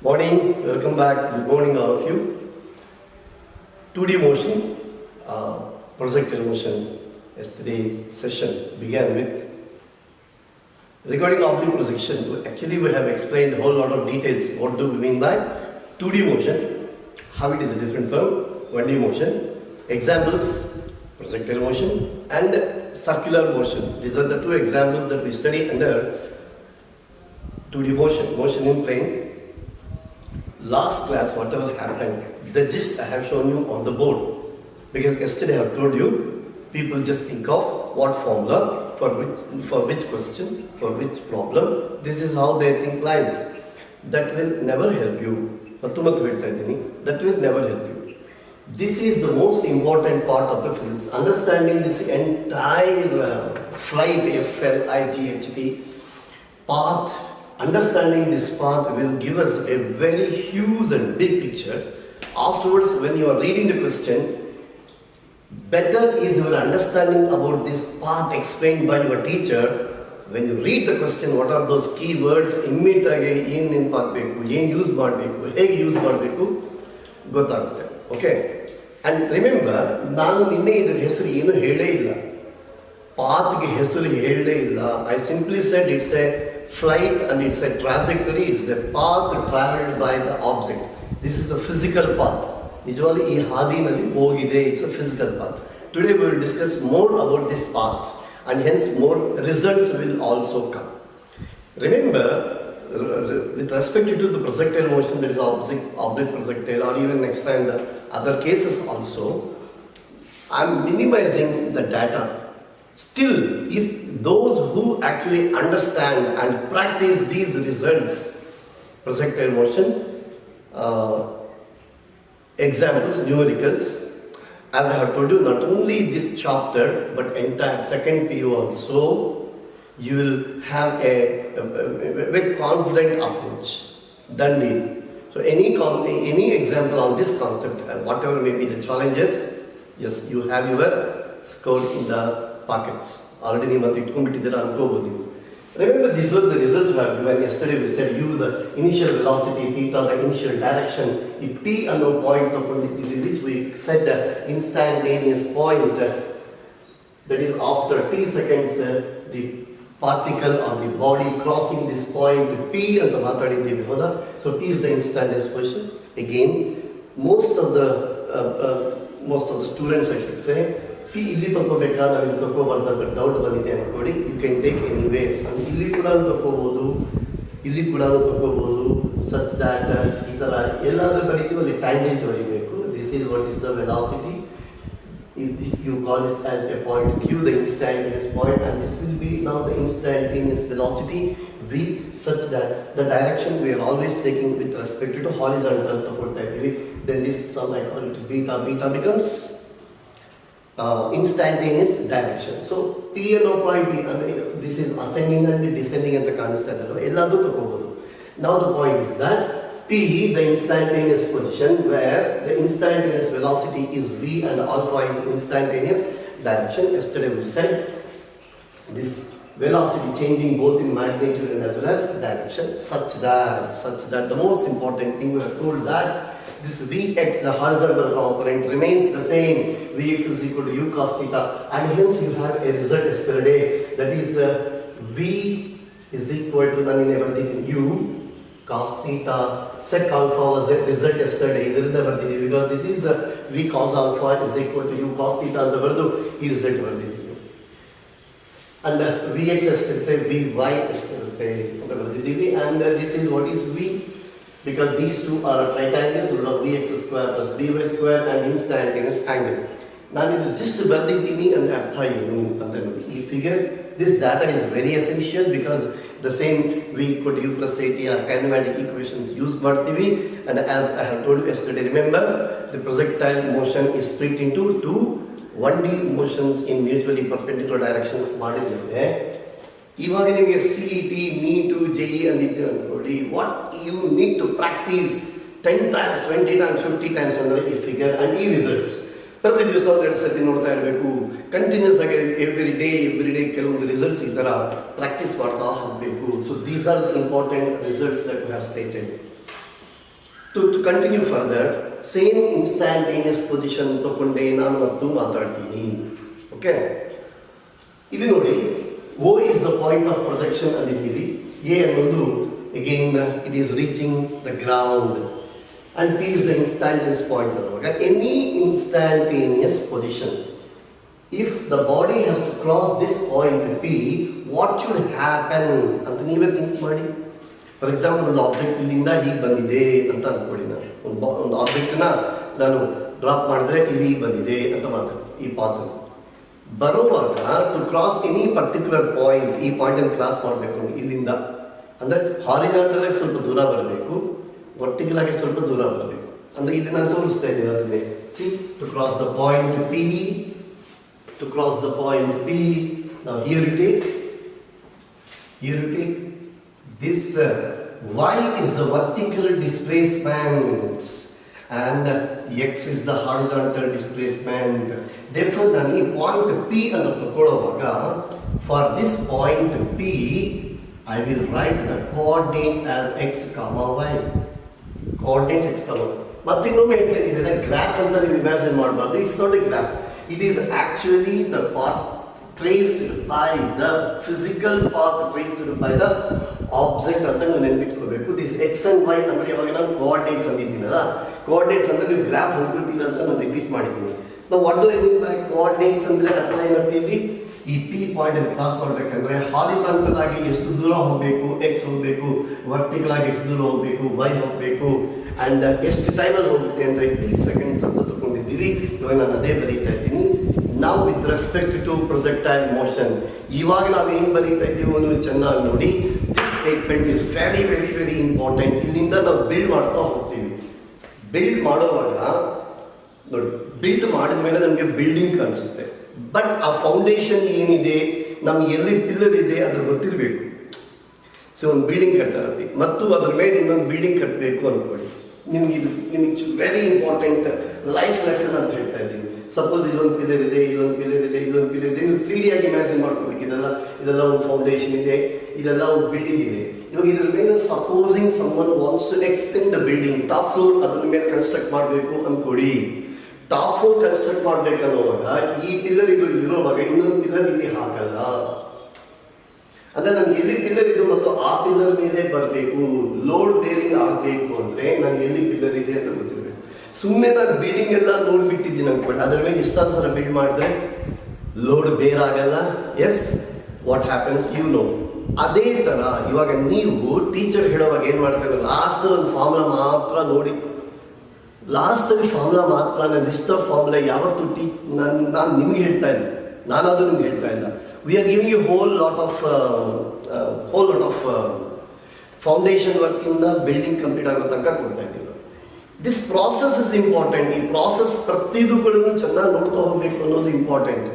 Morning, welcome back. Good morning, all of you. 2D motion, projectile motion. Yesterday's session began with regarding oblique projection. Actually, we have explained a whole lot of details. What do we mean by 2D motion? How it is different from 1D motion? Examples: projectile motion and circular motion. These are the two examples that we study under 2D motion, motion in plane. Last class, whatever happened, the gist I have shown you on the board. Because yesterday I have told you, people just think of what formula, for which question, for which problem. This is how they think lines. That will never help you. That will never help you. This is the most important part of the physics. Understanding this entire flight, F-L-I-G-H-T, path. Understanding this path will give us a very huge and big picture. Afterwards, when you are reading the question, better is your understanding about this path explained by your teacher. When you read the question, what are those key words? Immediately, use ಮಾಡಬೇಕು ಗೊತ್ತಾಗುತ್ತೆ. Okay? And remember, ನಾನು ನಿನ್ನೆ ಇದರ ಹೆಸರು ಏನು ಹೇಳೇ ಇಲ್ಲ. ಪಾತ್ಗೆ ಹೆಸರು ಹೇಳೇ ಇಲ್ಲ. I simply said it's a flight and it's a trajectory, it's the path traveled by the object. This is the physical path. Usually ee hadinalli hogide, it's a physical path. Today we will discuss more about this path and hence more results will also come. Remember, with respect to the projectile motion, that is oblique projectile, or even next time the other cases also, I am minimizing the data. Still, if those who actually understand and practice these results, projectile motion, examples, numericals, as I have told you, not only this chapter, but entire second PU also, you will have a very confident approach. Done deal. So any example on this concept, whatever may be the challenges, yes, you have your score in the pockets. Already remember, these were the results we have given. Yesterday we said u the initial velocity, theta the initial direction, if p and no point which we said the instantaneous point, that is after t seconds the particle or the body crossing this point p and the method. So t is the instantaneous position. Again, most of the students, I should say, P ಇಲ್ಲಿ ತಗೋಬೇಕಾದ್ರೆ ಅಲ್ಲಿ ತಗೋಬಾರ್ದು doubt ಬಂದಿದೆ ಅನ್ಕೊಳ್ಳಿ, you can take anyway. ಇಲ್ಲಿ ಕೂಡ ತಗೋಬೋದು, ಇಲ್ಲಿ ಕೂಡ ತಗೋಬೋದು, ಸಚ್ ದ್ಯಾಟ್ ಈ ಥರ ಎಲ್ಲಾದರೂ ಕಡೆಗೂ ಅಲ್ಲಿ ಟ್ಯಾಂಜೆಂಟ್ ಬರೀಬೇಕು. This is what is the velocity. If this you call this as a point q, the instantaneous point, and this will be now the instantaneous velocity v, such that the direction we are always taking with respect to horizontal ತಗೊಳ್ತಾ ಇದ್ದೀವಿ. Then this sum I call it beta. Beta becomes instantaneous direction. So p and o point b, this is ascending and descending ಅಂತ ಕಾಣಿಸ್ತಾ ಇದ್ದಾರೆ, ಎಲ್ಲದೂ ತಗೋಬಹುದು. Now the point is that p, the instantaneous position where the instantaneous velocity is v and alpha is instantaneous direction. Yesterday we said this velocity changing both in magnitude and as well as direction, such that the most important thing we are told that this Vx, the horizontal component, remains the same. Vx is equal to u cos theta, and hence you have a result yesterday, that is V is equal to u cos theta sec alpha was a result yesterday. Because this is V cos alpha is equal to u cos theta and the result and Vx yesterday, Vy yesterday, and this is what is V. Because these two are triangles, root of Vx square plus Vy square and instantaneous angle. Now it is just ಬರ್ದಿದ್ದೀನಿ ಅಂದ್ರೆ ಅರ್ಥ ಏನು ಅಂತ ನೋಡಿ. ಈ figure, this data is very essential because the same V equal to u plus at or kinematic equations use ಮಾಡ್ತೀವಿ. And as I have told you yesterday, remember the projectile motion is split into two 1D motions in mutually perpendicular directions ಮಾಡಿದ್ದೇವೆ. ಇವಾಗ ನಿಮಗೆ CET, NEET, JEE ಅಂದಿದ್ದೀರ ಅನ್ಕೊಳ್ಳಿ, what you need to practise 10 times, 20 times, 50 times ಅಂದರೆ ಈ figure and ಈ results. ಪ್ರತಿ ದಿವಸ ಒಂದೆರಡು ಸತಿ ನೋಡ್ತಾ ಇರಬೇಕು, ಕಂಟಿನ್ಯೂಸ್ ಆಗಿ ಎವ್ರಿ ಡೇ ಕೆಲವೊಂದು ರಿಸಲ್ಟ್ಸ್ ಈ ಥರ ಪ್ರಾಕ್ಟೀಸ್ ಮಾಡ್ತಾ ಹೋಗಬೇಕು. So these are the important results that we have stated. To continue further, same instantaneous position ತಗೊಂಡೆ ನಾನು ಮತ್ತು ಮಾತಾಡ್ತೀನಿ. ಓಕೆ, ಇಲ್ಲಿ ನೋಡಿ, O is the point of projection ಅಂದಿದ್ದೀವಿ. A ಅನ್ನೋದು again it is reaching the ground and P is the instantaneous point. Any instantaneous position, if the body has to cross this point P, what should happen ಅಂತ ನೀವೇ think ಮಾಡಿ. For example, ಒಂದು object ಇಲ್ಲಿಂದ ಹೀಗೆ ಬಂದಿದೆ ಅಂತ ಅಂದ್ಕೊಳ್ಳಿ. ನಾನು ಒಂದು ಆಬ್ಜೆಕ್ಟನ್ನ ನಾನು ಡ್ರಾಪ್ ಮಾಡಿದ್ರೆ ಇಲ್ಲಿ ಬಂದಿದೆ ಅಂತ ಮಾತಾಡ್ತೀನಿ. ಈ ಪಾತಲ್ಲಿ ಬರುವಾಗ to cross any particular point, ಈ ಪಾಯಿಂಟನ್ನು ಕ್ರಾಸ್ ಮಾಡಬೇಕು ಇಲ್ಲಿಂದ, ಅಂದರೆ ಹಾರಿಜಾಂಟಲ್ ಆಗಿ ಸ್ವಲ್ಪ ದೂರ ಬರಬೇಕು, ವರ್ಟಿಕಲ್ ಆಗಿ ಸ್ವಲ್ಪ ದೂರ ಬರಬೇಕು. ಅಂದರೆ ಇಲ್ಲಿ ನಾನು ತೋರಿಸ್ತಾ ಇದ್ದೀನಿ ಅದನ್ನೇ. See, to cross the point P, to cross the point P. Now here you take this y is the vertical displacement and x is the horizontal displacement. Therefore, ನಾನು ಈ ಪಾಯಿಂಟ್ P ಅನ್ನು ತಗೊಳ್ಳುವಾಗ, for this point P I will write the coordinates as x, y. Coordinates x, y. ಮತ್ತೆ ಇನ್ನೊಮ್ಮೆ ಹೇಳ್ತಾ graph ಅಂತ ನೀವು imagine ಮಾಡಬಾರ್ದು. It's not A graph. It is actually the path traced by the physical path traced by the object ಅಂತ ನೀವು ನೆನಪಿಟ್ಕೋಬೇಕು. This X and Y ಅಂದರೆ ಇವಾಗ ನಾನು ಕೋಆರ್ಡಿನೇಟ್ಸ್ ಅಂದಿದ್ದೀನಲ್ಲ, ಕೋಆರ್ಡಿನೇಟ್ಸ್ ಅಂದರೆ ನೀವು ಗ್ರಾಫ್ ಅಂದ್ಬಿಟ್ಟಿಲ್ಲ ಅಂತ ನಾನು ರಿಪೀಟ್ ಮಾಡಿದ್ದೀನಿ. ನಾವು what do I mean by coordinates ಅಂದರೆ ಅರ್ಥ ಏನಪ್ಪ, ಇಲ್ಲಿ ಈ ಪಿ ಪಾಯಿಂಟ್ ಅನ್ನು ಕ್ರಾಸ್ ಮಾಡಬೇಕಂದ್ರೆ ಹಾರಿಜಾಂಟಲ್ ಆಗಿ ಎಷ್ಟು ದೂರ ಹೋಗಬೇಕು, ಎಕ್ಸ್ ಹೋಗಬೇಕು, ವರ್ಟಿಕಲ್ ಆಗಿ ಎಷ್ಟು ದೂರ ಹೋಗಬೇಕು, ವೈ ಹೋಗಬೇಕು, ಅಂಡ್ ಎಷ್ಟು ಟೈಮಲ್ಲಿ ಹೋಗುತ್ತೆ ಅಂದರೆ ಟಿ ಸೆಕೆಂಡ್ಸ್ ಅಂತ ತಗೊಂಡಿದ್ದೀವಿ. ಇವಾಗ ನಾನು ಅದೇ ಬರೀತಾ ಇದ್ದೀನಿ. ನಾವು with respect to projectile motion, ಇವಾಗ ನಾವು ಏನು ಬರೀತಾ ಇದ್ದೀವಿ ಅನ್ನೋದು ಚೆನ್ನಾಗಿ ನೋಡಿ. This statement is very very very important. ಇಲ್ಲಿಂದ ನಾವು ಬಿಲ್ಡ್ ಮಾಡ್ತಾ ಹೋಗ್ತೀವಿ. ಬಿಲ್ಡ್ ಮಾಡುವಾಗ ನೋಡಿ, ಬಿಲ್ಡ್ ಮಾಡಿದ ಮೇಲೆ ನಮಗೆ ಬಿಲ್ಡಿಂಗ್ ಕಾಣಿಸುತ್ತೆ. ಬಟ್ ಆ ಫೌಂಡೇಶನ್ ಏನಿದೆ, ನಮ್ಗೆ ಎಲ್ಲಿ ಪಿಲ್ಲರ್ ಇದೆ ಅದು ಗೊತ್ತಿರಬೇಕು. ಸೊ ಒಂದು ಬಿಲ್ಡಿಂಗ್ ಕಟ್ತಾರಲ್ಲಿ ಮತ್ತು ಅದ್ರ ಮೇಲೆ ಇನ್ನೊಂದು ಬಿಲ್ಡಿಂಗ್ ಕಟ್ಟಬೇಕು ಅಂದ್ಕೊಳ್ಳಿ. ನಿಮ್ಗೆ ವೆರಿ ಇಂಪಾರ್ಟೆಂಟ್ ಲೈಫ್ ಲೆಸನ್ ಅಂತ ಹೇಳ್ತಾ ಇದ್ದೀನಿ. ಸಪೋಸ್ ಇಲ್ಲೊಂದು ಪಿಲ್ಲರ್ ಇದೆ, ಇಲ್ಲೊಂದು ಪಿಲ್ಲರ್ ಇದೆ, ಇಲ್ಲೊಂದು ಪಿಲ್ಲರ್ ಇದೆ, ನೀವು 3D ಆಗಿ ಇಮ್ಯಾಜಿನ್ ಮಾಡ್ಕೋಬೇಕು. ಇದೆಲ್ಲ ಒಂದು ಫೌಂಡೇಶನ್ ಇದೆ, ಇದೆಲ್ಲ ಒಂದು ಬಿಲ್ಡಿಂಗ್ ಇದೆ. ಇವಾಗ ಇದ್ರ ಮೇಲೆ supposing someone wants to extend the building, top floor ಅದ್ರ ಮೇಲೆ ಕನ್ಸ್ಟ್ರಕ್ಟ್ ಮಾಡಬೇಕು ಅಂದ್ಕೊಡಿ. ಟಾಪ್ ಫ್ಲೋರ್ ಕನ್ಸ್ಟ್ರಕ್ಟ್ ಮಾಡ್ಬೇಕನ್ನೋವಾಗ ಈ ಪಿಲ್ಲರ್ ಇರೋವಾಗ ಇನ್ನೊಂದು ಪಿಲ್ಲರ್ ಇಲ್ಲಿ ಹಾಕಲ್ಲ. ಅಂದರೆ ನಾನು ಎಲ್ಲಿ ಪಿಲ್ಲರ್ ಇದು ಮತ್ತು ಆ ಪಿಲ್ಲರ್ ಮೇಲೆ ಬರಬೇಕು, ಲೋಡ್ ಬೇರಿಂಗ್ ಆಗಬೇಕು ಅಂದರೆ ನನಗೆ ಎಲ್ಲಿ ಪಿಲ್ಲರ್ ಇದೆ ಅಂತ ಗೊತ್ತಿರಬೇಕು. ಸುಮ್ಮನೆ ನಾನು ಬಿಲ್ಡಿಂಗ್ ಎಲ್ಲ ನೋಡ್ಬಿಟ್ಟಿದ್ದೀನಿ ಅನ್ಕೊಳ್ಳಿ, ಅದ್ರ ಮೇಲೆ ಇಷ್ಟಾದ ಸಲ ಬಿಲ್ಡ್ ಮಾಡಿದ್ರೆ ಲೋಡ್ ಬೇರ್ ಆಗಲ್ಲ. Yes, what happens you know. ಅದೇ ಥರ ಇವಾಗ ನೀವು ಟೀಚರ್ ಹೇಳೋವಾಗ ಏನು ಮಾಡ್ತಾರೆ, ಲಾಸ್ಟಲ್ಲಿ ಒಂದು ಫಾರ್ಮುಲಾ ಮಾತ್ರ ನೋಡಿ, ಲಾಸ್ಟಲ್ಲಿ ಫಾರ್ಮುಲಾ ಮಾತ್ರ, ನಾನು ಲಿಸ್ಟ್ ಆಫ್ ಫಾರ್ಮುಲಾ ಯಾವತ್ತೂ ನಾನು ನಿಮ್ಗೆ ಹೇಳ್ತಾ ಇಲ್ಲ, ನಾನಾದರೂ ನಿಮ್ಗೆ ಹೇಳ್ತಾ ಇಲ್ಲ. We are giving you whole lot of foundation ವರ್ಕಿಂದ ಬಿಲ್ಡಿಂಗ್ ಕಂಪ್ಲೀಟ್ ಆಗೋ ತನಕ ಕೊಡ್ತಾ ಇದ್ದೀವಿ. This process is important. ಈ ಪ್ರಾಸೆಸ್ ಪ್ರತಿಯೊಂದು ಚೆನ್ನಾಗಿ ನೋಡ್ತಾ ಹೋಗಬೇಕು ಅನ್ನೋದು ಇಂಪಾರ್ಟೆಂಟ್.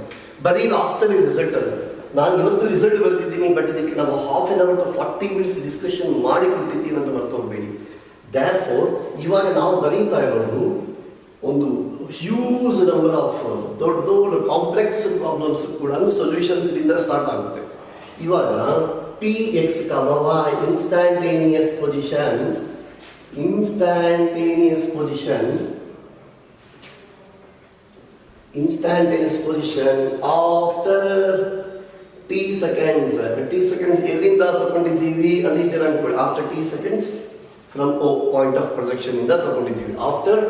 ಬರೀ ಲಾಸ್ಟಲ್ಲಿ ರಿಸಲ್ಟ್ ಅಲ್ಲ. ನಾನು ಇವತ್ತು ರಿಸಲ್ಟ್ ಬರೆದಿದ್ದೀನಿ, ಬಟ್ ಇದಕ್ಕೆ ನಾವು half an hour to 40 minutes discussion ಮಾಡಿ ಕೊಟ್ಟಿದ್ದೀವಿ ಅಂತ ಮರ್ತೋಗ್ಬೇಡಿ. ದ್ಯಾರ್ಫೋರ್ ಇವಾಗ ನಾವು ಬರೀತಾ ಇರೋದು ಒಂದು ಹ್ಯೂಜ್ ನಂಬರ್ ಆಫ್ ದೊಡ್ಡ ದೊಡ್ಡ ಕಾಂಪ್ಲೆಕ್ಸ್ ಪ್ರಾಬ್ಲಮ್ಸ್ ಕೂಡ ಸೊಲ್ಯೂಷನ್ಸ್ ಇಲ್ಲಿಂದ ಸ್ಟಾರ್ಟ್ ಆಗುತ್ತೆ. ಇವಾಗ P X Y instantaneous position after T seconds. T seconds ಎಲ್ಲಿಂದ ತಗೊಂಡಿದ್ದೀವಿ ಅಲ್ಲಿದ್ದೀರ ಅನ್ಕೊಳ್ಳಿ. After T seconds from point of projection ಇಂದ ತಗೊಂಡಿದ್ದೀವಿ ಆಫ್ಟರ್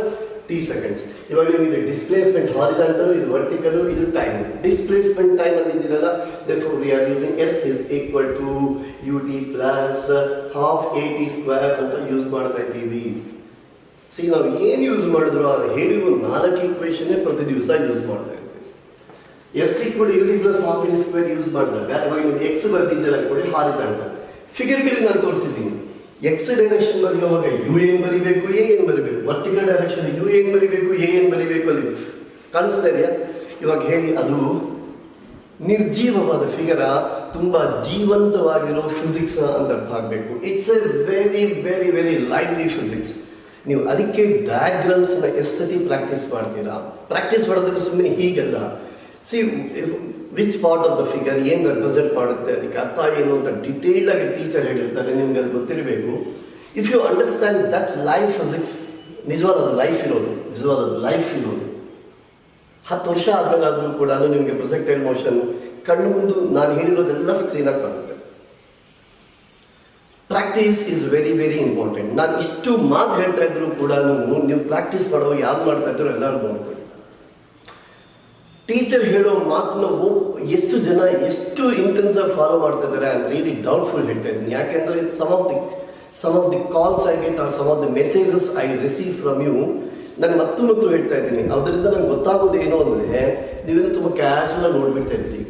ಟಿ ಸೆಕೆಂಡ್ಸ್. ಇವಾಗ ನಿಮಗೆ ಡಿಸ್ಪ್ಲೇಸ್ಮೆಂಟ್ ಹಾರಿಜಾಂಟಲ್, ಇದು ವರ್ಟಿಕಲ್, ಇದು ಟೈಮ್. ಡಿಸ್ಪ್ಲೇಸ್ಮೆಂಟ್ ಟೈಮ್ ಅಂದಿದ್ದೀರಲ್ಲ, therefore we are using s is equal to ut plus half at square ಅಂತ ಯೂಸ್ ಮಾಡ್ತಾ ಇದ್ದೀವಿ. ಸಿ, ನಾವು ಏನು ಯೂಸ್ ಮಾಡಿದ್ರು ಅದು ಹೇಳಿರುವ 4 ಈಕ್ವೇಷನ್ ಪ್ರತಿ ದಿವಸ ಯೂಸ್ ಮಾಡ್ತಾ ಇರ್ತೀವಿ. S equal ut plus half at square use ಮಾಡಿದಾಗ ಇವಾಗ ನೀವು ಎಕ್ಸ್ ಬರ್ತಿದ್ದೀರ ಕೊಡಿ ಹಾರಿಜಾಂಟಲ್ ಫಿಗರ್ಗಳಿಗೆ ನಾನು ತೋರಿಸಿದ್ದೀನಿ. ಎಕ್ಸ್ ಡೈರೆಕ್ಷನ್ ಬರೆಯುವಾಗ ಯು ಏನು ಬರಿಬೇಕು, ಎ ಏನು ಬರಿಬೇಕು, ವರ್ಟಿಕಲ್ ಡೈರೆಕ್ಷನ್ ಯು ಏನು ಬರಿಬೇಕು, ಎ ಏನು ಬರಿಬೇಕು, ಅಲ್ಲಿ ಕಾಣಿಸ್ತಾ ಇದೆಯಾ? ಇವಾಗ ಹೇಳಿ, ಅದು ನಿರ್ಜೀವವಾದ ಫಿಗರ, ತುಂಬ ಜೀವಂತವಾಗಿರೋ ಫಿಸಿಕ್ಸ್ ಅಂತ ಅರ್ಥ ಆಗಬೇಕು. It's a very very very lively physics. ನೀವು ಅದಕ್ಕೆ ಡಯಾಗ್ರಾಮ್ಸ್ನ ಎಷ್ಟತಿ ಪ್ರಾಕ್ಟೀಸ್ ಮಾಡ್ತೀರಾ. ಪ್ರಾಕ್ಟೀಸ್ ಮಾಡೋದ್ರೆ ಸುಮ್ಮನೆ ಹೀಗೆಲ್ಲ. C, which part of the figure ಏನು ರೆಪ್ರೆಸೆಂಟ್ ಮಾಡುತ್ತೆ, ಅದಕ್ಕೆ ಅರ್ಥ ಏನು ಅಂತ ಡಿಟೇಲ್ ಆಗಿ ಟೀಚರ್ ಹೇಳಿರ್ತಾರೆ, ನಿಮ್ಗೆ ಅದು ಗೊತ್ತಿರಬೇಕು. If you understand that life physics, ನಿಜವಾದ ಲೈಫ್ ಇರೋದು, 10 ವರ್ಷ ಆದಮೇಲಾದರೂ ಕೂಡ ನಿಮಗೆ ಪ್ರೊಜೆಕ್ಟೈಲ್ ಮೋಷನ್ ಕಣ್ಣು ಮುಂದೆ ನಾನು ಹೇಳಿರೋದೆಲ್ಲ ಸ್ಕ್ರೀನಾಗಿ ಕಾಣುತ್ತೆ. Practice is very very important. ನಾನು ಇಷ್ಟು ಮಾತು ಹೇಳ್ತಾ ಇದ್ರು ಕೂಡ ನೀವು ಪ್ರಾಕ್ಟೀಸ್ ಮಾಡುವಾಗ ಯಾರು ಮಾಡ್ತಾ ಇದ್ರು ಎಲ್ಲರೂ ನೋಡ್ಕೊಳ್ಳಿ. ಟೀಚರ್ ಹೇಳೋ ಮಾತನ್ನ ಎಷ್ಟು ಜನ ಎಷ್ಟು ಇಂಟೆನ್ಸ್ ಆಗಿ ಫಾಲೋ ಮಾಡ್ತಾ ಇದ್ದಾರೆ ಐ ಆಮ್ ರಿಯಲಿ ಡೌಟ್ಫುಲ್ ಹೇಳ್ತಾ ಇದ್ದೀನಿ. ಯಾಕೆಂದರೆ some of the calls I get or some of the messages I receive from you, ನಾನು ಮತ್ತು ಹೇಳ್ತಾ ಇದ್ದೀನಿ. ಅದರಿಂದ ನಂಗೆ ಗೊತ್ತಾಗೋದು ಏನು ಅಂದರೆ ನೀವೇನು ತುಂಬ ಕ್ಯಾಶುವಲ್ ನೋಡ್ಬಿಡ್ತಾ ಇದ್ದೀರಿ.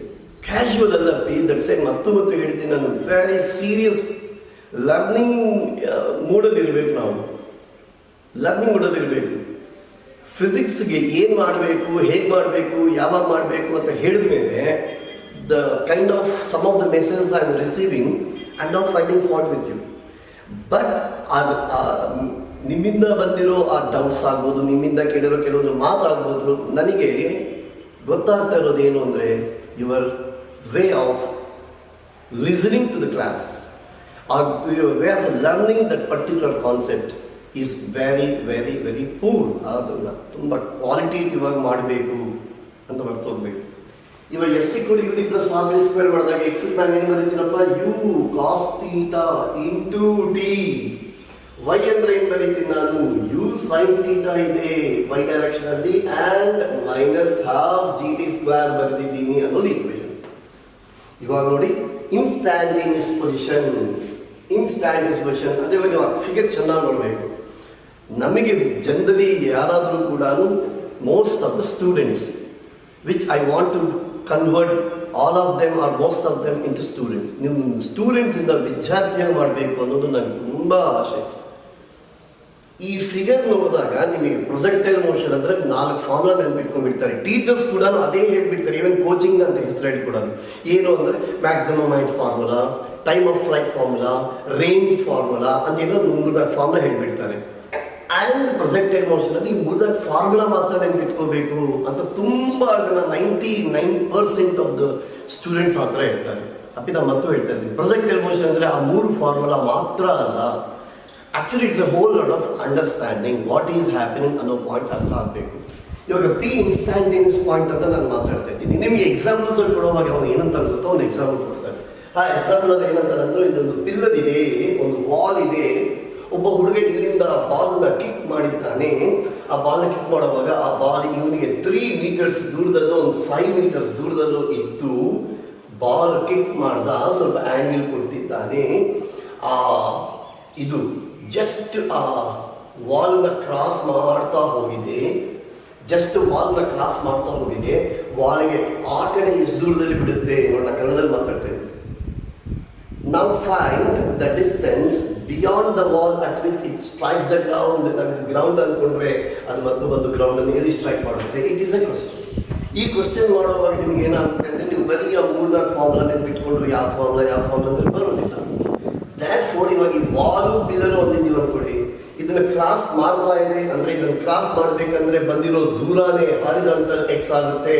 ಕ್ಯಾಶುವಲ್ ಅಲ್ಲ ಪಿ, ದಟ್ಸ್ ಐ ಮತ್ತು ಹೇಳ್ತೀನಿ. ನಾನು ವೆರಿ ಸೀರಿಯಸ್ ಲರ್ನಿಂಗ್ ಮೂಡಲ್ಲಿ ಇರಬೇಕು. ನಾವು ಲರ್ನಿಂಗ್ ಮೂಡಲ್ಲಿ ಇರಬೇಕು. ಫಿಸಿಕ್ಸ್ಗೆ ಏನು ಮಾಡಬೇಕು, ಹೇಗೆ ಮಾಡಬೇಕು, ಯಾವಾಗ ಮಾಡಬೇಕು ಅಂತ ಹೇಳಿದ ಮೇಲೆ the kind of some of the messages I am receiving I am not finding fault with you. But ಅದು ನಿಮ್ಮಿಂದ ಬಂದಿರೋ ಆ ಡೌಟ್ಸ್ ಆಗ್ಬೋದು, ನಿಮ್ಮಿಂದ ಕೇಳಿರೋ ಕೆಲವೊಂದು ಮಾತಾಗ್ಬೋದು, ನನಗೆ ಗೊತ್ತಾಗ್ತಾ ಇರೋದು ಏನು ಅಂದರೆ your way of listening to the class or your way of learning that particular concept is very very very poor. ಅದನ್ನು ತುಂಬ ಕ್ವಾಲಿಟೇಟಿವ್ ಆಗಿ ಮಾಡಬೇಕು ಅಂತ ಬರ್ತೋಗ್ಬೇಕು. ಇವಾಗ ಎಸ್ = UD + RV² ಮಾಡಿದಾಗ ಎಕ್ಸ್ ನಾನು ಏನು ಬರೀತೀನಪ್ಪ, U cos theta into T. Y ಅಂದರೆ ಏನು ಬರೀತೀನಿ ನಾನು, ಯು ಸೈನ್ ಥೀಟಾ ಇದೆ ವೈ ಡೈರೆಕ್ಷನಲ್ಲಿ ಆ್ಯಂಡ್ -12 GT² ಬರೆದಿದ್ದೀನಿ ಅನ್ನೋದು ಈಕ್ವೇಷನ್. ಇವಾಗ ನೋಡಿ ಇನ್ಸ್ಟ್ಯಾಂಟೇನಿಯಸ್ ಪೊಸಿಷನ್ ಅಂದರೆ ನೀವು ಫಿಗರ್ ಚೆನ್ನಾಗಿ ನೋಡಬೇಕು. ನಮಗೆ ಜನರಲಿ ಯಾರಾದರೂ ಕೂಡ most of the students which I want to convert all of them or most of them into students. ನೀವು ಸ್ಟೂಡೆಂಟ್ಸಿಂದ ವಿದ್ಯಾರ್ಥಿಯಾಗಿ ಮಾಡಬೇಕು ಅನ್ನೋದು ನನಗೆ ತುಂಬ ಆಸೆ. ಈ ಫಿಗರ್ ನೋಡಿದಾಗ ನಿಮಗೆ ಪ್ರೊಜೆಕ್ಟೈಲ್ ಮೋಷನ್ ಅಂದರೆ 4 ಫಾರ್ಮುಲಾ ನೆನ್ಪಿಟ್ಕೊಂಡ್ಬಿಡ್ತಾರೆ. ಟೀಚರ್ಸ್ ಕೂಡ ಅದೇ ಹೇಳ್ಬಿಡ್ತಾರೆ. ಈವನ್ ಕೋಚಿಂಗ್ ಅಂತ ಹೆಸರು ಹೇಳ್ಕೊಡೋದು ಏನು ಅಂದರೆ maximum height formula, time of flight formula, range formula ಅಂತೆಲ್ಲ 3 ಫಾರ್ಮುಲಾ ಹೇಳ್ಬಿಡ್ತಾರೆ. ಆ್ಯಂಡ್ ಪ್ರೊಜೆಕ್ಟೈಲ್ ಮೋಷನಲ್ಲಿ 3 ಫಾರ್ಮುಲಾ ಮಾತ್ರ ನೆನ್ಪಿಟ್ಕೋಬೇಕು ಅಂತ ತುಂಬ ಜನ 99% ಆಫ್ ದ ಸ್ಟೂಡೆಂಟ್ಸ್ ಆ ಥರ ಹೇಳ್ತಾರೆ. ಅಪ್ಪಿ ನಾನು ಮತ್ತು ಹೇಳ್ತಾ ಇದ್ದೀನಿ, ಪ್ರೊಜೆಕ್ಟೈಲ್ ಮೋಷನ್ ಅಂದರೆ ಆ 3 ಫಾರ್ಮುಲಾ ಮಾತ್ರ ಅಲ್ಲ. Actually it's a hole lot of understanding what is happening ಅನ್ನೋ ಪಾಯಿಂಟ್ ಅರ್ಥ ಆಗಬೇಕು. ಇವಾಗ ಟಿ ಇನ್ಸ್ಟ್ಯಾಂಟೇನಿಯಸ್ ಪಾಯಿಂಟ್ ಅಂತ ನಾನು ಮಾತಾಡ್ತಾ ಇದ್ದೀನಿ. ನಿಮಗೆ ಎಕ್ಸಾಂಪಲ್ಸ್ ಕೊಡುವಾಗ ಅವ್ನು ಏನಂತ ಅನ್ಸುತ್ತೋ ಒಂದು ಎಕ್ಸಾಂಪಲ್ ಕೊಡ್ತಾರೆ. ಆ ಎಕ್ಸಾಂಪಲ್ ಏನಂತಾರೆ ಅಂದರೆ, ಇದೊಂದು ಪಿಲ್ಲರ್ ಇದೆ, ಒಂದು ವಾಲ್ ಇದೆ, ಒಬ್ಬ ಹುಡುಗ ಇಲ್ಲಿಂದ ಬಾಲ್ನ ಕಿಕ್ ಮಾಡಿದ್ದಾನೆ. ಆ ಬಾಲ್ನ ಕಿಕ್ ಮಾಡುವಾಗ ಆ ಬಾಲ್ ಇವನಿಗೆ 3 ಮೀಟರ್ಸ್ ದೂರದಲ್ಲೋ ಒಂದು 5 ಮೀಟರ್ಸ್ ದೂರದಲ್ಲೋ ಇದ್ದು ಬಾಲ್ ಕಿಕ್ ಮಾಡ್ದ, ಸ್ವಲ್ಪ ಆಂಗಲ್ ಕೊಟ್ಟಿದ್ದಾನೆ. ಇದು ಜಸ್ಟ್ ಆ ವಾಲ್ನ ಕ್ರಾಸ್ ಮಾಡ್ತಾ ಹೋಗಿದೆ, ವಾಲ್ಗೆ ಆ ಕಡೆ ಎಷ್ಟು ದೂರದಲ್ಲಿ ಬಿಡುತ್ತೆ ನೋಡಿ. ನಾನು ಕನ್ನಡದಲ್ಲಿ ಮಾತಾಡ್ತಾ ಇದ್ದೀನಿ. Now find the distance beyond the wall at which it strikes the ground. ನಾವು ಗ್ರೌಂಡ್ ಅಂದ್ಕೊಂಡ್ರೆ ಅದು ಮತ್ತು ಬಂದು ಗ್ರೌಂಡನ್ನು ಎಲ್ಲಿ ಸ್ಟ್ರೈಕ್ ಮಾಡುತ್ತೆ. It is A question. ಈ ಕ್ವಶನ್ ಮಾಡುವಾಗ ನಿಮ್ಗೆ ಏನಾಗುತ್ತೆ ಅಂದರೆ, ನೀವು ಬರೀ ಆ 3-4 ಫಾರ್ಮುಲಾ ನೆನ್ಪಿಟ್ಕೊಂಡ್ರು ಯಾವ ಫಾರ್ಮುಲಾ ಅಂದರೆ ಬರೋದಿಲ್ಲ. ದ್ಯಾಟ್ಫೋರ್ ಇವಾಗ ಈ ವಾಲು ಪಿಲ್ಲರು ಒಂದಿದ್ದೀವಿ ಅಂದ್ಕೊಳ್ಳಿ, ಇದನ್ನು ಕ್ರಾಸ್ ಮಾಡ್ತಾ ಇದೆ ಅಂದರೆ, ಇದನ್ನು ಕ್ರಾಸ್ ಮಾಡಬೇಕಂದ್ರೆ ಬಂದಿರೋ ದೂರನೇ ಹಾರಿಜಾಂಟಲ್ ಎಕ್ಸ್ ಆಗುತ್ತೆ,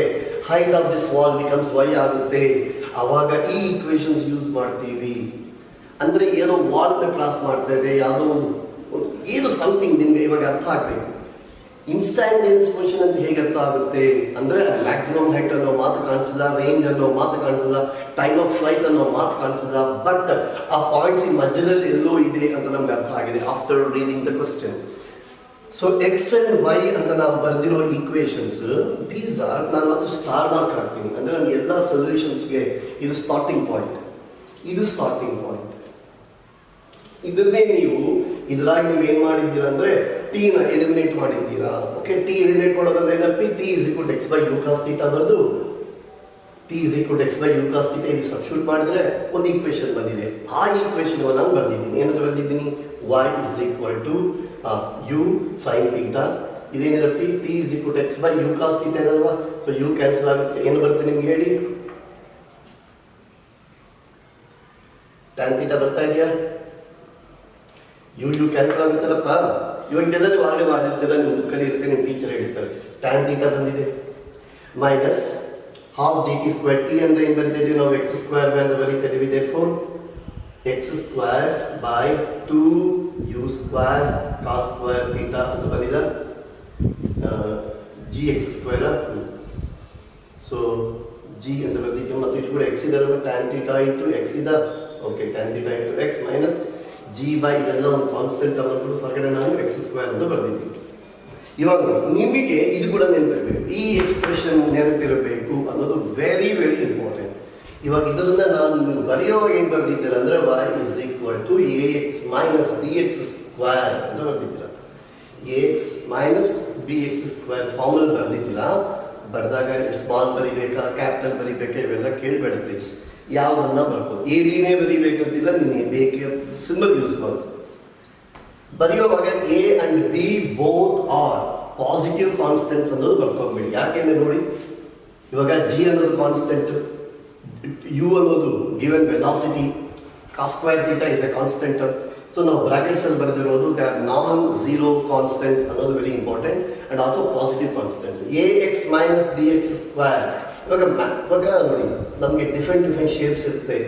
height of this wall becomes y ಆಗುತ್ತೆ. ಆವಾಗ ಈ ಈಕ್ವೇಷನ್ಸ್ ಯೂಸ್ ಮಾಡ್ತೀವಿ. ಅಂದರೆ ಏನೋ ವಾಲ್ನ ಕ್ರಾಸ್ ಮಾಡ್ತಾ ಇದೆ, ಯಾವುದೋ ಏನು ಸಮಥಿಂಗ್ ನಿಮಗೆ ಇವಾಗ ಅರ್ಥ ಆಗಬೇಕು. ಇನ್ಸ್ಟ್ಯಾಂಟೇನಿಯಸ್ ಮೋಷನ್ ಅಂತ ಹೇಗೆ ಅರ್ಥ ಆಗುತ್ತೆ ಅಂದರೆ, ಮ್ಯಾಕ್ಸಿಮಮ್ ಹೈಟ್ ಅನ್ನೋ ಮಾತು ಕಾಣಿಸಿಲ್ಲ, ರೇಂಜ್ ಅನ್ನೋ ಮಾತು ಕಾಣಿಸಿಲ್ಲ, ಟೈಮ್ ಆಫ್ ಫ್ಲೈಟ್ ಅನ್ನೋ ಮಾತು ಕಾಣಿಸಿಲ್ಲ, ಬಟ್ ಆ ಪಾಯಿಂಟ್ಸ್ ಈ ಮಧ್ಯದಲ್ಲಿ ಎಲ್ಲೋ ಇದೆ ಅಂತ ನಮ್ಗೆ ಅರ್ಥ ಆಗಿದೆ after reading the question. So x and y ಅಂತ ನಾವು ಬರೆದಿರೋ ಈಕ್ವೇಷನ್ಸ್, ದೀಸ್ ಆರ್, ನಾನು ಮತ್ತು ಸ್ಟಾರ್ ಮಾರ್ಕ್ ಹಾಕ್ತೀನಿ ಅಂದರೆ ನನ್ನ ಎಲ್ಲ ಸೊಲ್ಯೂಷನ್ಸ್ಗೆ ಇದು ಸ್ಟಾರ್ಟಿಂಗ್ ಪಾಯಿಂಟ್. ಇದನ್ನೇ ನೀವು ಇದರಾಗಿ ನೀವು ಏನು ಮಾಡಿದ್ದೀರಾ ಅಂದರೆ, ಟಿನ ಎಲಿಮಿನೇಟ್ ಮಾಡಿದ್ದೀರಾ. ಓಕೆ, ಟಿ ಎಲಿಮಿನೇಟ್ ಮಾಡೋದಂದ್ರೆ ಏನಪ್ಪಿ, ಟಿ = x/u cos θ ಬರೆದು ಟಿ = x/u cos θ ಇಲ್ಲಿ ಸಬ್ಸ್ಟಿಟ್ಯೂಟ್ ಮಾಡಿದ್ರೆ ಒಂದು ಈಕ್ವೇಷನ್ ಬಂದಿದೆ. ಆ ಈಕ್ವೇಷನ್ ನಾನು ಬರೆದಿದ್ದೀನಿ. ಏನಂತ ಬರೆದಿದ್ದೀನಿ, y = u sin θ. ಇದೇನಿದಪ್ಪಿ, ಟಿ = x/u cos θ ಏನಲ್ವಾ. ಸೊ ಯು ಕ್ಯಾನ್ಸಲ್ ಆಗುತ್ತೆ. ಏನು ಬರುತ್ತೆ ನಿಮ್ಗೆ ಹೇಳಿ, tan θ ಬರ್ತಾ ಇದೆಯಾ? ಯು ಕ್ಯಾನ್ಸಲ್ ಆಗುತ್ತಲ್ಲಪ್ಪ. ಇವಾಗ ಇದೆಲ್ಲ ಆಗಲೇ ಮಾಡಿರ್ತೀರ, ನಿಮ್ಮ ಕಲಿಯಿರುತ್ತೆ, ನಿಮ್ಮ ಟೀಚರ್ ಹೇಳ್ತಾರೆ. tan θ ಬಂದಿದೆ -12 GT². ಟಿ ಅಂದರೆ ಏನು ಬರಿತಾ ಇದ್ದೀವಿ ನಾವು, x² ಅಂತ ಬರೀತಾ ಇದ್ದೀವಿ. therefore x square by 2u square cos square theta ಅಂತ ಬಂದಿದ g x square. So g ಅಂತ ಬಂದಿದ್ದು ಮತ್ತು ಇದು ಕೂಡ ಎಕ್ಸ್ ಇದಲ್ಲ ಟ್ಯಾನ್ ಥೀಟಾ ಇಂಟು ಎಕ್ಸ್ ಇದ. Okay, tan theta into x minus g by ಇದೆಲ್ಲ ಒಂದು ಕಾನ್ಸ್ಟೆಂಟ್ ಅನ್ನು ಹೊರಗಡೆ ನಾನು ಎಕ್ಸ್ ಸ್ಕ್ವೇರ್ ಅಂತ ಬರ್ದಿದ್ದೀನಿ. ಇವಾಗ ನಿಮಗೆ ಇದು ಕೂಡ ನೆನಪಿರಬೇಕು, ಈ ಎಕ್ಸ್ಪ್ರೆಷನ್ ನೆನಪಿರಬೇಕು ಅನ್ನೋದು ವೆರಿ ವೆರಿ ಇಂಪಾರ್ಟೆಂಟ್. ಇವಾಗ ಇದರಿಂದ ನಾನು ನೀವು ಬರೆಯುವಾಗ ಏನು ಬರ್ದಿದ್ದೀರ ಅಂದರೆ y is equal to A X minus B X square ಅಂತ ಬರ್ದಿದ್ದೀರ. A X minus B X square formula ಬರ್ದಿದ್ದೀರಾ. ಬರೆದಾಗ ಸ್ಮಾಲ್ ಬರಿಬೇಕಾ ಕ್ಯಾಪಿಟಲ್ ಬರಿಬೇಕಾ ಇವೆಲ್ಲ ಕೇಳಬೇಡ ಪ್ಲೀಸ್. ಯಾವುದನ್ನ ಬರ್ಬೋದು, ಎ ಬಿನೇ ಬರಿಬೇಕಂತಿಲ್ಲ, ನೀನು ಬೇಕೆ ಸಿಂಬಲ್ ಯೂಸ್ ಮಾಡು. ಬರೆಯುವಾಗ A and B both are positive constants ಅನ್ನೋದು ಬರ್ಕೋಗ್ಬೇಡಿ. ಯಾಕೆಂದ್ರೆ ನೋಡಿ, ಇವಾಗ ಜಿ ಅನ್ನೋದು ಕಾನ್ಸ್ಟೆಂಟ್, ಯು ಅನ್ನೋದು given velocity, cos square theta is a constant. So ನಾವು ಬ್ರಾಕೆಟ್ಸ್ ಅಲ್ಲಿ ಬರೆದಿರೋದು they are non zero constants ಅನ್ನೋದು very important and also positive constants. A X minus B X square. ಇವಾಗ ನೋಡಿ, ನಮಗೆ ಡಿಫ್ರೆಂಟ್ ಶೇಪ್ಸ್ ಇರುತ್ತೆ.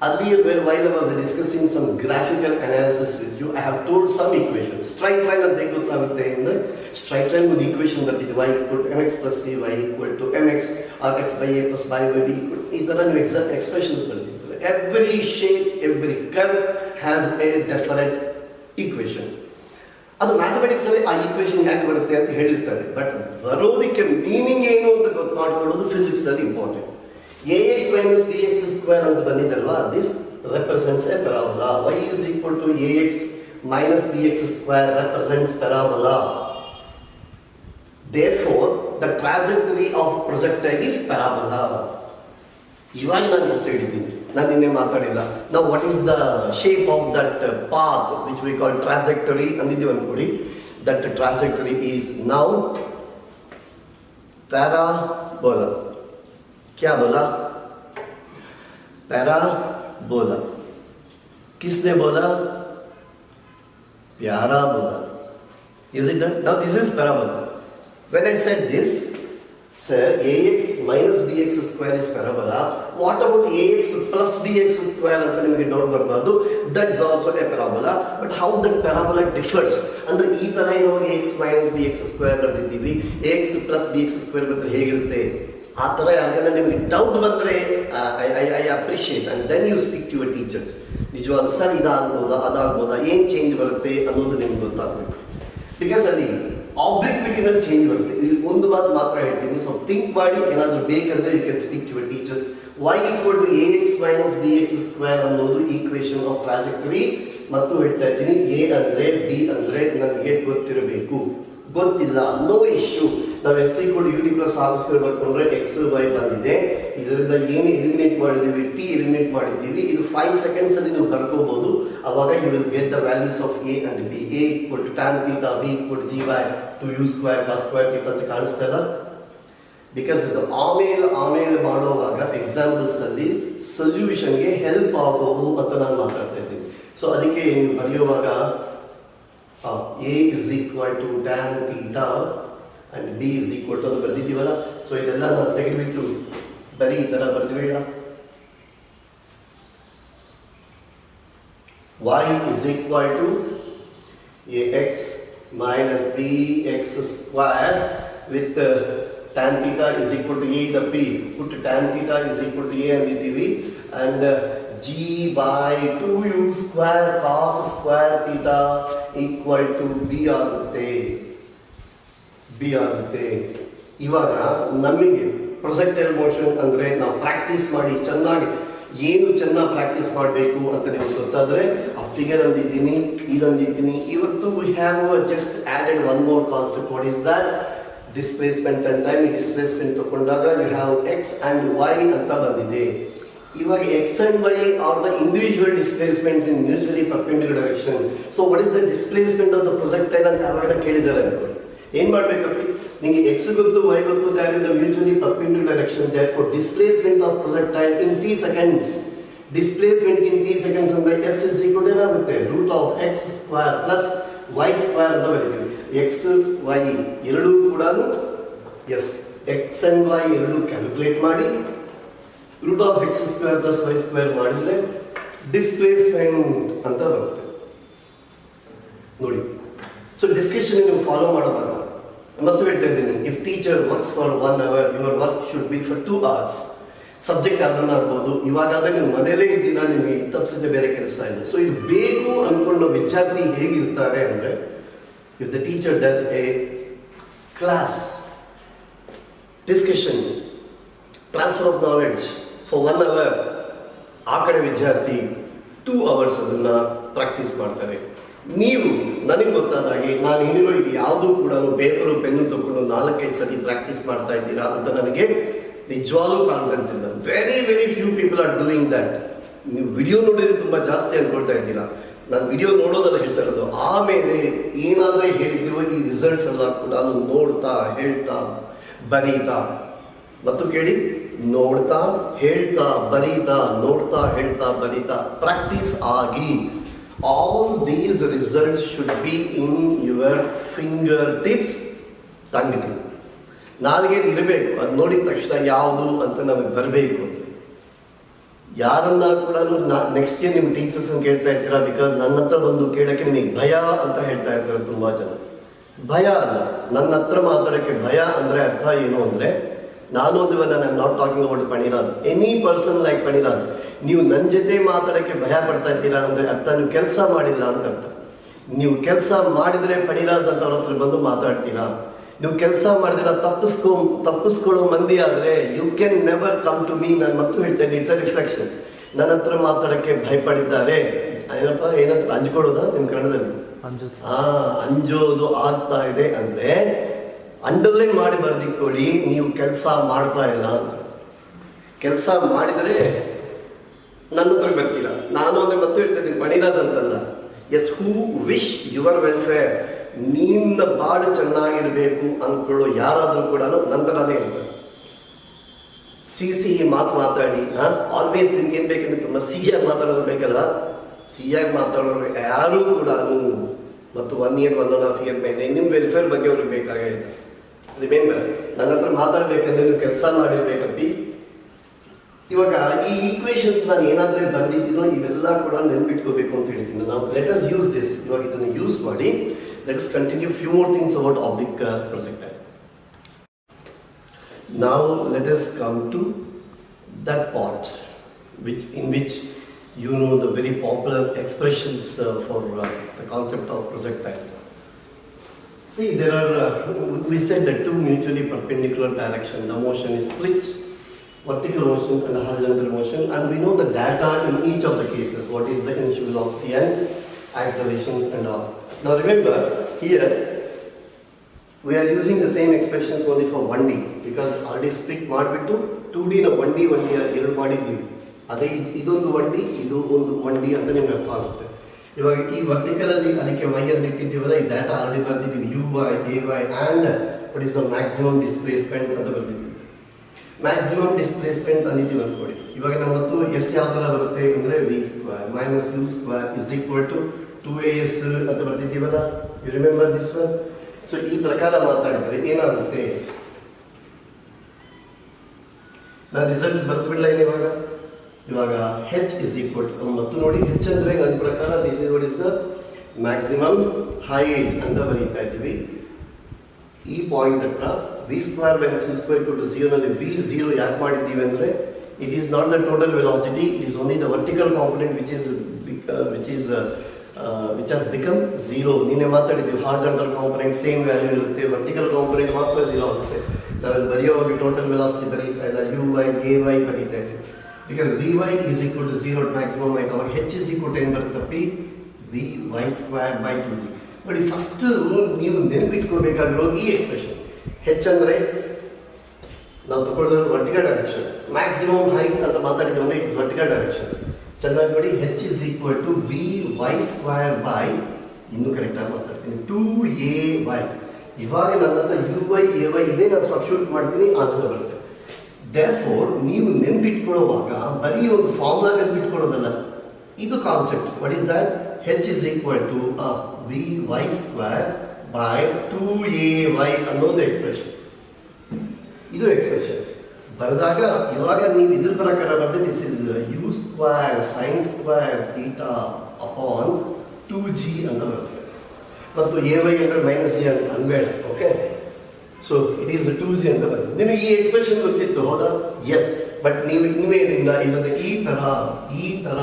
Earlier, while I was discussing some graphical analysis with you, I have told some equations. Straight line ಅಂತ ಹೇಗೆ ಗೊತ್ತಾಗುತ್ತೆ ಅಂದರೆ, straight line ಒಂದು equation ಬರ್ತಿದೆ, y equal to mx plus c, y equal to mx, or x by a plus by b equal. ಈ ಥರ ನೀವು exact expressions ಬರ್ತಿರ್ತದೆ. Every shape, every curve has a definite equation. ಅದು ಮ್ಯಾಥಮೆಟಿಕ್ಸಲ್ಲಿ ಆ equation ಯಾಕೆ ಬರುತ್ತೆ ಅಂತ ಹೇಳಿರ್ತಾರೆ. ಬಟ್ ಬರೋದಕ್ಕೆ ಮೀನಿಂಗ್ ಏನು ಅಂತ ಗೊತ್ತು ಮಾಡ್ಕೊಳ್ಳೋದು ಫಿಸಿಕ್ಸಲ್ಲಿ important. ax minus bx square ಅಂತ ಬಂದಿದ್ದಲ್ವಾ, this represents a parabola. y is equal to ax minus bx square represents parabola. Therefore, the trajectory of projectile is parabola. ಇವಾಗ ನಾನು ಹೆಸರು ಹೇಳಿದ್ದೀನಿ, ನಾನು ನಿನ್ನೆ ಮಾತಾಡಿಲ್ಲ. Now what is the shape of that path which we call trajectory ಅಂದಿದ್ದೀವಿ ಅನ್ಕೊಡಿ. That trajectory is now parabola. क्या बोला? Parabola. किसने बोला? प्यारा बोला. Is it done? Now this is parabola. When I said this, sir, ax minus bx square is parabola. What about ax plus bx square? ಅಂತ ನಿಮಗೆ doubt ಬರಬಾರ್ದು. That is also a parabola. But how that parabola differs? ಅಂದ್ರೆ ಈ ತರ ನಾವು ax minus bx square ಬರ್ದಿದ್ದೀವಿ, ax plus bx square ಬಂದ್ರೆ ಹೇಗಿರುತ್ತೆ? ಆ ಥರ ಯಾರಿಗೆಲ್ಲ ನಿಮಗೆ ಡೌಟ್ ಬಂದರೆ I appreciate and then you speak to your teachers. ನಿಜವಾದ ಸರ್ ಇದಾಗ್ಬೋದಾ ಅದಾಗ್ಬೋದಾ ಏನು ಚೇಂಜ್ ಬರುತ್ತೆ ಅನ್ನೋದು ನಿಮ್ಗೆ ಗೊತ್ತಾಗಬೇಕು. ಬಿಕಾಸ್ ಅಲ್ಲಿ ಆಬ್ಲಿಕ್ವಿಟಿನಲ್ಲಿ ಚೇಂಜ್ ಬರುತ್ತೆ. ಇಲ್ಲಿ ಒಂದು ಮಾತು ಮಾತ್ರ ಹೇಳ್ತೀನಿ, ಸೊ ಥಿಂಕ್ ಮಾಡಿ. ಏನಾದರೂ ಬೇಕಂದ್ರೆ you can speak to your teachers. y equal to ax minus bx square ಅನ್ನೋದು ಈಕ್ವೇಷನ್ ಆಫ್ ಟ್ರಾಜೆಕ್ಟರಿ. ಮತ್ತು ಹೇಳ್ತಾ ಇದ್ದೀನಿ, ಎ ಅಂದರೆ ಬಿ ಅಂದರೆ ನನಗೆ ಗೊತ್ತಿರಬೇಕು. ಗೊತ್ತಿಲ್ಲ, ನೋ ಇಶ್ಯೂ. ನಾವು X equal U T plus R square ಬರ್ಕೊಂಡ್ರೆ ಎಕ್ಸ್ ವೈ ಬಂದಿದೆ. ಇದರಿಂದ ಏನು ಎಲಿಮಿನೇಟ್ ಮಾಡಿದ್ದೀವಿ? ಟಿ ಎಲಿಮಿನೇಟ್ ಮಾಡಿದ್ದೀವಿ. ಇದು 5 seconds ಅಲ್ಲಿ ನೀವು ಬರ್ಕೋಬಹುದು. ಅವಾಗ you will get the values of a and b. A equal to tan theta, b equal to g by 2u square cos square theta ಅಂತ ಕಾಣಿಸ್ತಾ ಇಲ್ಲ? ಬಿಕಾಸ್ ಇದು ಆಮೇಲೆ ಮಾಡುವಾಗ ಎಕ್ಸಾಂಪಲ್ಸ್ ಅಲ್ಲಿ ಸೊಲ್ಯೂಷನ್ಗೆ ಹೆಲ್ಪ್ ಆಗೋದು ಅಂತ ನಾನು ಮಾತಾಡ್ತಾ ಇದ್ದೀನಿ. ಸೊ ಅದಕ್ಕೆ ನೀವು ಬರೆಯುವಾಗ a is equal to tan theta and b is equal to ಅದು ಬರೆದಿದ್ದೀವಲ್ಲ. ಸೊ ಇದೆಲ್ಲ ನಾವು ತೆಗೆದುಬಿಟ್ಟು ಬರೀ ಈ ಥರ ಬರೆದ್ಬೇಡ. y is equal to ax minus bx square with tan theta is equal to a the p. Put tan theta is equal to a ಅಂದಿದ್ದೀವಿ. and g by 2u square cos square theta equal to b ಆಗುತ್ತೆ. ಇವಾಗ ನಮಗೆ projectile motion ಅಂದರೆ ನಾವು practice ಮಾಡಿ ಚೆನ್ನಾಗಿ ಚೆನ್ನಾಗಿ practice ಮಾಡಬೇಕು ಅಂತ ನಿಮಗೆ ಗೊತ್ತಾದರೆ ಆ ಫಿಗರ್ ಅಂದಿದ್ದೀನಿ, ಇದಂದಿದ್ದೀನಿ. ಇವತ್ತು we have just added one more concept. What is that? Displacement and time. ಈ ಡಿಸ್ಪ್ಲೇಸ್ಮೆಂಟ್ ತಗೊಂಡಾಗ you have X and Y ಅಂತ ಬಂದಿದೆ. ಇವಾಗ X and Y are the individual displacements in mutually perpendicular direction. So what is the displacement of the projectile ಅಂತ ಯಾವಾಗ ಕೇಳಿದ್ದಾರೆ ಅನ್ಕೊಳ್ಳಿ. ಏನು ಮಾಡಬೇಕಪ್ಪ? ನಿಮಗೆ ಎಕ್ಸ್ ಗೊತ್ತು, ವೈ ಗೊತ್ತು, they're in the mutually perpendicular direction. Therefore displacement of projectile in t seconds. Displacement in t seconds ಅಂದರೆ s is equal to ಏನಾಗುತ್ತೆ? Root of x square plus y square ಅಂತ ಬರೀತೀವಿ. ಎಕ್ಸ್ ವೈ ಎರಡೂ ಕೂಡ yes x and y ಎರಡೂ calculate ಮಾಡಿ root of x square plus y square ಮಾಡಿದರೆ displacement ಅಂತ ಬರುತ್ತೆ ನೋಡಿ. ಸೊ ಡಿಸ್ಕಷನ್ ನೀವು ಫಾಲೋ ಮಾಡಬಾರ. ಮತ್ತು ಹೇಳ್ತಾ ಇದ್ದೀನಿ, if teacher works for 1 hour, your work should be for 2 hours. Subject ಅರ್ಧನ ಆಗ್ಬೋದು. ಇವಾಗಾದರೆ ನೀವು ಮನೇಲೇ ಇದ್ದೀರಾ, ನಿಮಗೆ ತಪ್ಪಿಸಿದ್ರೆ ಬೇರೆ ಕೆಲಸ ಇಲ್ಲ. ಸೊ ಇದು ಬೇಕು ಅಂದ್ಕೊಂಡು ವಿದ್ಯಾರ್ಥಿ ಹೇಗಿರ್ತಾರೆ ಅಂದರೆ, if the teacher does A class discussion, transfer of knowledge for 1 hour, ಆ ಕಡೆ ವಿದ್ಯಾರ್ಥಿ 2 hours ಅದನ್ನು ಪ್ರಾಕ್ಟೀಸ್ ಮಾಡ್ತಾರೆ. ನೀವು ನನಗೆ ಗೊತ್ತಾದ ಹಾಗೆ ನಾನು ಹೇಳಿರೋ ಇದು ಯಾವುದೂ ಕೂಡ ಪೇಪರು ಪೆನ್ನು ತಗೊಂಡು 4-5 ಸತಿ ಪ್ರಾಕ್ಟೀಸ್ ಮಾಡ್ತಾ ಇದ್ದೀರಾ ಅಂತ ನನಗೆ ನಿಜವಾಗ್ಲೂ ಕಾನ್ಫಿಡೆನ್ಸ್ ಇಲ್ಲ. Very very few people are doing that. ನೀವು ವಿಡಿಯೋ ನೋಡಿದ್ರೆ ತುಂಬ ಜಾಸ್ತಿ ಅಂದ್ಕೊಳ್ತಾ ಇದ್ದೀರಾ. ನಾನು ವಿಡಿಯೋ ನೋಡೋದಲ್ಲ ಹೇಳ್ತಾ ಇರೋದು. ಆಮೇಲೆ ಏನಾದರೂ ಹೇಳಿದ್ದೀವೋ ಈ ರಿಸಲ್ಟ್ಸ್ ಎಲ್ಲ ಕೂಡ ನೋಡ್ತಾ ಹೇಳ್ತಾ ಬರೀತಾ, ಮತ್ತು ಕೇಳಿ, ನೋಡ್ತಾ ಹೇಳ್ತಾ ಬರೀತಾ, ನೋಡ್ತಾ ಹೇಳ್ತಾ ಬರೀತಾ ಪ್ರಾಕ್ಟೀಸ್ ಆಗಿ, all these results should be in your fingertips, tongue tip. ನಾಲ್ಗೆ ಇರಬೇಕು. ಅದು ನೋಡಿದ ತಕ್ಷಣ ಯಾವುದು ಅಂತ ನಮಗೆ ಬರಬೇಕು. ಯಾರನ್ನ ಕೂಡ ನೆಕ್ಸ್ಟ್ ಇಯರ್ ನಿಮ್ಮ ಟೀಚರ್ಸನ್ನು ಕೇಳ್ತಾ ಇರ್ತೀರಾ, ಬಿಕಾಸ್ ನನ್ನ ಹತ್ರ ಬಂದು ಕೇಳೋಕ್ಕೆ ನಿಮಗೆ ಭಯ ಅಂತ ಹೇಳ್ತಾ ಇರ್ತಾರೆ ತುಂಬ ಜನ. ಭಯ ಅಲ್ಲ, ನನ್ನ ಹತ್ರ ಮಾತಾಡೋಕ್ಕೆ ಭಯ ಅಂದರೆ ಅರ್ಥ ಏನು ಅಂದರೆ, ನಾನು ಒಂದು I am not talking about Paniraj, any person like Paniraj. ನೀವು ನನ್ನ ಜೊತೆ ಮಾತಾಡೋಕ್ಕೆ ಭಯ ಪಡ್ತಾ ಇದ್ದೀರಾ ಅಂದರೆ ಅರ್ಥ ನೀವು ಕೆಲಸ ಮಾಡಿಲ್ಲ ಅಂತ ಅರ್ಥ. ನೀವು ಕೆಲಸ ಮಾಡಿದರೆ ಪಣಿರಾಜ್ ಅಂತ ಅವ್ರ ಹತ್ರ ಬಂದು ಮಾತಾಡ್ತೀರಾ. ನೀವು ಕೆಲಸ ಮಾಡಿದ್ರೆ ತಪ್ಪಿಸ್ಕೊಳ್ಳೋ ಮಂದಿ ಆದರೆ you can never come to me. ನಾನು ಮತ್ತು ಹೇಳ್ತೇನೆ, ಇಟ್ಸ್ ಅ ರಿಫ್ಲೆಕ್ಷನ್. ನನ್ನ ಹತ್ರ ಮಾತಾಡೋಕ್ಕೆ ಭಯಪಡಿದ್ದಾರೆ, ಏನಂತ ಅಂಜ್ಕೊಳ್ಳೋದ ನಿಮ್ಮ ಕನ್ನಡದಲ್ಲಿ? ಅಂಜೋದು ಆಗ್ತಾ ಇದೆ ಅಂದರೆ ಅಂಡರ್ಲೈನ್ ಮಾಡಿ ಬರ್ದಿಕ್ಕೊಳ್ಳಿ, ನೀವು ಕೆಲಸ ಮಾಡ್ತಾ ಇಲ್ಲ ಅಂತ. ಕೆಲಸ ಮಾಡಿದರೆ ನನ್ನ ಹತ್ರ ಬರ್ತೀರಾ. ನಾನು ಅಂದರೆ ಮತ್ತೆ ಹೇಳ್ತಾ ಇದ್ದೀನಿ, ಪಣಿರಾಜ್ ಅಂತಲ್ಲ. Yes, who wish your welfare, ನಿನ್ನ ಭಾಳ ಚೆನ್ನಾಗಿರಬೇಕು ಅಂದ್ಕೊಳ್ಳೋ ಯಾರಾದರೂ ಕೂಡ ನಂತರನೇ ಇರ್ತಾರೆ. ಸಿಹಿ ಮಾತಾಡಿ, ಆಲ್ವೇಸ್ ನಿಮ್ಗೆ ಏನು ಬೇಕಂದ್ರೆ ತುಂಬ ಸಿಹಿಯಾಗಿ ಮಾತಾಡೋದು ಬೇಕಲ್ಲ. ಸಿಹಿಯಾಗಿ ಮಾತಾಡೋರು ಯಾರೂ ಕೂಡ ಮತ್ತು 1 year 1.5 year ಮೇಲೆ ನಿಮ್ಮ ವೆಲ್ಫೇರ್ ಬಗ್ಗೆ ಅವ್ರಿಗೆ ಬೇಕಾಗಿಲ್ಲ. ರಿಮೆಂಬರ್, ನನ್ನ ಹತ್ರ ಮಾತಾಡಬೇಕಂದ್ರೆ ನೀವು ಕೆಲಸ ಮಾಡಿರ್ಬೇಕಪ್ಪಿ. ಇವಾಗ ಈ ಈಕ್ವೇಷನ್ಸ್ ನಾನು ಏನಾದರೂ ಬಂದಿದ್ದೀನೋ ಇವೆಲ್ಲ ಕೂಡ ನೆನ್ಪಿಟ್ಕೋಬೇಕು ಅಂತ ಹೇಳ್ತೀನಿ. ನಾವು ಲೆಟ್ ಅಸ್ ಯೂಸ್ ದಿಸ್. ಇವಾಗ ಇದನ್ನು ಯೂಸ್ ಮಾಡಿ let us continue few more things about oblique projectile. Now let us come to that part in which you know the very popular expressions for the concept of projectile. See, there are we said that two mutually perpendicular direction, the motion is split, vertical motion and horizontal motion, and we know the data in each of the cases, what is the initial velocity and accelerations and all. Now remember, here we are using the same expressions only for 1D, because already split ಮಾಡಿಬಿಟ್ಟು 2D ನ 1D ಎರಡು ಮಾಡಿದ್ದೀವಿ. ಅದೇ ಇದೊಂದು 1D, ಇದು ಒಂದು 1D ಅಂತ ನಿಮ್ಗೆ ಅರ್ಥ ಆಗುತ್ತೆ. ಇವಾಗ ಈ ವರ್ಟಿಕಲಲ್ಲಿ ಅದಕ್ಕೆ y ಅಂತ ಇಟ್ಟಿದ್ದೀವಲ್ಲ, ಈ ಡಾಟಾ ಆಲ್ರೆಡಿ ಬರ್ದಿದ್ದೀವಿ. uy, ay and what is the maximum displacement ಅಂತ ಬರ್ದಿದ್ದೀವಿ. ಮ್ಯಾಕ್ಸಿಮಮ್ ಡಿಸ್ಪ್ಲೇಸ್ಮೆಂಟ್ ಅಂದಿದ್ದೀವಿ ಅಂದ್ಕೊಳ್ಳಿ. ಇವಾಗ ನಮ್ಮತ್ತು ಎಸ್ ಯಾವ ಥರ ಬರುತ್ತೆ ಅಂದರೆ v² - u² = 2as ಅಂತ ಬರ್ತಿದ್ದೀವಲ್ಲ. You remember this one? So ಈ ಪ್ರಕಾರ ಮಾತಾಡಿದರೆ ಏನಾಗುತ್ತೆ, ನಾನು ರಿಸಲ್ಟ್ಸ್ ಬರ್ತು ಬಿಡಲ್ಲ ಇವಾಗ h = ಮತ್ತು ನೋಡಿ, h ಅಂದರೆ ನನ್ನ ಪ್ರಕಾರ this is what is the maximum height ಅಂತ ಬರೀತಾ ಇದ್ದೀವಿ. ಈ ಪಾಯಿಂಟ್ ಹತ್ರ v² - u² = 0 ನಲ್ಲಿ v0 ಯಾಕೆ ಮಾಡಿದ್ದೀವಿ ಅಂದರೆ, it is not the total velocity, it is only the vertical component which has become 0. ನಿನ್ನೆ ಮಾತಾಡಿದ್ವಿ, ಹಾರಿಜಾಂಟಲ್ ಕಾಂಪೊನೆಂಟ್ ಸೇಮ್ ವ್ಯಾಲ್ಯೂ ಇರುತ್ತೆ, ವರ್ಟಿಕಲ್ ಕಾಂಪೊನೆಂಟ್ ಮಾತ್ರ 0 ಆಗುತ್ತೆ. ನಾವೆಲ್ಲಿ ಬರೆಯುವಾಗ ಟೋಟಲ್ ವೆಲಾಸಿಟಿ ಬರೀತಾ ಇಲ್ಲ, uy, ay ಬರೀತಾ ಇದ್ದೀವಿ. Because vy = 0 at maximum height. ಅವಾಗ h ಏನು ಬರುತ್ತಪ್ಪಿ, vy² / 2g. ನೋಡಿ, ಫಸ್ಟ್ ನೀವು ನೆನಪಿಟ್ಕೋಬೇಕಾಗಿರೋದು ಈ ಎಕ್ಸ್ಪ್ರೆಷನ್. h ಅಂದರೆ ನಾವು ತಗೊಳ್ಳೋದು ವರ್ಟಿಕಲ್ ಡೈರೆಕ್ಷನ್, ಮ್ಯಾಕ್ಸಿಮಮ್ ಹೈಟ್ ಅಂತ ಮಾತಾಡಿದ್ರೆ ಇಟ್ ವರ್ಟಿಕಲ್ ಡೈರೆಕ್ಷನ್. ಚೆನ್ನಾಗಿ ನೋಡಿ, h = vy² ಇನ್ನೂ ಕರೆಕ್ಟಾಗಿ ಮಾತಾಡ್ತೀನಿ 2ay. ಇವಾಗ ನನ್ನ ಹತ್ರ uy, ay ಇದೆ, ನಾನು ಸಬ್ಸ್ಟಿಟ್ಯೂಟ್ ಮಾಡ್ತೀನಿ, ಆನ್ಸರ್ ಬರುತ್ತೆ. ದೇರ್ಫೋರ್ ನೀವು ನೆನ್ಪಿಟ್ಕೊಳ್ಳುವಾಗ ಬರೀ ಒಂದು ಫಾರ್ಮುಲಾ ನೆನ್ಪಿಟ್ಕೊಳ್ಳೋದಲ್ಲ, ಇದು concept. What is that? h = vy² / 2ay ಅನ್ನೋದು ಎಕ್ಸ್ಪ್ರೆಷನ್. ಇದು ಎಕ್ಸ್ಪ್ರೆಷನ್. ಬರೆದಾಗ ಇವಾಗ ನೀವು ಇದ್ರ ಪ್ರಕಾರ ಬರೆದ್ರೆ this is U square sine square theta upon 2g ಅಂತ ಬರುತ್ತೆ. ಮತ್ತು ಎ ವೈ ಅಂದರೆ ಮೈನಸ್ ಜಿ ಅಂತ ಅನ್ಬೇಡ. Okay, so it is 2g ಅಂತ ಬರುತ್ತೆ. ನಿಮಗೆ ಈ ಎಕ್ಸ್ಪ್ರೆಷನ್ ಗೊತ್ತಿತ್ತು ಹೌದಾ? ಎಸ್. ಬಟ್ ನೀವೇನಿಲ್ಲ ಇದನ್ನು ಈ ಥರ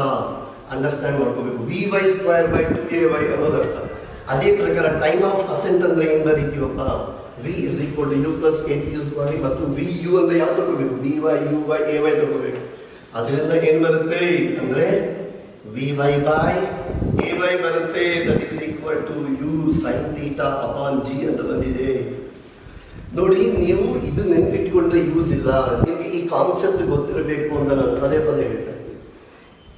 ಅಂಡರ್ಸ್ಟ್ಯಾಂಡ್ ಮಾಡ್ಕೋಬೇಕು. V Y square by 2ay ಅನ್ನೋದರ್ಥ. ಅದೇ ಪ್ರಕಾರ ಟೈಮ್ ಆಫ್ ಅಸೆಂಟ್ ಅಂದರೆ ಏನು ಬರೀತೀವಪ್ಪ? V is equal to U plus N use ಮಾಡಿ ಮತ್ತು ವಿ ಯು ಅಂದರೆ ಯಾವ್ದು ತಗೋಬೇಕು? V Y U Y A Y ತಗೋಬೇಕು. ಅದರಿಂದ ಏನು ಬರುತ್ತೆ ಅಂದರೆ V Y by A Y ಬರುತ್ತೆ. That is equal to U sine theta upon G ಅಂತ ಬಂದಿದೆ. ನೋಡಿ, ನೀವು ಇದು ನೆನಪಿಟ್ಕೊಂಡ್ರೆ ಯೂಸ್ ಇಲ್ಲ. ನಿಮಗೆ ಈ ಕಾನ್ಸೆಪ್ಟ್ ಗೊತ್ತಿರಬೇಕು ಅಂತ ನಾನು ಪದೇ ಹೇಳ್ತಾ ಇದ್ದೀನಿ.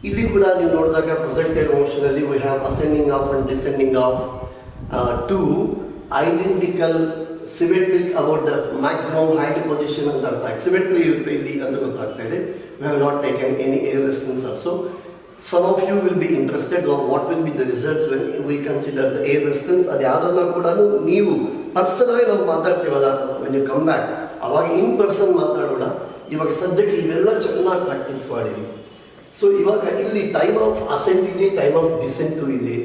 ಇಲ್ಲಿ ಕೂಡ ನೀವು ನೋಡಿದಾಗ ಪ್ರೆಸೆಂಟೆಡ್ ಮೋಷನ್ ಅಲ್ಲಿ we have ascending of and descending of two identical symmetric about the maximum height position ಅಂತ ಅರ್ಥ. ಸಿಮೆಟ್ರಿ ಇರುತ್ತೆ ಇಲ್ಲಿ ಅಂತ ಗೊತ್ತಾಗ್ತಾ ಇದೆ. We have not taken any air resistance also. Some of you will be interested what will be the results when we consider the air resistance. ಅದು ಯಾವುದನ್ನು ಕೂಡ ನೀವು ಪರ್ಸನಲ್ ನಾವು ಮಾತಾಡ್ತೀವಲ್ಲ, ವೆನ್ ಯು ಕಮ್ ಬ್ಯಾಕ್ ಅವಾಗ ಇನ್ ಪರ್ಸನ್ ಮಾತಾಡೋಣ. ಇವಾಗ ಸದ್ಯಕ್ಕೆ ಇವೆಲ್ಲ ಚೆನ್ನಾಗಿ ಪ್ರಾಕ್ಟೀಸ್ ಮಾಡಿ. ಸೊ ಇವಾಗ ಇಲ್ಲಿ ಟೈಮ್ ಆಫ್ ಅಸೆಂಟ್ ಇದೆ, ಟೈಮ್ ಆಫ್ ಡಿಸೆಂಟು ಇದೆ.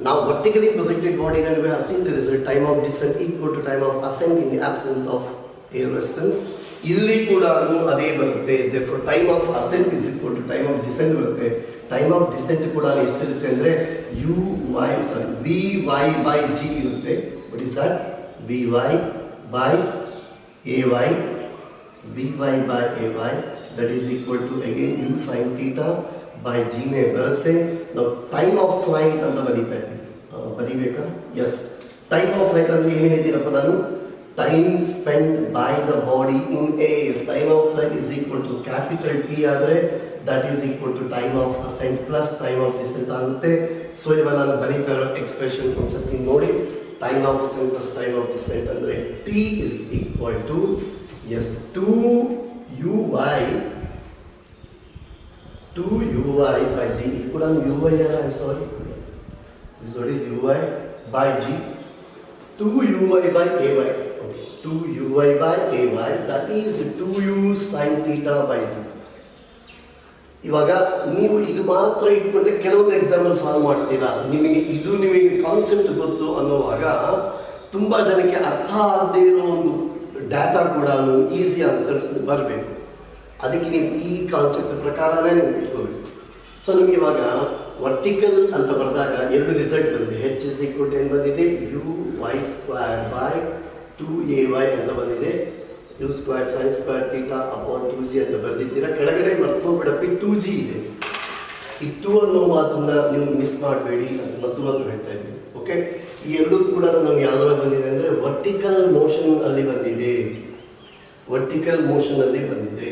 ನಾವು ವರ್ಟಿಕಲಿ ಪ್ರೊಜೆಕ್ಟೆಡ್ ಬಾಡಿನಲ್ಲಿ we have seen the result time of descent equal to time of ascent in the absence of air resistance. ಇಲ್ಲಿ ಕೂಡ ಅದೇ ಬರುತ್ತೆ. Therefore time of ascent is equal to time of descent ಬರುತ್ತೆ. Time of descent ಕೂಡ ಎಷ್ಟಿರುತ್ತೆ ಅಂದರೆ V Y by G ಇರುತ್ತೆ. What is that? V Y by A Y, V Y by A Y that is equal to again U sine theta by ಜಿನೇ ಬರುತ್ತೆ. ನಾವು time of flight ಅಂತ ಬರೀತಾ ಇದ್ದೀವಿ. ಬರೀಬೇಕಾ? ಎಸ್. ಟೈಮ್ ಆಫ್ ಫ್ಲೈಟ್ ಅಂದರೆ ಏನು ಹೇಳ್ತೀರಪ್ಪ ನಾನು? Time spend by the body in air. Time of flight is equal to capital T ಆದರೆ that is equal to time of ascent plus time of descent ಆಗುತ್ತೆ. ಸೊ ಇವಾಗ ನಾನು ಬರೀತಾ ಇರೋ ಎಕ್ಸ್ಪ್ರೆಷನ್ ಒಂದ್ಸತಿ ನೋಡಿ. Time of ascent plus time of descent ಅಂದರೆ t is equal to is 2uy by g. ಕೂಡ uy I'm sorry, this what is uy by g. 2uy by ay. Okay, 2uy by ay that is 2u sin theta by g. ಇವಾಗ ನೀವು ಇದು ಮಾತ್ರ ಇಟ್ಕೊಂಡ್ರೆ ಕೆಲವೊಂದು example solve ಮಾಡ್ತೀರಾ. ನಿಮಗೆ concept ಗೊತ್ತು ಅನ್ನೋವಾಗ ತುಂಬ ಜನಕ್ಕೆ ಅರ್ಥ ಆಗದೇ ಇರೋ ಒಂದು ಡಾಟಾ ಕೂಡ ಈಸಿ ಆನ್ಸರ್ಸ್ ಬರಬೇಕು. ಅದಕ್ಕೆ ನೀವು ಈ ಕಾನ್ಸೆಪ್ಟ್ ಪ್ರಕಾರನೇ ನೀವು ಇಟ್ಕೋಬೇಕು. ಸೊ ನಿಮಗೆ ಇವಾಗ ವರ್ಟಿಕಲ್ ಅಂತ ಬರೆದಾಗ ಎರಡು ರಿಸಲ್ಟ್ ಬಂದಿದೆ. ಹೆಚ್ ಇಸ್ ಈಕ್ವಲ್ ಟು ಏನು ಬಂದಿದೆ? You Y square by 2ay ಅಂತ ಬಂದಿದೆ. U square sine square theta upon 2g ಅಂತ ಬರೆದಿದ್ದೀರಾ. ಕೆಳಗಡೆ ಮರ್ತೋಗ್ಬಿಡಪ್ಪಿ 2g ಇದೆ. ಈ 2 ಅನ್ನೋ ಮಾತನ್ನ ನೀವು ಮಿಸ್ ಮಾಡಬೇಡಿ ಅಂತ ಮತ್ತು ಹೇಳ್ತಾ ಇದ್ದೀವಿ. ಓಕೆ, ಈ ಎರಡೂ ಕೂಡ ನಮ್ಗೆ ಯಾವ್ದಾರ ಬಂದಿದೆ ಅಂದರೆ ವರ್ಟಿಕಲ್ ಮೋಷನ್ ಅಲ್ಲಿ ಬಂದಿದೆ. ವರ್ಟಿಕಲ್ ಮೋಷನ್ ಅಲ್ಲಿ ಬಂದಿದೆ.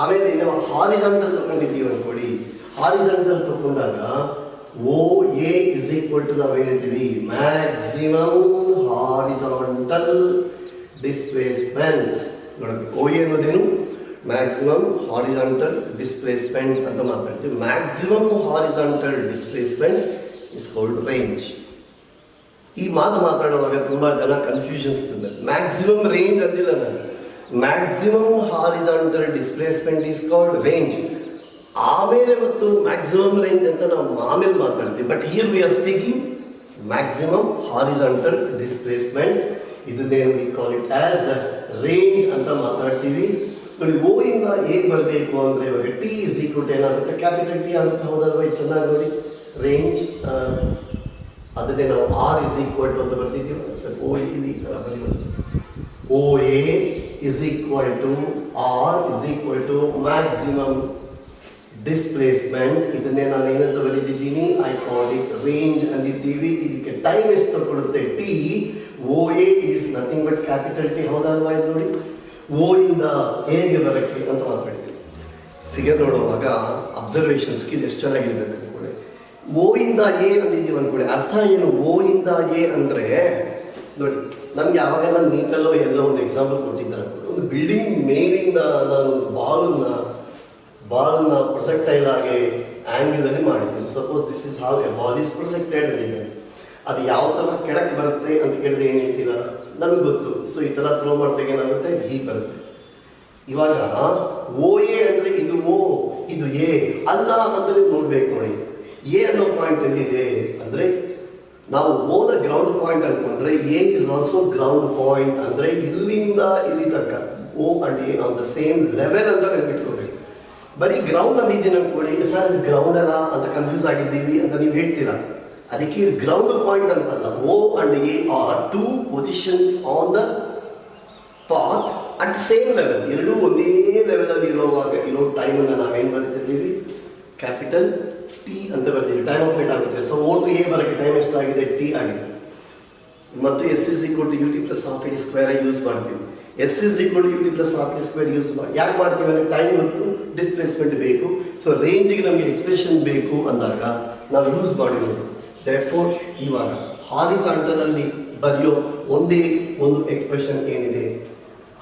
ಆಮೇಲೆ ನಾವು ಹಾರಿಜಾಂಟಲ್ ತಗೊಂಡಿದ್ದೀವಿ ಅನ್ಕೊಳ್ಳಿ. ಹಾರಿಜಾಂಟಲ್ ತಗೊಂಡಾಗ O A is equal to ನಾವೇನಿದ್ದೀವಿ? Maximum horizontal displacement. ನೋಡಿ, ಓ ಎ ಅನ್ನೋದೇನು? ಮ್ಯಾಕ್ಸಿಮಮ್ ಹಾರಿಜಾಂಟಲ್ ಡಿಸ್ಪ್ಲೇಸ್ಮೆಂಟ್ ಅಂತ ಮಾತಾಡ್ತೀವಿ. Maximum horizontal displacement is called range. ಈ ಮಾತಾಡುವಾಗ ತುಂಬ ಜನ ಕನ್ಫ್ಯೂಷನ್ಸ್ ಇದೆ. ಮ್ಯಾಕ್ಸಿಮಮ್ ರೇಂಜ್ ಅಂದಿಲ್ಲ ನಾನು. Maximum horizontal displacement is called range. ಆಮೇಲೆ ಮತ್ತು ಮ್ಯಾಕ್ಸಿಮಮ್ ರೇಂಜ್ ಅಂತ ನಾವು ಆಮೇಲೆ ಮಾತಾಡ್ತೀವಿ. But here we are speaking maximum horizontal displacement. ಇದನ್ನೇ we call it as range ಅಂತ ಮಾತಾಡ್ತೀವಿ. ನೋಡಿ, ಓ ಇಂದ ಹೇಗೆ ಬರಬೇಕು ಅಂದರೆ ಇವಾಗ ಟಿ ಇಸ್ ಈಕ್ವಲ್ ಟು ಏನಾಗುತ್ತೆ? ಕ್ಯಾಪಿಟಲ್ ಟಿ ಆಗುತ್ತೆ. ಹೌದಲ್ವಾ? ಇದು ಚೆನ್ನಾಗಿ ನೋಡಿ. ರೇಂಜ್ ಅದನ್ನೇ ನಾವು ಆರ್ ಇಸ್ ಈಕ್ವಲ್ ಟು ಅಂತ ಬರ್ತಿದ್ದೀವಿ. ಸರ್, ಓ ಇಲ್ಲಿ O A is equal to R is equal to maximum displacement. ಇದನ್ನೇ ನಾನು ಏನಂತ ಬರೆದಿದ್ದೀನಿ? ಐ ಕಾಲ್ ಇಟ್ ರೇಂಜ್ ಅಂದಿದ್ದೀವಿ. ಇದಕ್ಕೆ ಟೈಮ್ ಎಷ್ಟು ತಗೊಳ್ಳುತ್ತೆ? T. O A is nothing but capital T. ಹೌದಲ್ವಾ? ಇದು ನೋಡಿ, ಓ ಇಂದ ಹೇಗೆ ಬರಕ್ಕೆ ಅಂತ ಮಾತಾಡ್ತೀವಿ. ಫಿಗರ್ ನೋಡುವಾಗ ಅಬ್ಸರ್ವೇಷನ್ ಸ್ಕಿಲ್ ಎಷ್ಟು ಚೆನ್ನಾಗಿರ್ಬೇಕು ಅನ್ಕೊಳ್ಳಿ. ಓ ಇಂದ ಎ ಅಂದಿದ್ದೀವಿ ಅನ್ಕೊಳ್ಳಿ. ಅರ್ಥ ಏನು? ಓ ಇಂದ ಎ ಅಂದರೆ ನೋಡಿ, ನಮ್ಗೆ ಯಾವಾಗ ನಾನು ನೀಟಲ್ಲೋ ಎಲ್ಲೋ ಒಂದು ಎಕ್ಸಾಂಪಲ್ ಕೊಟ್ಟಿದ್ದ, ಒಂದು ಬಿಲ್ಡಿಂಗ್ ಮೇಲಿಂದ ನಾನು ಬಾಲನ್ನ ಪ್ರೊಜೆಕ್ಟೈಲ್ ಆಗಿ ಆ್ಯಂಗಲಲ್ಲಿ ಮಾಡಿದ್ದೀನಿ. Suppose this is how a ball is projected ಅಂದಿದೆ. ಅದು ಯಾವ ಥರ ಕೆಳಕ್ಕೆ ಬರುತ್ತೆ ಅಂತ ಕೇಳಿದ್ರೆ ಏನು ಹೇಳ್ತೀರಾ? ನಮಗೆ ಗೊತ್ತು. ಸೊ ಈ ಥರ ಥ್ರೋ ಮಾಡಿದಾಗ ಏನಾಗುತ್ತೆ? ಹೀಗೆ ಬರುತ್ತೆ. ಇವಾಗ ಓ ಎ ಅಂದರೆ ಇದು ಓ ಇದು ಎ ಅಲ್ಲ ಅಂತ ನೀವು ನೋಡ್ಬೇಕು ನೋಡಿ. ಎ ಅನ್ನೋ ಪಾಯಿಂಟ್ ಎಲ್ಲಿದೆ ಅಂದರೆ ನಾವು ಓದ ಗ್ರೌಂಡ್ ಪಾಯಿಂಟ್ ಅನ್ಕೊಂಡ್ರೆ A is also ground point, ಅಂದರೆ ಇಲ್ಲಿಂದ ಇಲ್ಲಿ ತನಕ O and A on the same level ಅಂತ ನೆನ್ಪಿಟ್ಕೋಬೇಕು. ಬರೀ ಗ್ರೌಂಡ್ ಅಲ್ಲಿ ಇದ್ದೀನಿ ಅನ್ಕೊಳ್ಳಿ, ಸರ್ ಗ್ರೌಂಡ್ ಅಲ್ಲ ಅಂತ ಕನ್ಫ್ಯೂಸ್ ಆಗಿದ್ದೀವಿ ಅಂತ ನೀವು ಹೇಳ್ತೀರಾ. ಅದಕ್ಕೆ ಗ್ರೌಂಡ್ ಪಾಯಿಂಟ್ ಅಂತಲ್ಲ, O and A are two positions on the path at same level. ಎರಡೂ ಒಂದೇ ಲೆವೆಲಲ್ಲಿ ಇರುವಾಗ ಇರೋ ಟೈಮನ್ನು ನಾವೇನು ಬರೀತಿದ್ದೀವಿ, ಕ್ಯಾಪಿಟಲ್ ಟಿ ಅಂತ ಬರ್ತೀವಿ. ಟೈಮ್ ಆಫ್ ಫ್ಲೈಟ್ ಆಗುತ್ತೆ. ಸೊ ಓ ಟು ಎ ಬರೋಕ್ಕೆ ಟೈಮ್ ಎಷ್ಟಾಗಿದೆ, ಟಿ ಆಗಿದೆ. ಮತ್ತು S is equal to U T plus half T square use ಮಾಡ್ತೀವಿ. S is equal to U T plus half T square use ಮಾಡಿ ಯಾಕೆ ಮಾಡ್ತೀವಿ ಅಂದರೆ ಟೈಮ್ ಮತ್ತು ಡಿಸ್ಪ್ಲೇಸ್ಮೆಂಟ್ ಬೇಕು. ಸೊ ರೇಂಜಿಗೆ ನಮಗೆ ಎಕ್ಸ್ಪ್ರೆಷನ್ ಬೇಕು ಅಂದಾಗ ನಾವು ಯೂಸ್ ಮಾಡಿರೋದು. ದೇರ್ಫೋರ್ ಇವಾಗ ಹಾರಿಜಾಂಟಲಲ್ಲಿ ಬರೆಯೋ ಒಂದೇ ಒಂದು ಎಕ್ಸ್ಪ್ರೆಷನ್ ಏನಿದೆ,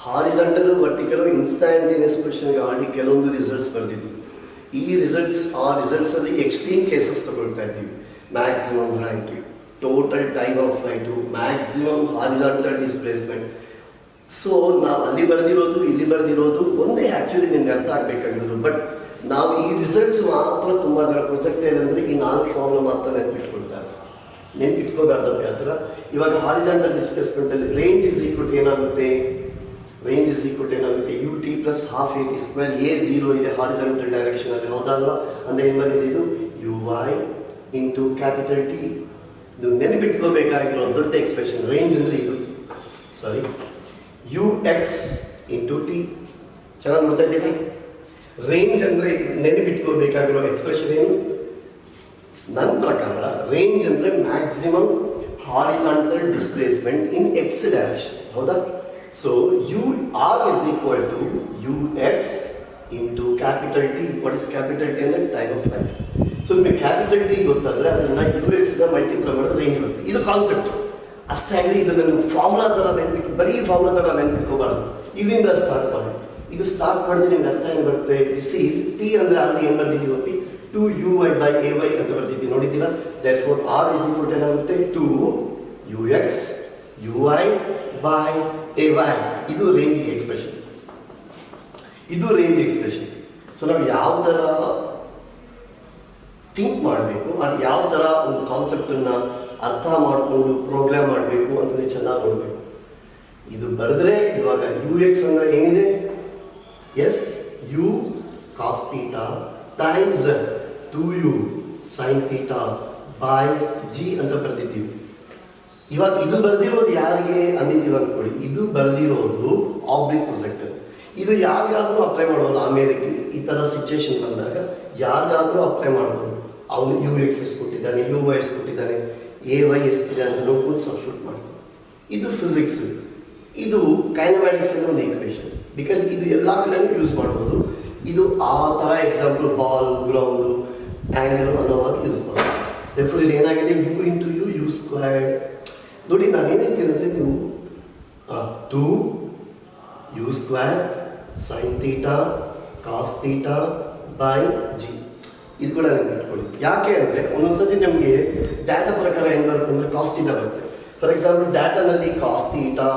ಹಾರಿಜಾಂಟಲ್ ವರ್ಟಿಕಲ್ ಇನ್ಸ್ಟ್ಯಾಂಟೇನಿಯಸ್ ಎಕ್ಸ್ಪ್ರೆಷನ್ಗೆ ಆಲ್ರೆಡಿ ಕೆಲವೊಂದು ರಿಸಲ್ಟ್ಸ್ ಬರೆದಿದ್ವಿ. ಈ ರಿಸಲ್ಟ್ಸಲ್ಲಿ ಎಕ್ಸ್ಟ್ರೀಮ್ ಕೇಸಸ್ ತಗೊಳ್ತಾ ಇದ್ದೀವಿ. Maximum height, total time of flight, maximum horizontal displacement. So ನಾವು ಅಲ್ಲಿ ಬರೆದಿರೋದು ಇಲ್ಲಿ ಬರೆದಿರೋದು ಒಂದೇ. ಆ್ಯಕ್ಚುಲಿ ನಿಮ್ಗೆ ಅರ್ಥ ಆಗಬೇಕಾಗಿರೋದು. ಬಟ್ ನಾವು ಈ ರಿಸಲ್ಟ್ಸ್ ಮಾತ್ರ ತುಂಬ ಜನ ಪ್ರೊಜೆಕ್ಟೇಲ್ ಅಂದರೆ ಈ 4 ಫಾರ್ಮ್ನ ಮಾತ್ರ ನೆನ್ಪಿಟ್ಕೊಳ್ತಾರೆ. ನೆನ್ಪಿಟ್ಕೋಬಾರ್ದು ಆ ಥರ. ಇವಾಗ ಹಾರಿಜಾಂಟಲ್ ಡಿಸ್ಪ್ಲೇಸ್ಮೆಂಟಲ್ಲಿ ರೇಂಜ್ ಇಸ್ ಈಕ್ವಲ್ ಏನಾಗುತ್ತೆ, ರೇಂಜ್ ಇಸ್ ಈಕ್ವಲ್ ಏನಾಗುತ್ತೆ, u T plus half a t square. A 0 ಇದೆ ಹಾರಿಜಾಂಟಲ್ ಡೈರೆಕ್ಷನಲ್ಲಿ, ಹೌದಲ್ವಾ? ಅಂದರೆ ಏನು ಬಂದಿದೆ ಇದು, u y into capital T. ಇದು ನೆನಪಿಟ್ಕೋಬೇಕಾಗಿರೋ ದೊಡ್ಡ ಎಕ್ಸ್ಪ್ರೆಷನ್. ರೇಂಜ್ ಅಂದರೆ ಇದು, sorry, u x into t. ಚೆನ್ನಾಗಿ ನೋಡ್ತಾ ಇದ್ದೀವಿ. ರೇಂಜ್ ಅಂದರೆ ನೆನಪಿಟ್ಕೋಬೇಕಾಗಿರೋ ಎಕ್ಸ್ಪ್ರೆಷನ್ ಏನು? ನನ್ನ ಪ್ರಕಾರ ರೇಂಜ್ ಅಂದರೆ maximum horizontal displacement in x direction, ಹೌದಾ? So you R is equal to u x into capital T. What is capital T ಅಂದರೆ ಟೈಮ್ ಆಫ್ ಫ್ಲೈಟ್. ಸೊ ನಿಮಗೆ ಕ್ಯಾಪಿಟಲ್ ಟಿ ಗೊತ್ತಾದರೆ ಅದನ್ನು ಯು ಎಕ್ಸ್ನ ಮಲ್ಟಿಪ್ಲೈ ಮಾಡೋದು ರೇಂಜ್ ಬರುತ್ತೆ. ಇದು ಕಾನ್ಸೆಪ್ಟ್ ಅಷ್ಟೇ ಆಗಲಿ. ಇದನ್ನು ನೀವು ಫಾರ್ಮುಲಾ ಥರ ನೆನ್ಪಿಟ್ಟು, ಬರೀ ಫಾರ್ಮುಲಾ ಥರ ನೆನ್ಪಿಟ್ಕೋಬಾರ್ದು. ಇಲ್ಲಿಂದ ಸ್ಟಾರ್ಟ್ ಮಾಡಿ. ಇದು ಸ್ಟಾರ್ಟ್ ಮಾಡಿದ್ರೆ ನಿಮ್ಗೆ ಅರ್ಥ ಏನು ಬರುತ್ತೆ, ದಿಸ್ ಈಸ್ ಟಿ ಅಂದರೆ ಅಲ್ಲಿ ಏನು ಬರ್ತಿದ್ದೀವಿ, 2uy by ay ಅಂತ ಬರ್ತಿದ್ದೀವಿ, ನೋಡಿದ್ದೀರಾ? ದೇರ್ಫೋರ್ ಆರ್ ಇಸ್ ಈಕ್ವಲ್ ಏನಾಗುತ್ತೆ, 2ux uy by ay. ಇದು ರೇಂಜ್ ಎಕ್ಸ್ಪ್ರೆಷನ್. ಇದು ರೇಂಜ್ ಎಕ್ಸ್ಪ್ರೆಷನ್. ಸೊ ನಾವು ಯಾವ ಥರ ಥಿಂಕ್ ಮಾಡಬೇಕು, ಅದು ಯಾವ ಥರ ಒಂದು ಕಾನ್ಸೆಪ್ಟನ್ನು ಅರ್ಥ ಮಾಡಿಕೊಂಡು ಪ್ರೋಗ್ರಾಮ್ ಮಾಡಬೇಕು ಅಂತ ಚೆನ್ನಾಗಿ ನೋಡಬೇಕು. ಇದು ಬರೆದ್ರೆ ಇವಾಗ ಯು ಎಕ್ಸ್ ಅಂದರೆ ಏನಿದೆ, is u cos theta times 2u sine theta by g ಅಂತ ಬರೆದಿದ್ದೀವಿ. ಇವಾಗ ಇದು ಬರೆದಿರೋದು ಯಾರಿಗೆ ಅಂದಿದ್ದೀವಿ ಅಂದ್ಕೊಳ್ಳಿ, ಇದು ಬರೆದಿರೋದು ಆಬ್ಲಿಕ್ ಪ್ರೊಜೆಕ್ಟರ್. ಇದು ಯಾರಿಗಾದ್ರೂ ಅಪ್ಲೈ ಮಾಡ್ಬೋದು. ಆಮೇಲೆ ಈ ಥರ ಸಿಚುವೇಶನ್ ಬಂದಾಗ ಯಾರಿಗಾದ್ರೂ ಅಪ್ಲೈ ಮಾಡ್ಬೋದು. ಅವನು ಯು ಎಕ್ಸ್ ಎಷ್ಟು ಕೊಟ್ಟಿದ್ದಾನೆ, ಯು ವೈ ಎಷ್ಟು ಕೊಟ್ಟಿದ್ದಾನೆ, ಎ ವೈ ಎಷ್ಟಿದೆ ಅಂತ ನೋಡ್ಕೊಂಡು ಸಬ್ಸ್ಟಿಟ್ಯೂಟ್ ಮಾಡ್ಬೋದು. ಇದು ಫಿಸಿಕ್ಸ್. ಇದು ಕೈನಮ್ಯಾಟಿಕ್ಸ್ ಅನ್ನೋ ಒಂದು ಈಕ್ವೇಷನ್. ಬಿಕಾಸ್ ಇದು ಎಲ್ಲ ಕಡೆನೂ ಯೂಸ್ ಮಾಡ್ಬೋದು. ಇದು ಆ ಥರ ಎಕ್ಸಾಂಪಲ್ ಬಾಲ್, ಗ್ರೌಂಡು, ಆ್ಯಂಗಲ್ ಅನ್ನೋವಾಗ ಯೂಸ್ ಮಾಡ್ಬೋದು. ಡೆಫರ್ ಇಲ್ಲಿ ಏನಾಗಿದೆ, U into U U square. ನೋಡಿ ನಾನು ಏನು ಹೇಳ್ತೀನಿ ಅಂದರೆ, ನೀವು 2u square sine theta cos theta by G, ಇದು ಕೂಡ ನೆನಪಿಟ್ಕೊಳ್ಳಿ. ಯಾಕೆ ಅಂದರೆ ಒಂದೊಂದ್ಸತಿ ನಮಗೆ ಡಾಟಾ ಪ್ರಕಾರ ಏನು ಬರುತ್ತೆ ಅಂದರೆ ಕಾಸ್ ಥೀಟಾ ಬರುತ್ತೆ. ಫಾರ್ ಎಕ್ಸಾಂಪಲ್ ಡಾಟಾನಲ್ಲಿ cos theta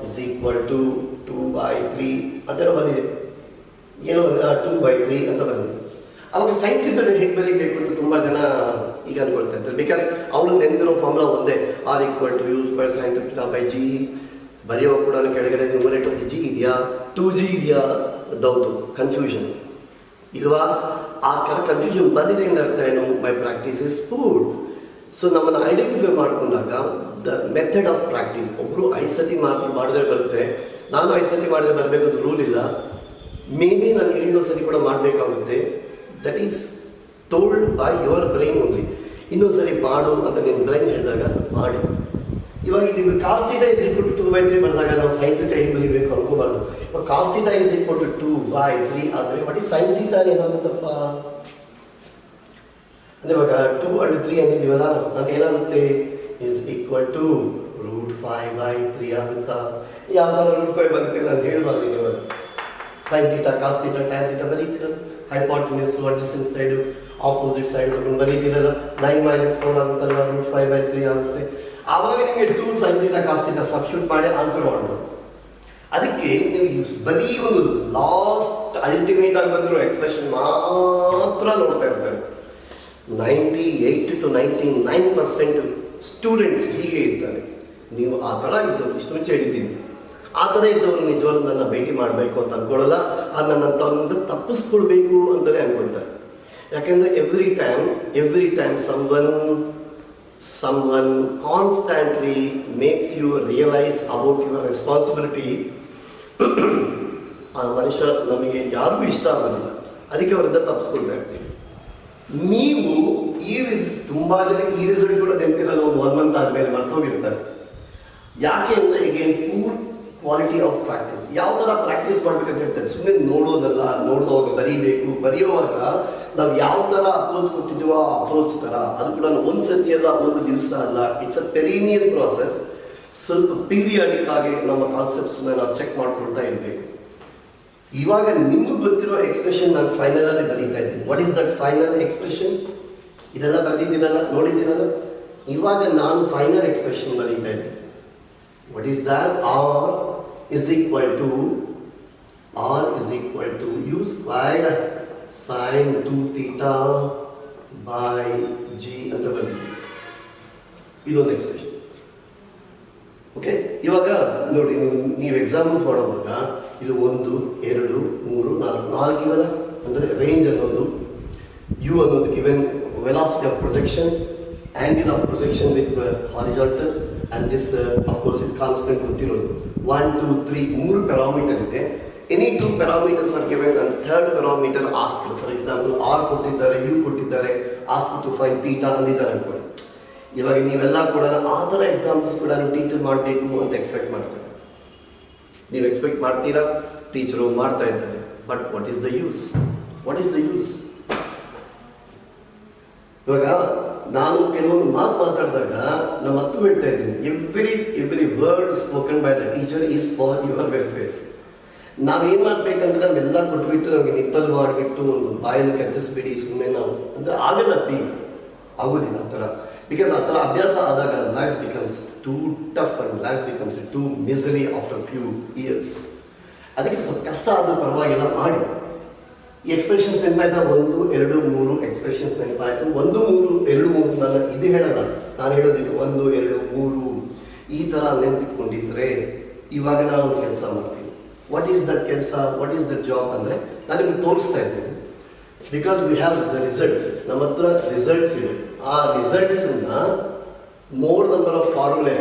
is equal to 2/3 ಅದರ ಬಂದಿದೆ, ಏನೋ 2/3 ಅಂತ ಬಂದಿದೆ. ಅವಾಗ ಸೈನ್ ಥೀಟಾನ ಹೇಗೆ ಬರೀಬೇಕು ಅಂತ ತುಂಬ ಜನ ಈಗ ಅನ್ಕೊಳ್ತಾ ಇರ್ತಾರೆ. ಬಿಕಾಸ್ ಅವನು ನೆನೆದಿರೋ ಫಾರ್ಮುಲಾ ಒಂದೇ, R equal to u square sine theta by g. ಬರೆಯುವಾಗ ಕೂಡ ಕೆಳಗಡೆ ನ್ಯೂಮರೇಟರ್ ಜಿ ಇದೆಯಾ 2g ಇದೆಯಾ, ಡೌಟು, ಕನ್ಫ್ಯೂಷನ್ ಇಲ್ವಾ? ಆ ಕನ್ಫ್ಯೂಷನ್ ಬಂದಿದೆ ಅಂತ ಅರ್ಥ ಏನು, ಮೈ ಪ್ರಾಕ್ಟೀಸ್ ಇಸ್ ಪೂರ್. ಸೊ ನಮ್ಮನ್ನು ಐಡೆಂಟಿಫೈ ಮಾಡ್ಕೊಂಡಾಗ ದ ಮೆಥಡ್ ಆಫ್ ಪ್ರಾಕ್ಟೀಸ್. ಒಬ್ಬರು 5 ಸತಿ ಮಾತ್ರ ಮಾಡಿದ್ರೆ ಬರುತ್ತೆ, ನಾನು 5 ಸತಿ ಮಾಡಿದ್ರೆ ಬರಬೇಕು ಅದು ರೂಲ್ ಇಲ್ಲ. ಮೇ ಬಿ ನಾನು 7 ಸತಿ ಕೂಡ ಮಾಡಬೇಕಾಗುತ್ತೆ. That is told by your brain only. ಇನ್ನೊಂದು ಸರಿ ಮಾಡು ಅಂತ ನಿನ್ನ ಬ್ರೈನ್ ಹೇಳಿದಾಗ ಮಾಡಿ. ಇವಾಗ ಇದು cos theta is equal to 2/3 ಬಂದಾಗ ನಾವು ಸೈನ್ ಥೀಟಾ ಹೇಗೆ ಬರೀಬೇಕು ಅನ್ಕೋಬಾರ್ದು. ಇವಾಗ cos theta is equal to 2/3 ಆದರೆ ವಾಟ್ ಈಸ್ ಸೈನ್ ಥೀಟಾ ಏನಾಗುತ್ತಪ್ಪ ಅಂದರೆ ಇವಾಗ 2 and 3 ಅಂದಿದ್ದೀವಲ್ಲ, ಅದು ಏನಾಗುತ್ತೆ, ಇಸ್ ಈಕ್ವಲ್ ಟು √5/3 ಆಗುತ್ತಾ? ಯಾವ್ದಾದ್ರು √5 ಬರುತ್ತೆ ನಾನು ಹೇಳಬಾರ್ದು. ಇವಾಗ sine theta cos theta tan theta ಬರೀತೀರಲ್ಲ, hypotenuse adjacent side opposite side ತಗೊಂಡು ಬರೀತೀರಲ್ಲ, 9 - 4 ಆಗುತ್ತಲ್ಲ, √5/3 ಆಗುತ್ತೆ. ಆವಾಗ ನಿಮಗೆ 2 sine theta cos theta substitute ಮಾಡಿ ಆನ್ಸರ್ ಮಾಡ್ಬೋದು. ಅದಕ್ಕೆ ನೀವು ಬರೀ ಒಂದು ಲಾಸ್ಟ್ ಅಲ್ಟಿಮೇಟ್ ಆಗಿ ಬಂದಿರೋ ಎಕ್ಸ್ಪ್ರೆಷನ್ ಮಾತ್ರ ನೋಡ್ತಾ ಇರ್ತಾರೆ. 98 to 99% ಸ್ಟೂಡೆಂಟ್ಸ್ ಹೀಗೆ ಇರ್ತಾರೆ. ನೀವು ಆ ಥರ ಇದ್ದವರು, ಇಷ್ಟು ಮುಂಚೆ ಹೇಳಿದ್ದೀನಿ, ಆ ಥರ ಇದ್ದವರು ನಿಜವಾಗ್ಲೂ ನನ್ನ ಭೇಟಿ ಮಾಡಬೇಕು ಅಂತ ಅಂದ್ಕೊಳ್ಳಲ್ಲ, ಅದು ನನ್ನ ತಮ್ಮಿಂದ ತಪ್ಪಿಸ್ಕೊಳ್ಬೇಕು ಅಂತಲೇ ಅಂದ್ಕೊಳ್ತಾರೆ. ಯಾಕೆಂದರೆ every time someone constantly makes you realize about your responsibility. ಆ ಮನುಷ್ಯ ನಮಗೆ ಯಾರಿಗೂ ಇಷ್ಟ ಆಗೋದಿಲ್ಲ, ಅದಕ್ಕೆ ಅವರಿಂದ ತಪ್ಪಿಸ್ಕೊಳ್ತಾ ಇರ್ತೀವಿ. ನೀವು ತುಂಬ ಜನ ಈ ರಿಸಲ್ಟ್ ಕೂಡ ನೆನಪಿರಲ್ಲ, ಒಂದು 1 month ಆದಮೇಲೆ ಮರ್ತೋಗಿರ್ತಾರೆ. ಯಾಕೆ ಅಂದರೆ ಈಗ ಪೂರ್ ಕ್ವಾಲಿಟಿ ಆಫ್ ಪ್ರಾಕ್ಟೀಸ್, ಯಾವ ಥರ ಪ್ರಾಕ್ಟೀಸ್ ಮಾಡ್ಬೇಕಂತ ಹೇಳ್ತಾರೆ. ಸುಮ್ಮನೆ ನೋಡೋದಲ್ಲ, ನೋಡುವಾಗ ಬರೀಬೇಕು, ಬರೆಯುವಾಗ ನಾವು ಯಾವ ಥರ ಅಪ್ರೋಚ್ ಕೊಟ್ಟಿದ್ದೀವೋ ಆ ಅಪ್ರೋಚ್ ಥರ, ಅದು ಕೂಡ ಒಂದು ಸತಿ ಅಲ್ಲ, ಒಂದು ದಿವಸ ಅಲ್ಲ, ಇಟ್ಸ್ ಅ ಪೆರಿನಿಯಲ್ ಪ್ರಾಸೆಸ್. ಸ್ವಲ್ಪ ಪೀರಿಯಾಡಿಕ್ ಆಗಿ ನಮ್ಮ ಕಾನ್ಸೆಪ್ಟ್ಸ್ನ ನಾವು ಚೆಕ್ ಮಾಡ್ಕೊಳ್ತಾ ಇರಬೇಕು. ಇವಾಗ ನಿಮಗೆ ಗೊತ್ತಿರೋ ಎಕ್ಸ್ಪ್ರೆಷನ್ ನಾನು ಫೈನಲಲ್ಲಿ ಬರೀತಾ ಇದ್ದೀನಿ. What is that final expression? ಇದೆಲ್ಲ ಬರೆದಿದ್ದೀರಲ್ಲ, ನೋಡಿದ್ದೀರಲ್ಲ. ಇವಾಗ ನಾನು ಫೈನಲ್ ಎಕ್ಸ್ಪ್ರೆಷನ್ ಬರೀತಾ ಇದ್ದೀನಿ. What is that? R is equal to u squared sin 2 theta by g ಅಂತ ಬಂದಿದೆ. ಇದೊಂದು ಎಕ್ಸ್ಪ್ರೆಷನ್. ಓಕೆ, ಇವಾಗ ನೋಡಿ, ನೀವು ಎಕ್ಸಾಂಪಲ್ಸ್ ಮಾಡುವಾಗ ಇದು 1 2 3 4 ಇವಲ್ಲ, ಅಂದರೆ ರೇಂಜ್ ಅನ್ನೋದು u ಅನ್ನೋದು given velocity of projection, angle of projection with horizontal, and this of course it constant ಗೊತ್ತಿರೋದು. 1 2 3 3 ಪ್ಯಾರಾಮೀಟರ್ ಇದೆ. Any 2 parameters are given and third parameter ask. For example R ಕೊಟ್ಟಿದ್ದಾರೆ, ಯು ಕೊಟ್ಟಿದ್ದಾರೆ, ask to find theta ಅಂದಿದ್ದಾರೆ ಅನ್ಕೊಳ್ಳಿ. ಇವಾಗ ನೀವೆಲ್ಲ ಕೂಡ ಆ ಥರ ಎಕ್ಸಾಂಪಲ್ಸ್ ಕೂಡ ಟೀಚರ್ ಮಾಡಬೇಕು ಅಂತ ಎಕ್ಸ್ಪೆಕ್ಟ್ ಮಾಡ್ತಾರೆ. ನೀವು ಎಕ್ಸ್ಪೆಕ್ಟ್ ಮಾಡ್ತೀರಾ, ಟೀಚರು ಮಾಡ್ತಾ ಇದ್ದಾರೆ. But what is the use? ಇವಾಗ ನಾನು ಕೆಲವೊಂದು ಮಾತಾಡಿದಾಗ ನಮ್ಮ ಹತ್ತು ಹೇಳ್ತಾ ಇದ್ದೀನಿ, every word spoken by the teacher is for your welfare. ನಾವೇನು ಮಾಡ್ಬೇಕಂದ್ರೆ ನಾವೆಲ್ಲ ಕೊಟ್ಬಿಟ್ಟು ನಮಗೆ ನಿಪ್ಪಲ್ ಮಾಡಿಬಿಟ್ಟು ಒಂದು ಬಾಯಲ್ಲಿ ಕಚ್ಚಿಸ್ಬಿಡಿ ಸುಮ್ಮನೆ ನಾವು ಅಂದರೆ ಆಗೋದಿಲ್ಲ ಆ ಥರ. ಬಿಕಾಸ್ ಆ ಥರ ಅಭ್ಯಾಸ ಆದಾಗ life becomes two tough and life becomes two misery after few years. ಅದಕ್ಕೆ ಸ್ವಲ್ಪ ಕಷ್ಟ ಆದರೂ ಪರವಾಗಿಲ್ಲ, ಮಾಡಿ. ಈ ಎಕ್ಸ್ಪ್ರೆಷನ್ಸ್ ನೆನಪಾಯ್ತಾ? 1 2 3 ಎಕ್ಸ್ಪ್ರೆಷನ್ಸ್ ನೆನಪಾಯಿತು. 1 3 2 3 ನಾನು ಇದು ಹೇಳಲ್ಲ, ನಾನು ಹೇಳೋದಿದ್ದು 1 2 3 ಈ ಥರ ನೆನಪಿಟ್ಕೊಂಡಿದ್ರೆ ಇವಾಗ ನಾನು ಒಂದು ಕೆಲಸ ಮಾಡ್ತೀನಿ. ವಾಟ್ ಈಸ್ ದಟ್ ಕೆಲಸ? ವಾಟ್ ಈಸ್ ದಟ್ ಜಾಬ್ ಅಂದರೆ ನಾನು ನಿಮ್ಗೆ ತೋರಿಸ್ತಾ ಇದ್ದೀನಿ. Because we have the results, ನಮ್ಮ ಹತ್ರ ರಿಸಲ್ಟ್ಸ್ ಇದೆ. ಆ ರಿಸಲ್ಟ್ಸನ್ನ ಮೋರ್ ನಂಬರ್ ಆಫ್ ಫಾರ್ಮುಲೆ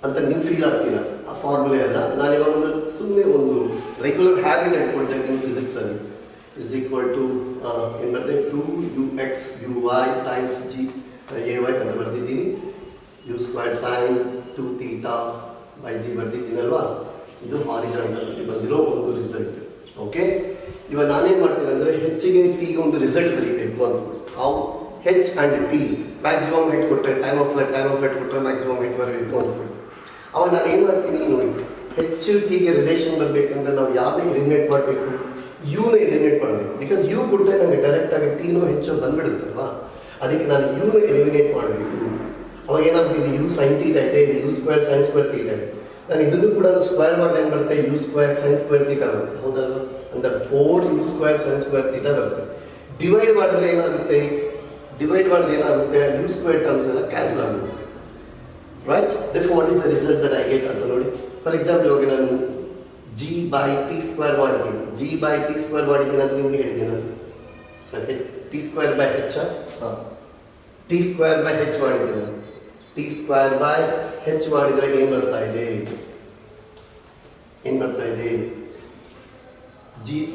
ಅಂತ ನೀವು ಫೀಲ್ ಆಗ್ತೀರ. ಆ ಫಾರ್ಮುಲೆ ಅಲ್ಲ, ನಾನು ಇವಾಗ ಒಂದು ಸುಮ್ಮನೆ ಒಂದು ರೆಗ್ಯುಲರ್ ಹ್ಯಾಬಿಟ್ ಇಟ್ಕೊಳ್ತಾ ಇದ್ದೀನಿ ಫಿಸಿಕ್ಸಲ್ಲಿ. ಇಸ್ ಈಕ್ವಲ್ ಟು ಏನು ಬರ್ತದೆ, 2ux uy times g ay ಅಂತ ಬರ್ತಿದ್ದೀನಿ. U square sine 2 theta by g ಬರ್ತಿದ್ದೀನಲ್ವಾ. ಇದು ಹಾರಿಜಾಂಟಲ್ ಬಂದಿರೋ ಒಂದು ರಿಸಲ್ಟ್. ಓಕೆ, ಇವಾಗ ನಾನೇನು ಮಾಡ್ತೀನಿ ಅಂದರೆ ಹೆಚ್ಚಿಗೆ ಟಿಗೆ ಒಂದು ರಿಸಲ್ಟ್ ಬರೀಬೇಕು ಅಂದ್ಕೊಂಡು, ನಾವು H and T maximum height ಕೊಟ್ಟರೆ ಟೈಮ್ ಆಫ್ ಫ್ಲೈಟ್ ಕೊಟ್ಟರೆ ಮ್ಯಾಕ್ಸಿಮಮ್ ಹೈಟ್ ಬರಬೇಕು ಅಂದ್ಕೊಂಡು, ಅವಾಗ ನಾನು ಏನು ಮಾಡ್ತೀನಿ ನೋಡಿ, ಹೆಚ್ಚು ಟಿಗೆ ರಿಲೇಷನ್ ಬರಬೇಕಂದ್ರೆ ನಾವು ಯಾವುದೇ ಎಲಿಮಿನೇಟ್ ಮಾಡಬೇಕು, ಯುನ ಎಲಿಮಿನೇಟ್ ಮಾಡಬೇಕು. ಬಿಕಾಸ್ ಯು ಕೊಟ್ಟರೆ ನನಗೆ ಡೈರೆಕ್ಟಾಗಿ ಟಿನೂ ಹೆಚ್ಚು ಬಂದ್ಬಿಡುತ್ತಲ್ವಾ, ಅದಕ್ಕೆ ನಾನು ಯುನ ಎಲಿಮಿನೇಟ್ ಮಾಡಬೇಕು. ಅವಾಗ ಏನಾಗ್ತಿದೆ, ಯು ಸೈನ್ ಥೀಟಾ ಇದೆ, u square sine square theta ಇದೆ. ನಾನು ಇದನ್ನು ಕೂಡ ಸ್ಕ್ವೇರ್ ಮಾಡಿದ್ರೆ ಏನು ಬರುತ್ತೆ, u square sine square theta ಬರುತ್ತೆ, ಹೌದಲ್ವ? ಅಂದರೆ 4 u square sine square theta ಬರುತ್ತೆ. ಡಿವೈಡ್ ಮಾಡಿದ್ರೆ ಏನಾಗುತ್ತೆ, ಯು ಸ್ಕ್ವೇರ್ ಟರ್ಮ್ಸ್ ಎಲ್ಲ ಕ್ಯಾನ್ಸಲ್ ಆಗುತ್ತೆ. Right? therefore what is the result that I get ಅಂತ ನೋಡಿ. ಫಾರ್ ಎಕ್ಸಾಂಪಲ್ ಇವಾಗ ನಾನು g/t ಸ್ಕ್ವೇರ್ ಮಾಡಿದ್ದೀನಿ, g/t² ಮಾಡಿದ್ದೀನಿ ಅಂತ ನಿಮಗೆ ಹೇಳಿದ್ದೀನಿ ನಾನು. ಸರಿ, t² ಬೈ h, t²/h ಮಾಡಿದ್ದೀನಿ ನಾನು. t²/h ಮಾಡಿದರೆ ಏನು ಬರ್ತಾ ಇದೆ,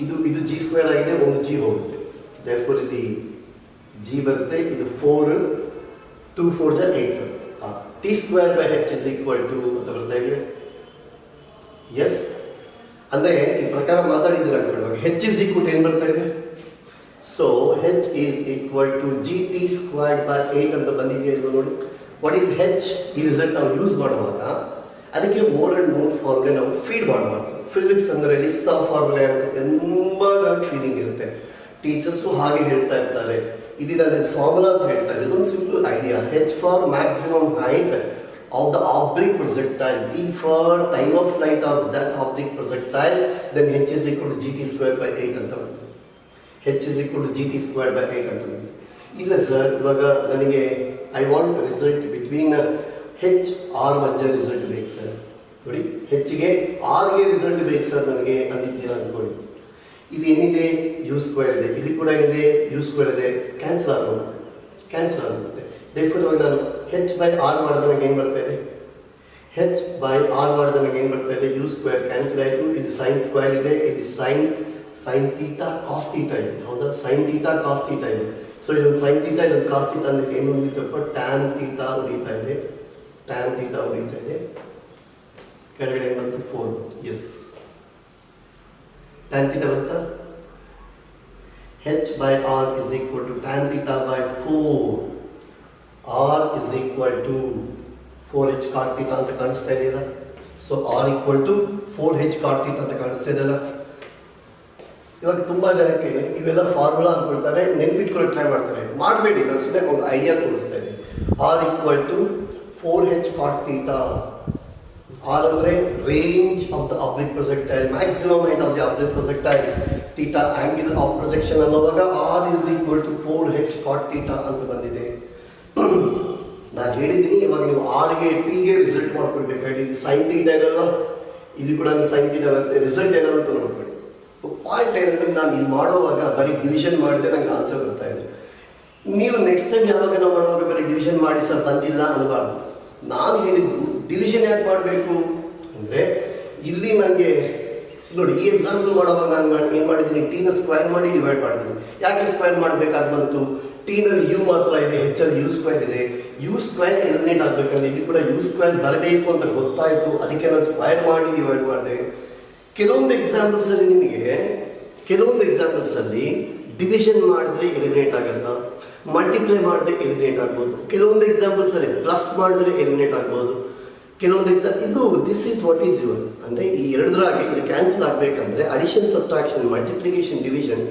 ಇದು g² ಆಗಿದೆ, ಒಂದು g ಹೋಗುತ್ತೆ. therefore ಇಲ್ಲಿ g ಬರುತ್ತೆ, ಇದು 4 2 4 8. t²/h is equal to ಅಂತ ಬರ್ತಾ ಇದೆ. ಎಸ್, ಅಂದರೆ ಈ ಪ್ರಕಾರ ಮಾತಾಡಿದ್ದೀರ ಅನ್ಕೊಳ್ಳುವಾಗ h is equal to ಏನು ಬರ್ತಾ ಇದೆ. So h is equal to gt²/8 ಅಂತ ಬಂದಿದೆಯಾ ಇಲ್ವ ನೋಡಿ. What is H? ಈ ರಿಸಲ್ಟ್ ನಾವು ಯೂಸ್ ಮಾಡುವಾಗ ಅದಕ್ಕೆ ಮೋರ್ ಆ್ಯಂಡ್ ಮೋರ್ ಫಾರ್ಮುಲೆ ನಾವು ಫೀಡ್ ಮಾಡಬಾರ್ದು. ಫಿಸಿಕ್ಸ್ ಅಂದರೆ ಲಿಸ್ಟ್ ಆಫ್ ಫಾರ್ಮುಲೆ ಅಂತ ತುಂಬ ಫೀಲಿಂಗ್ ಇರುತ್ತೆ. ಟೀಚರ್ಸು ಹಾಗೆ ಹೇಳ್ತಾ ಇರ್ತಾರೆ, ಇದನ್ನ ಫಾರ್ಮುಲಾ ಅಂತ ಹೇಳ್ತಾರೆ. ಇದೊಂದು simple idea. H for maximum height, of the oblique projectile. If time of flight of that oblique projectile, then h is equal to gt square by 8 ಅಂತ ಬರುತ್ತೆ. h is equal to gt square by 8 ಅಂತ ಬರುತ್ತೆ. ಇಲ್ಲ sir, ಇವಾಗ ನನಗೆ I want result between H R ಮಧ್ಯೆ result ಬೇಕು sir. ನೋಡಿ, ಹೆಚ್ಚಿಗೆ ಆರ್ಗೆ ರಿಸಲ್ಟ್ ಬೇಕು ಸರ್ ನನಗೆ ಅಂದಿದ್ದೀರಾ ಅಂದ್ಕೊಳ್ಳಿ. ಇದು ಏನಿದೆ, ಯು ಸ್ಕ್ವೇರ್ ಇದೆ, ಇಲ್ಲಿ ಕೂಡ ಏನಿದೆ, ಯು ಸ್ಕ್ವೇರ್ ಇದೆ, ಕ್ಯಾನ್ಸಲ್ ಆಗುತ್ತೆ. ದೇರ್ಫೋರ್ ಇವಾಗ ನಾನು ಹೆಚ್ ಬೈ ಆರ್ ಮಾಡಿದ್ರೆ ನನಗೆ ಏನು ಬರ್ತಾ ಇದೆ, ಹೆಚ್ ಬೈ ಆರ್ ಮಾಡಿದ್ರೆ ನನಗೆ ಏನು ಬರ್ತಾ ಇದೆ, ಯು ಸ್ಕ್ವೇರ್ ಕ್ಯಾನ್ಸಲ್ ಆಯಿತು. ಇದು ಸೈನ್ ಸ್ಕ್ವೇರ್ ಇದೆ, ಇದು ಸೈನ್ ಥೀಟಾ ಕಾಸ್ ಥೀಟಾ ಇದೆ. ಹೌದಾ, ಸೈನ್ ಥೀಟಾ ಕಾಸ್ ಥೀಟಾ ಇದೆ. ಸೊ ಇದೊಂದು ಸೈನ್ ಥೀಟಾ, ಇದೊಂದು ಕಾಸ್ ಥೀಟಾ ಅಂದರೆ ಏನು ಹೊಂದಿತ್ತಪ್ಪ, ಟ್ಯಾನ್ ಥೀಟಾ ಉಳಿತಾ ಇದೆ. ಕೆಳಗಡೆ ಬಂತು 4. ಎಸ್, ಟ್ಯಾನ್ ಥೀಟಾ ಬಂತ. h by r is equal to tan theta by 4. r is equal to 4h cot theta ಅಂತ ಕಾಣಿಸ್ತಾ ಇದೆಯಲ್ಲ. So r equal to 4h cot theta ಅಂತ ಕಾಣಿಸ್ತಾ ಇದೆಯಲ್ಲ. ಇವಾಗ ತುಂಬಾ ಜನಕ್ಕೆ ಇವೆಲ್ಲ ಫಾರ್ಮುಲಾ ಅಂದ್ಕೊಳ್ತಾರೆ, ನೆನ್ಪಿಟ್ಕೊಳ್ಳೋಕೆ ಟ್ರೈ ಮಾಡ್ತಾರೆ. ಮಾಡಬೇಡಿ, ನಾನು ಸುಮ್ಮನೆ ಒಂದು ಐಡಿಯಾ ತೋರಿಸ್ತಾ ಇದ್ದೀನಿ. r equal to 4h cot theta. r ಅಂದರೆ range of the oblique projectile, maximum height of the oblique projectile. Theta angle of projection ಅನ್ನೋವಾಗ r is equal to 4h cot theta ಅಂತ ಬಂದಿದೆ. ನಾನು ಹೇಳಿದ್ದೀನಿ, ಇವಾಗ ನೀವು ಆರ್ಗೆ ಟಿಗೆ ರಿಸಲ್ಟ್ ಮಾಡ್ಕೊಳ್ಬೇಕಾಗಿ. ಇದು ಸೈನ್ ಥೀಟಾ ಇದಲ್ವಾ, ಇದು ಕೂಡ ಸೈನ್ ಥೀಟಾ ಬರುತ್ತೆ. ರಿಸಲ್ಟ್ ಏನಾಗುತ್ತೆ ನೋಡ್ಕೊಳ್ಳಿ. ಪಾಯಿಂಟ್ ಏನಂದ್ರೆ, ನಾನು ಇದು ಮಾಡುವಾಗ ಬರೀ ಡಿವಿಷನ್ ಮಾಡಿದ್ರೆ ನಂಗೆ ಆನ್ಸರ್ ಬರ್ತಾ ಇದೆ. ನೀವು ನೆಕ್ಸ್ಟ್ ಟೈಮ್ ಯಾವಾಗ ನಾವು ಮಾಡುವಾಗ ಬರೀ ಡಿವಿಷನ್ ಮಾಡಿ ಸರ್ ಬಂದಿಲ್ಲ ಅನ್ನಬಾರ್ದು. ನಾನು ಹೇಳಿದ್ದು ಡಿವಿಷನ್ ಯಾಕೆ ಮಾಡಬೇಕು ಅಂದರೆ, ಇಲ್ಲಿ ನನಗೆ ನೋಡಿ, ಈ ಎಕ್ಸಾಂಪಲ್ ಮಾಡುವಾಗ ನಾನು ಏನು ಮಾಡಿದ್ದೀನಿ, ಟೀನ ಸ್ಕ್ವೇರ್ ಮಾಡಿ ಡಿವೈಡ್ ಮಾಡಿದ್ದೀನಿ. ಯಾಕೆ ಸ್ಕ್ವೇರ್ ಮಾಡಬೇಕಾಗಿ ಬಂತು, ಟೀನಲ್ಲಿ ಯು ಮಾತ್ರ ಇದೆ, ಹೆಚ್ಚಲ್ಲಿ ಯು ಸ್ಕ್ವೇರ್ ಇದೆ. ಯು ಸ್ಕ್ವೇರ್ ಎಲಿಮಿನೇಟ್ ಆಗಬೇಕಂದ್ರೆ ಇಲ್ಲಿ ಕೂಡ ಯು ಸ್ಕ್ವೇರ್ ಬರಬೇಕು ಅಂತ ಗೊತ್ತಾಯಿತು, ಅದಕ್ಕೆ ನಾನು ಸ್ಕ್ವೇರ್ ಮಾಡಿ ಡಿವೈಡ್ ಮಾಡಿದೆ. ಕೆಲವೊಂದು ಎಕ್ಸಾಂಪಲ್ಸಲ್ಲಿ ಡಿವಿಷನ್ ಮಾಡಿದ್ರೆ ಎಲಿಮಿನೇಟ್ ಆಗಲ್ಲ, ಮಲ್ಟಿಪ್ಲೈ ಮಾಡಿದ್ರೆ ಎಲಿಮಿನೇಟ್ ಆಗ್ಬೋದು. ಕೆಲವೊಂದು ಎಕ್ಸಾಂಪಲ್ಸಲ್ಲಿ ಪ್ಲಸ್ ಮಾಡಿದ್ರೆ ಎಲಿಮಿನೇಟ್ ಆಗ್ಬೋದು. ಕೆಲವೊಂದು ಇದು this is what is your ಅಂದರೆ, ಈ ಎರಡರಾಗೆ ಇದು ಕ್ಯಾನ್ಸಲ್ ಆಗಬೇಕಂದ್ರೆ addition, subtraction, multiplication, division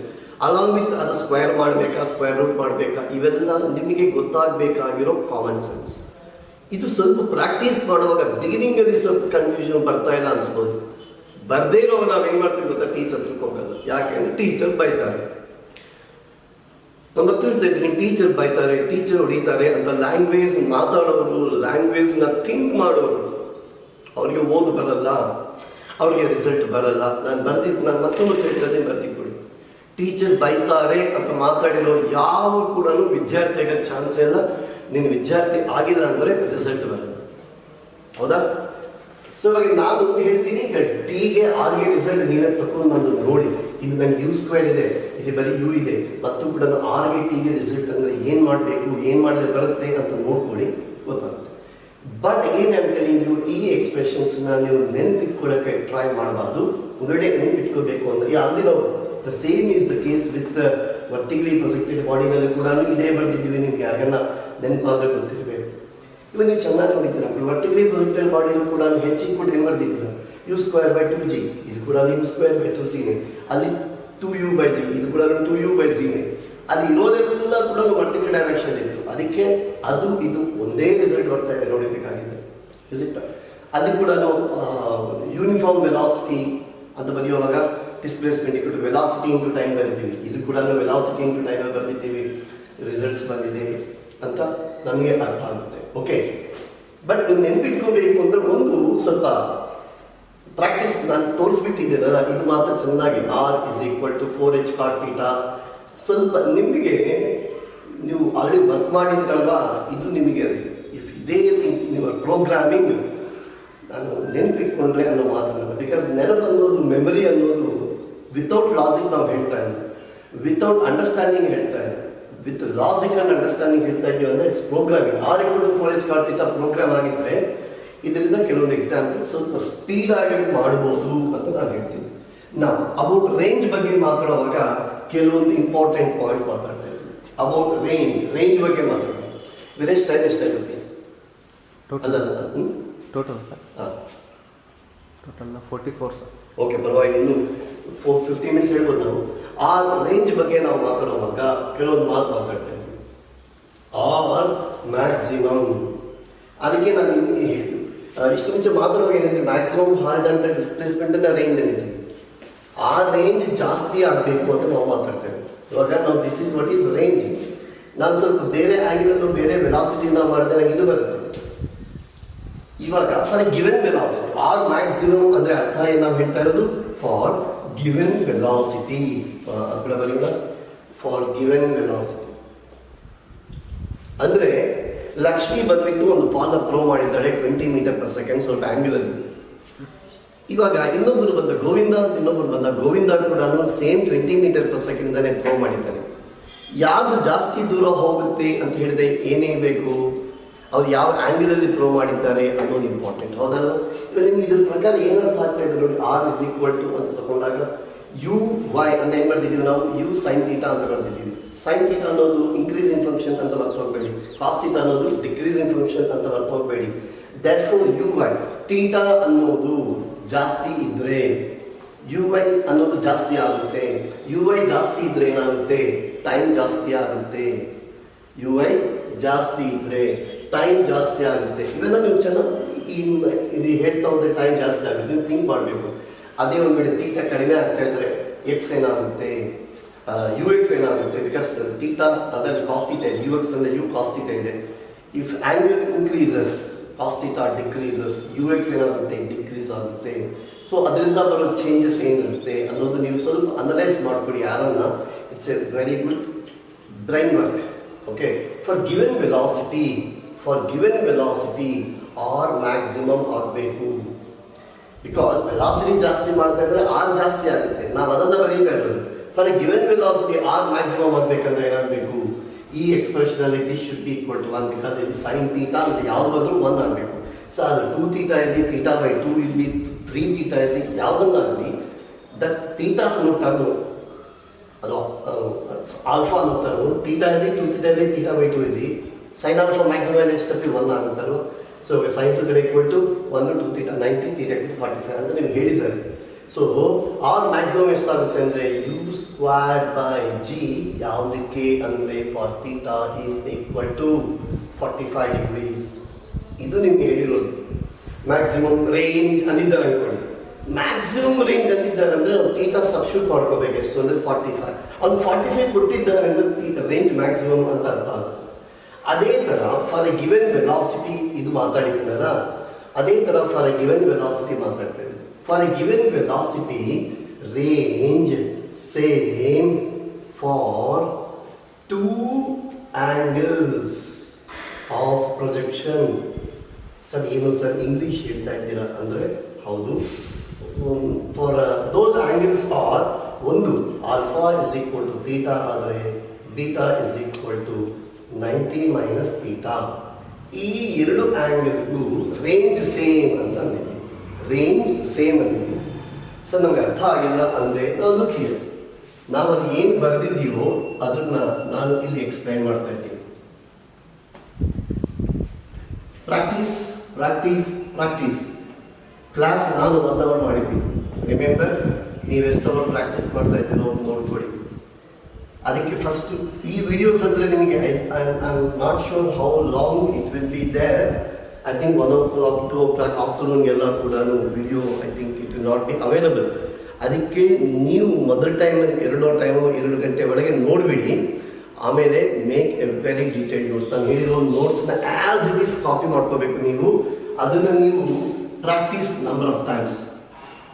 along with ಅದು ಸ್ಕ್ವೇರ್ ಮಾಡಬೇಕಾ, ಸ್ಕ್ವೇರ್ ರೂಟ್ ಮಾಡಬೇಕಾ, ಇವೆಲ್ಲ ನಿಮಗೆ ಗೊತ್ತಾಗಬೇಕಾಗಿರೋ ಕಾಮನ್ ಸೆನ್ಸ್. ಇದು ಸ್ವಲ್ಪ ಪ್ರಾಕ್ಟೀಸ್ ಮಾಡುವಾಗ ಬಿಗಿನಿಂಗಲ್ಲಿ ಸ್ವಲ್ಪ ಕನ್ಫ್ಯೂಷನ್ ಬರ್ತಾ ಇಲ್ಲ ಅನ್ಸ್ಬೋದು. ಬರ್ದೇ ಇರೋ ನಾವೇನು ಮಾಡ್ತೀವಿ ಗೊತ್ತಾ, ಟೀಚರ್ ತಿಳ್ಕೊಬೇಕು. ಯಾಕೆಂದ್ರೆ ಟೀಚರ್ ಬೈತಾರೆ, ನಮ್ಮ ತಿಳಿಸ್ತಾ ಇದ್ದೀನಿ, ಟೀಚರ್ ಬೈತಾರೆ, ಟೀಚರ್ ಹೊಡಿತಾರೆ ಅಂತ ಲ್ಯಾಂಗ್ವೇಜ್ ಮಾತಾಡೋರು, ಲ್ಯಾಂಗ್ವೇಜ್ನ ಥಿಂಕ್ ಮಾಡೋರು, ಅವ್ರಿಗೆ ಓದು ಬರಲ್ಲ, ಅವ್ರಿಗೆ ರಿಸಲ್ಟ್ ಬರಲ್ಲ. ನಾನು ಮತ್ತೊಂದು ಹೇಳ್ತದೆ ಬರ್ದಿಕೊಡಿ. ಟೀಚರ್ ಬೈತಾರೆ ಅಂತ ಮಾತಾಡಿರೋ ಯಾವ ಕೂಡ ವಿದ್ಯಾರ್ಥಿ ಆಗೋ ಚಾನ್ಸೇ ಇಲ್ಲ. ನೀನು ವಿದ್ಯಾರ್ಥಿ ಆಗಿಲ್ಲ ಅಂದರೆ ರಿಸಲ್ಟ್ ಬರಲ್ಲ. ಹೌದಾ? ಸೊ ಇವಾಗ ನಾನು ಹೇಳ್ತೀನಿ, ಈಗ ಟಿಗೆ ಆರ್ಗೆ ರಿಸಲ್ಟ್ ನೀವೇ ತಗೊಂಡು ನಾನು ನೋಡಿ, ಇದು ನನಗೆ ಯು ಸ್ಕ್ವೇರ್ ಇದೆ, ಇಲ್ಲಿ ಬರೀ ಯು ಇದೆ, ಮತ್ತು ಕೂಡ ಆರ್ಗೆ ಟಿಗೆ ರಿಸಲ್ಟ್ ಅಂದರೆ ಏನು ಮಾಡಬೇಕು, ಏನು ಮಾಡಿದ್ರೆ ಬರುತ್ತೆ ಅಂತ ನೋಡ್ಕೊಳ್ಳಿ, ಗೊತ್ತಾಗುತ್ತೆ. ಬಟ್ ಏನು ಹೇಳ್ತೀನಿ, ನೀವು ಈ ಎಕ್ಸ್ಪ್ರೆಷನ್ಸ್ನ ನೀವು ನೆನಪಿಟ್ಕೊಳ್ಳೋಕ್ಕೆ ಟ್ರೈ ಮಾಡಬಾರ್ದು. ಒಂದೆಡೆ ನೆನಪಿಟ್ಕೋಬೇಕು ಅಂದರೆ ಅಲ್ಲಿ ನಾವು the same is the case with vertically projected ಬಾಡಿನಲ್ಲಿ ಕೂಡ ಇದೇ ಬರ್ತಿದ್ದೀವಿ. ನಿಮ್ಗೆ ಯಾರಿಗನ್ನ ನೆನಪಾದ್ರೆ ಗೊತ್ತಿರಬೇಕು. ಇವಾಗ ನೀವು ಚೆನ್ನಾಗಿ ನೋಡಿದ್ದೀರ, ವರ್ಟಿಕಲಿ ಪ್ರೊಜೆಕ್ಟೆಡ್ ಬಾಡಿಯಲ್ಲಿ ಕೂಡ ಹೆಚ್ಚಿಗೆ ಕೂಡ ಏನು ಬರ್ತಿದ್ದೀರ, ಯು ಸ್ಕ್ವೇರ್ ಬೈ 2g, ಇದು ಕೂಡ ಯು ಸ್ಕ್ವೇರ್ ಬೈ 2c. ಅಲ್ಲಿ 2u/g, ಇದು ಕೂಡ 2u/c. ಅದು ಇರೋದೆಲ್ಲ ಕೂಡ ವರ್ಟಿಕಲ್ ಡೈರೆಕ್ಷನ್ ಇತ್ತು, ಅದಕ್ಕೆ ಅದು ಇದು ಒಂದೇ ರಿಸಲ್ಟ್ ಬರ್ತಾ ಇದೆ ನೋಡಬೇಕಾಗಿದೆ. ರಿಸಲ್ಟ್ ಅಲ್ಲಿ ಕೂಡ ಯೂನಿಫಾರ್ಮ್ ವೆಲಾಸಿಟಿ ಅಂತ ಬರೆಯುವಾಗ ಡಿಸ್ಪ್ಲೇಸ್ಮೆಂಟ್ ಇಟ್ಟು ವೆಲಾಸಿಟಿ ಇಂಟು ಟೈಮ್ ಬರೀತೀವಿ, ಇದು ಕೂಡ ವೆಲಾಸಿಟಿ ಇಂಟು ಟೈಮ್ ಬರ್ತಿದ್ದೀವಿ, ರಿಸಲ್ಟ್ಸ್ ಬಂದಿದೆ ಅಂತ ನಮಗೆ ಅರ್ಥ ಆಗುತ್ತೆ. ಓಕೆ, ಬಟ್ ನೀವು ನೆನಪಿಟ್ಕೋಬೇಕು ಅಂದರೆ ಒಂದು ಸ್ವಲ್ಪ ಪ್ರಾಕ್ಟೀಸ್ ನಾನು ತೋರಿಸ್ಬಿಟ್ಟಿದ್ದೇನಲ್ಲ, ಇದು ಮಾತ್ರ ಚೆನ್ನಾಗಿ r is equal to 4h cot theta. ಸ್ವಲ್ಪ ನಿಮಗೆ ನೀವು ಆಲ್ರೆಡಿ ವರ್ಕ್ ಮಾಡಿದ್ದೀರಲ್ವಾ, ಇದು ನಿಮಗೆ ಇಫ್ ಇದೇ ನೀವು ಪ್ರೋಗ್ರಾಮಿಂಗ್ ನಾನು ನೆನಪಿಟ್ಕೊಂಡ್ರೆ ಅನ್ನೋ ಮಾತಲ್ಲ. ಬಿಕಾಸ್ ನೆನಪು ಅನ್ನೋದು, ಮೆಮೊರಿ ಅನ್ನೋದು ವಿತೌಟ್ ಲಾಜಿಕ್ ನಾವು ಹೇಳ್ತಾ ಇಲ್ಲ, ವಿತೌಟ್ ಅಂಡರ್ಸ್ಟ್ಯಾಂಡಿಂಗ್ ಹೇಳ್ತಾ ಇಲ್ಲ, ವಿತ್ ಲಾಜಿಕ್ ಅಂಡ್ ಅಂಡರ್ಸ್ಟ್ಯಾಂಡಿಂಗ್ ಹೇಳ್ತಾ ಇದ್ದೀವಿ ಅಂದರೆ it's programming. r equal to 4h cot theta program ಆಗಿದ್ದರೆ ಇದರಿಂದ ಕೆಲವೊಂದು ಎಕ್ಸಾಂಪಲ್ ಸ್ವಲ್ಪ ಸ್ಪೀಡಾಗಿ ಮಾಡ್ಬೋದು ಅಂತ ನಾನು ಹೇಳ್ತೀನಿ. ನಾವು ಅಬೌಟ್ ರೇಂಜ್ ಬಗ್ಗೆ ಮಾತಾಡುವಾಗ ಕೆಲವೊಂದು ಇಂಪಾರ್ಟೆಂಟ್ ಪಾಯಿಂಟ್ ಮಾತಾಡ್ತಾ ಇದ್ದೀವಿ. ಅಬೌಟ್ ರೇಂಜ್ ಬಗ್ಗೆ ಮಾತಾಡ್ತೀವಿ. ವೇರೇಜ್ ಟೈಮ್ ಎಷ್ಟಾಗುತ್ತೆ ಅಲ್ಲ ಸರ್? Total sir? ಹಾಂ, ಟೋಟಲ್ 44 ಸರ್. ಓಕೆ, ಪರವಾಗಿಲ್ಲ, ಇನ್ನು 50 ಮಿನಿಟ್ಸ್ ಹೇಳ್ಬೋದು ನಾವು. ಆ ರೇಂಜ್ ಬಗ್ಗೆ ನಾವು ಮಾತಾಡುವಾಗ ಕೆಲವೊಂದು ಮಾತು ಮಾತಾಡ್ತಾ ಇದ್ದೀವಿ. ಆರ್ ಮ್ಯಾಕ್ಸಿಮಮ್ ಅದಕ್ಕೆ ನಾನು ಇಷ್ಟು ಮುಂಚೆ ಮಾತಾಡುವಾಗ ಏನಿದೆ ಮ್ಯಾಕ್ಸಿಮಮ್ ಹಾರಿಜಾಂಟಲ್ ಡಿಸ್ಪ್ಲೇಸ್ಮೆಂಟ್ ಅನ್ನ ರೇಂಜ್ ಏನಿದೆ ಆ ರೇಂಜ್ ಜಾಸ್ತಿ ಆಗಬೇಕು ಅಂತ ನಾವು ಮಾತಾಡ್ತೇವೆ. ಇವಾಗ ನಾವು this is what is range. ನಾನು ಸ್ವಲ್ಪ ಬೇರೆ ಆ್ಯಂಗಲ್ ಬೇರೆ ವೆಲಾಸಿಟಿಯಿಂದ ಮಾಡಿದ್ರೆ ನಂಗೆ ಇದು ಬರುತ್ತೆ. ಇವಾಗ for given velocity R maximum ಅಂದರೆ ಅರ್ಥ ಏನು ನಾವು ಹೇಳ್ತಾ ಇರೋದು ಫಾರ್ ಗಿವೆನ್ ವೆಲಾಸಿಟಿ ಅక్కడ ಬರೆಯೋಣ ಫಾರ್ ಗಿವೆನ್ ವೆಲಾಸಿಟಿ ಅಂದರೆ ಲಕ್ಷ್ಮಿ ಬಂದ್ಬಿಟ್ಟು ಒಂದು ಬಾಲ್ನ ಥ್ರೋ ಮಾಡಿದ್ದಾಳೆ 20 ಮೀಟರ್ ಪರ್ ಸೆಕೆಂಡ್ ಸ್ವಲ್ಪ ಆ್ಯಂಗಲಲ್ಲಿ. ಇವಾಗ ಇನ್ನೊಬ್ಬರು ಬಂದ ಗೋವಿಂದ ಅಂತ ಇನ್ನೊಬ್ಬರು ಬಂದ ಗೋವಿಂದ ಕೂಡ ಸೇಮ್ 20 ಮೀಟರ್ ಪರ್ ಸೆಕೆಂಡ್ನೇ ಥ್ರೋ ಮಾಡಿದ್ದಾನೆ. ಯಾವುದು ಜಾಸ್ತಿ ದೂರ ಹೋಗುತ್ತೆ ಅಂತ ಹೇಳಿದ್ರೆ ಏನೇ ಬೇಕು ಅವ್ರು ಯಾವ ಆ್ಯಂಗಲಲ್ಲಿ ಥ್ರೋ ಮಾಡಿದ್ದಾರೆ ಅನ್ನೋದು ಇಂಪಾರ್ಟೆಂಟ್. ಹೌದಲ್ಲ? ಇವಾಗ ನಿಮ್ಗೆ ಇದ್ರ ಪ್ರಕಾರ ಏನರ್ಥ ಆಗ್ತಾ ಇದೆ ನೋಡಿ. ಆರ್ ಇಸ್ ಈಕ್ವಲ್ ಟು ಅಂತ ತಗೊಂಡಾಗ ಯು ವೈ ಅನ್ನ ಏನು ಮಾಡ್ತಿದ್ದೀವಿ ನಾವು ಯು ಸೈನ್ ಥೀಟಾ ಅಂತ ಬರ್ತಿದ್ದೀವಿ. ಸೈನ್ ಥೀಟಾ ಅನ್ನೋದು ಇನ್ಕ್ರೀಸಿಂಗ್ ಫಂಕ್ಷನ್ ಅಂತ ಬರ್ತ ಹೋಗಬೇಡಿ. ಕಾಸ್ ಥೀಟಾ ಅನ್ನೋದು ಡಿಕ್ರೀಸಿಂಗ್ ಫಂಕ್ಷನ್ ಅಂತ ಬರ್ತ ಹೋಗಬೇಡಿ. ದೇರ್ಫೋರ್ ಯು ವೈ ಥೀಟಾ ಅನ್ನೋದು ಜಾಸ್ತಿ ಇದ್ರೆ ಯು ವೈ ಅನ್ನೋದು ಜಾಸ್ತಿ ಆಗುತ್ತೆ. ಯು ವೈ ಜಾಸ್ತಿ ಇದ್ರೆ ಏನಾಗುತ್ತೆ ಟೈಮ್ ಜಾಸ್ತಿ ಆಗುತ್ತೆ. ಯು ವೈ ಜಾಸ್ತಿ ಇದ್ರೆ ಟೈಮ್ ಜಾಸ್ತಿ ಆಗುತ್ತೆ. ಇವೆಲ್ಲ ನೀವು ಚೆನ್ನಾಗಿ ಇದು ಹೇಳ್ತಾ ಹೋದ್ರೆ ಟೈಮ್ ಜಾಸ್ತಿ ಆಗುತ್ತೆ. ನೀವು ಥಿಂಕ್ ಮಾಡಬೇಕು. ಅದೇ ಒಂದು ವೇಳೆ ಥೀಟಾ ಕಡಿಮೆ ಆಗ್ತಾ ಇದ್ರೆ ಎಕ್ಸ್ ಏನಾಗುತ್ತೆ ಯು ಎಕ್ಸ್ ಏನಾಗುತ್ತೆ. ಬಿಕಾಸ್ ಥೀಟಾ ಅದರಲ್ಲಿ ಕಾಸ್ ಥೀಟಾ ಇದೆ, ಯು ಎಕ್ಸ್ ಅಂದರೆ ಯು ಕಾಸ್ ಥೀಟಾ ಇದೆ. If angle increases cos theta decreases, u x ಏನಾಗುತ್ತೆ ಡಿಕ್ರೀಸ್ ಆಗುತ್ತೆ. ಸೊ ಅದರಿಂದ ಬರೋ ಚೇಂಜಸ್ ಏನಿರುತ್ತೆ ಅನ್ನೋದು ನೀವು ಸ್ವಲ್ಪ ಅನಲೈಸ್ ಮಾಡಿಕೊಡಿ ಯಾರನ್ನ. It's a very good brain work. Okay, for given velocity R maximum ಆಗಬೇಕು. ಬಿಕಾಸ್ ವೆಲಾಸಿಟಿ ಜಾಸ್ತಿ ಮಾಡ್ತಾ ಇದ್ರೆ ಆರ್ ಜಾಸ್ತಿ ಆಗುತ್ತೆ. ನಾವು ಅದನ್ನು ಬರೀತಾ ಇರೋದು. For given velocity R maximum ಆಗಬೇಕಂದ್ರೆ ಏನಾಗಬೇಕು ಈ ಎಕ್ಸ್ಪ್ರೆಷನ್ ಅಲ್ಲಿ this should be equal to 1 because ಇದು ಸೈನ್ ಥೀಟಾ ಅಂತ ಯಾವ್ದು ಬಂದರೂ 1 ಆಗಬೇಕು. ಸೊ ಅದು 2 ಥೀಟಾ ಇರಲಿ ಥೀಟಾ ಬೈ 2 ಇರಲಿ 3 ಥೀಟಾ ಇರಲಿ ಯಾವುದನ್ನಾಗಲಿ ದಟ್ ಥೀಟಾ ಅನ್ನೋ ಟರ್ಮು ಅದು ಆಲ್ಫಾ ಅನ್ನೋ ಟರ್ಮು ಥೀಟಾ ಇರಲಿ 2 ಥೀಟಾ ಇರಲಿ ಥೀಟಾ ಬೈ 2 ಇರಲಿ ಸೈನ್ ಆಲ್ಫಾ ಮ್ಯಾಕ್ಸಿಮಮ್ ಎಷ್ಟಕ್ಕೆ 1 ಆಗುತ್ತಲ್ವ. ಸೊ ಸೈನ್ ಟು ಕಡೆ ಈಕ್ವಲ್ ಟು 1 2 ಥೀಟಾ 90 ಥೀಟಾ 45 ಅಂತ ನಿಮ್ಗೆ ಹೇಳಿದ್ದಾರೆ. ಸೊ ಆರ್ ಮ್ಯಾಕ್ಸಿಮಮ್ ಎಷ್ಟಾಗುತ್ತೆ ಅಂದರೆ ಯು ಸ್ಕ್ವೇರ್ ಬೈ ಜಿ ಯಾವುದಕ್ಕೆ ಅಂದರೆ for theta is equal to 45 degrees. ಇದು ನಿಮ್ಗೆ ಹೇಳಿರೋದು. ಮ್ಯಾಕ್ಸಿಮಮ್ ರೇಂಜ್ ಅಂದಿದ್ದಾರೆ ಅನ್ಕೊಳ್ಳಿ. ಮ್ಯಾಕ್ಸಿಮಮ್ ರೇಂಜ್ ಅಂದಿದ್ದಾರೆ ಅಂದರೆ ನಾವು ಥೀಟಾ ಸಬ್ಸ್ಟಿಟ್ಯೂಟ್ ಮಾಡ್ಕೋಬೇಕು. ಎಷ್ಟು ಅಂದರೆ 45. ಅವ್ನು 45 ಕೊಟ್ಟಿದ್ದಾರೆ ಅಂದರೆ ಥೀಟಾ ರೇಂಜ್ ಮ್ಯಾಕ್ಸಿಮಮ್ ಅಂತ ಅರ್ಥ ಆಗುತ್ತೆ. ಅದೇ ಥರ ಫಾರ್ ಎ ಗಿವೆನ್ ವೆಲಾಸಿಟಿ ಇದು ಮಾತಾಡಿದ್ದೀನಲ್ಲ, ಅದೇ ಥರ ಫಾರ್ ಎ ಗಿವೆನ್ ವೆಲಾಸಿಟಿ ಮಾತಾಡ್ತೇವೆ. For a given velocity range same for 2 angles of projection. Sir ಏನು ಸರ್ ಇಂಗ್ಲೀಷ್ ಹೇಳ್ತಾ ಇದ್ದೀರಾ ಅಂದರೆ ಹೌದು. ಫಾರ್ ದೋಸ್ ಆಂಗಲ್ಸ್ ಆರ್ ಒಂದು alpha is equal to theta ಆದರೆ beta is equal to 90 minus theta. ಈ ಎರಡು ಆ್ಯಂಗಲ್ಗೂ ರೇಂಜ್ ಸೇಮ್ ಅಂತ ಅಂದಿದ್ದೀವಿ. ರೇಂಜ್ ಸೇಮ್ ಅಂದಿದ್ದೀವಿ. ಸರ್ ನಮ್ಗೆ ಅರ್ಥ ಆಗಿಲ್ಲ ಅಂದರೆ ನಾವು ಲುಕ್ ಹಿಯರ್. ನಾವು ಅದು ಏನು ಬರೆದಿದ್ದೀವೋ ಅದನ್ನು ನಾನು ಇಲ್ಲಿ ಎಕ್ಸ್ಪ್ಲೈನ್ ಮಾಡ್ತಾ ಇದ್ದೀನಿ. Practice practice practice. ಕ್ಲಾಸ್ ನಾನು 1 ಅವರ್ ಮಾಡಿದ್ದೀನಿ. ರಿಮೆಂಬರ್, ನೀವು ಎಷ್ಟು ಅವರ್ ಪ್ರಾಕ್ಟೀಸ್ ಮಾಡ್ತಾ ಇದ್ದೀರೋ ಅಂತ ನೋಡ್ಕೊಳ್ಳಿ. ಅದಕ್ಕೆ ಫಸ್ಟ್ ಈ ವಿಡಿಯೋಸ್ ಅಂದರೆ ನಿಮಗೆ I am not sure how long it will be there. I think 1 o'clock 2 o'clock ಆಫ್ಟರ್ನೂನ್ಗೆಲ್ಲ ಕೂಡ video I think it will not be available. ಅದಕ್ಕೆ ನೀವು ಮೊದಲ ಟೈಮಲ್ಲಿ 2 ಗಂಟೆ ಒಳಗೆ ನೋಡಿಬಿಡಿ. ಆಮೇಲೆ make a very detailed notes. ನಾನು ಹೇಳಿರೋ ನೋಟ್ಸ್ನ ಆ್ಯಸ್ ಇಟ್ ಈಸ್ ಕಾಪಿ ಮಾಡ್ಕೋಬೇಕು ನೀವು. ಅದನ್ನು ನೀವು ಪ್ರಾಕ್ಟೀಸ್ ನಂಬರ್ ಆಫ್ ಟೈಮ್ಸ್.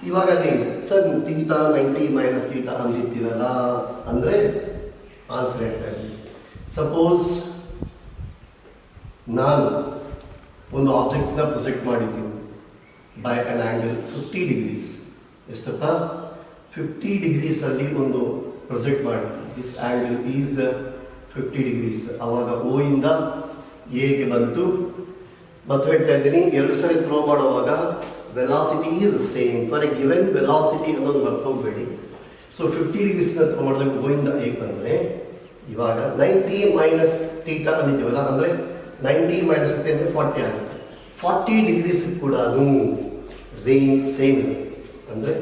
ಇವಾಗ ಅದೇ ಸರ್ ಥೀಟಾ 90 ಮೈನಸ್ ಥೀಟಾ ಅಂದಿದ್ದೀರಲ್ಲ ಅಂದರೆ ಆನ್ಸರ್ ಹೇಳ್ತಾ ಇದ್ದೀನಿ. ಸಪೋಸ್ ನಾನು ಒಂದು ಆಬ್ಜೆಕ್ಟ್ನ ಪ್ರೊಜೆಕ್ಟ್ ಮಾಡಿದ್ದೀನಿ ಬೈ ಅನ್ ಆ್ಯಂಗಲ್ 50 ಡಿಗ್ರೀಸ್. ಎಷ್ಟಪ್ಪ 50 ಡಿಗ್ರೀಸಲ್ಲಿ ಒಂದು ಪ್ರೊಜೆಕ್ಟ್ ಮಾಡಿ. This angle is 50 degrees. ಆವಾಗ ಓ ಇಂದ ಎಗೆ ಬಂತು. ಮತ್ತು ಹೇಳ್ತಾ ಇದ್ದೀನಿ 2 ಸರಿ ಥ್ರೋ ಮಾಡುವಾಗ velocity is same for a given velocity ಅನ್ನೋದು ಮರ್ತೋಗ್ಬೇಡಿ. ಸೊ 50 ಡಿಗ್ರೀಸ್ನ ಥ್ರೋ ಮಾಡಿದಾಗ ಓ ಇಂದ ಎಗೆ ಬಂದರೆ ಇವಾಗ 90 ಮೈನಸ್ ಥೀಟಾ ಅಂದಿದ್ದೀವಲ್ಲ ಅಂದರೆ 90 ಮೈನಸ್ 50 ಅಂದರೆ 40 ಆಗುತ್ತೆ. 40 ಡಿಗ್ರೀಸ್ ಕೂಡ ರೇಂಜ್ ಸೇಮ್ ಇದೆ. ಅಂದರೆ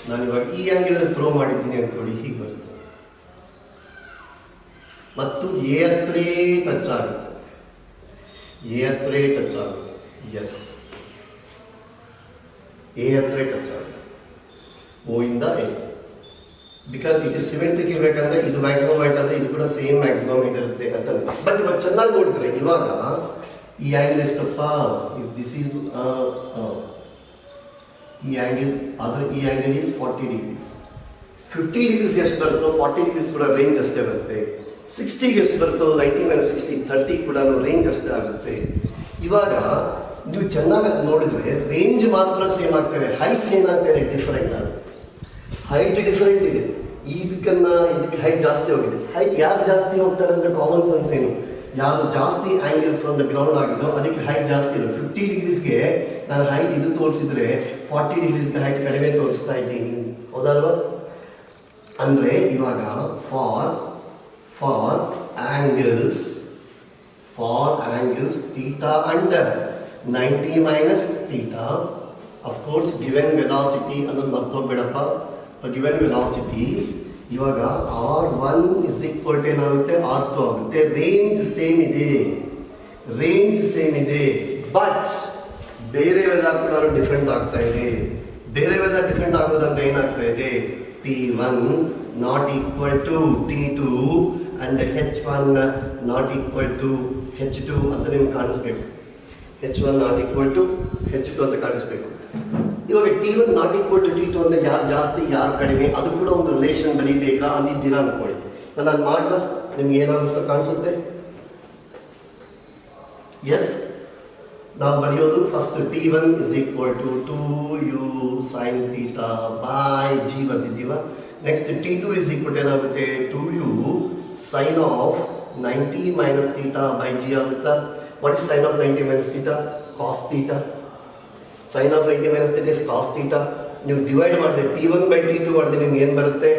ನಾನು ಇವಾಗ ಈ ಆ್ಯಂಗಲಲ್ಲಿ ಥ್ರೋ ಮಾಡಿದ್ದೀನಿ ಅಂದ್ಕೊಳ್ಳಿ, ಹೀಗೆ ಬರುತ್ತೆ ಮತ್ತು ಎ ಹತ್ರೇ ಟಚ್ ಆಗುತ್ತೆ. ಎಸ್, ಎ ಹತ್ರ ಟಚ್ ಆಗುತ್ತೆ, ಓ ಇಂದ ಎ. ಬಿಕಾಸ್ ಇದು ಸಿಮೆಟ್ರಿಕ್ ಇರಬೇಕಂದ್ರೆ ಇದು ಮ್ಯಾಕ್ಸಿಮಮ್ ಹೈಟ್ ಅಂದರೆ ಇದು ಕೂಡ ಸೇಮ್ ಮ್ಯಾಕ್ಸಿಮಮ್ ಹೈಟ್ ಇರುತ್ತೆ ಅಂತ. ಬಟ್ ಇವಾಗ ಚೆನ್ನಾಗಿ ನೋಡಿದ್ರೆ ಇವಾಗ ಈ ಆ್ಯಂಗಲ್ ಎಷ್ಟಪ್ಪ, ಇಫ್ ದಿಸ್ ಈಸ್ ಈ ಆ್ಯಂಗಲ್ ಆದರೆ ಈ ಆ್ಯಂಗಲ್ ಈಸ್ 40 ಡಿಗ್ರೀಸ್. 50 ಡಿಗ್ರೀಸ್ ಎಷ್ಟು ಬರುತ್ತೋ 40 ಡಿಗ್ರೀಸ್ ಕೂಡ ರೇಂಜ್ ಅಷ್ಟೇ ಬರುತ್ತೆ. 60ಗೆ ಎಷ್ಟು ಬರುತ್ತೋ 90 - 60 30 ಕೂಡ ರೇಂಜ್ ಅಷ್ಟೇ ಆಗುತ್ತೆ. ಇವಾಗ ನೀವು ಚೆನ್ನಾಗಿ ನೋಡಿದ್ರೆ ರೇಂಜ್ ಮಾತ್ರ ಸೇಮ್ ಆಗ್ತದೆ, ಹೈಟ್ಸ್ ಏನಾಗ್ತದೆ ಡಿಫರೆಂಟ್ ಆಗುತ್ತೆ. ಹೈಟ್ ಡಿಫರೆಂಟ್ ಇದೆ, ಇದಕ್ಕೆ ಹೈಟ್ ಜಾಸ್ತಿ ಹೋಗಿದೆ. ಹೈಟ್ ಯಾರು ಜಾಸ್ತಿ ಹೋಗ್ತಾರೆ ಅಂದರೆ ಕಾಮನ್ ಸೆನ್ಸ್ ಏನು, ಯಾರು ಜಾಸ್ತಿ ಆ್ಯಂಗಲ್ ಫ್ರಮ್ ದ ಗ್ರೌಂಡ್ ಆಗಿದೋ ಅದಕ್ಕೆ ಹೈಟ್ ಜಾಸ್ತಿ ಇದೆ. 50 ಡಿಗ್ರೀಸ್ಗೆ ನಾನು ಹೈಟ್ ಇದು ತೋರಿಸಿದ್ರೆ 40 ಡಿಗ್ರೀಸ್ಗೆ ಹೈಟ್ ಕಡಿಮೆ ತೋರಿಸ್ತಾ ಇದ್ದೀನಿ, ಹೌದಲ್ವಾ? ಅಂದರೆ ಇವಾಗ for angles theta under 90 - theta, of course given velocity ಅನ್ನೋದು ಮರ್ತೋಗ್ಬೇಡಪ್ಪ. ಗಿವೆನ್ ವೆಲಾಸಿಟಿ ಇವಾಗ R1 = ಏನಾಗುತ್ತೆ, R2 ಆಗುತ್ತೆ. ರೇಂಜ್ ಸೇಮ್ ಇದೆ, ಬಟ್ ಬೇರೆವೆಲ್ಲ ಕೂಡ ಡಿಫ್ರೆಂಟ್ ಆಗ್ತಾ ಇದೆ. ಬೇರೆವೆಲ್ಲ ಡಿಫ್ರೆಂಟ್ ಆಗೋದಂದ್ರೆ ಏನಾಗ್ತಾ ಇದೆ, T1 ≠ T2 and H1 ≠ H2 ಅಂತ ನಿಮ್ಗೆ ಕಾಣಿಸ್ಬೇಕು. H1 ≠ H2 ಅಂತ ಕಾಣಿಸ್ಬೇಕು. ಇವಾಗ T1 ≠ T2 ಅಂದರೆ ಯಾರು ಜಾಸ್ತಿ ಯಾರು ಕಡಿಮೆ, ಅದು ಕೂಡ ಒಂದು ರಿಲೇಷನ್ ಬರೀಬೇಕಾ ಅಂದಿದ್ದೀರಾ ಅಂದ್ಕೊಳ್ಳಿ. ನಾನು ಮಾಡ್ದ ನಿಮ್ಗೆ ಏನಾಗುತ್ತೋ ಕಾಣಿಸುತ್ತೆ. ಎಸ್, ನಾವು ಬರೆಯೋದು first T1 = 2u sin θ/g ಬರ್ತಿದ್ದೀವ. Next T2 ಏನಾಗುತ್ತೆ, 2u sin of 90 - θ/g ಆಗುತ್ತಾ. What is sin of 90 - θ? cos θ. sin of 90 - θ is cos θ. ನೀವು ಡಿವೈಡ್ ಮಾಡಿದ್ರೆ T1/T2 ಮಾಡಿದ್ರೆ ನಿಮ್ಗೆ ಏನು ಬರುತ್ತೆ,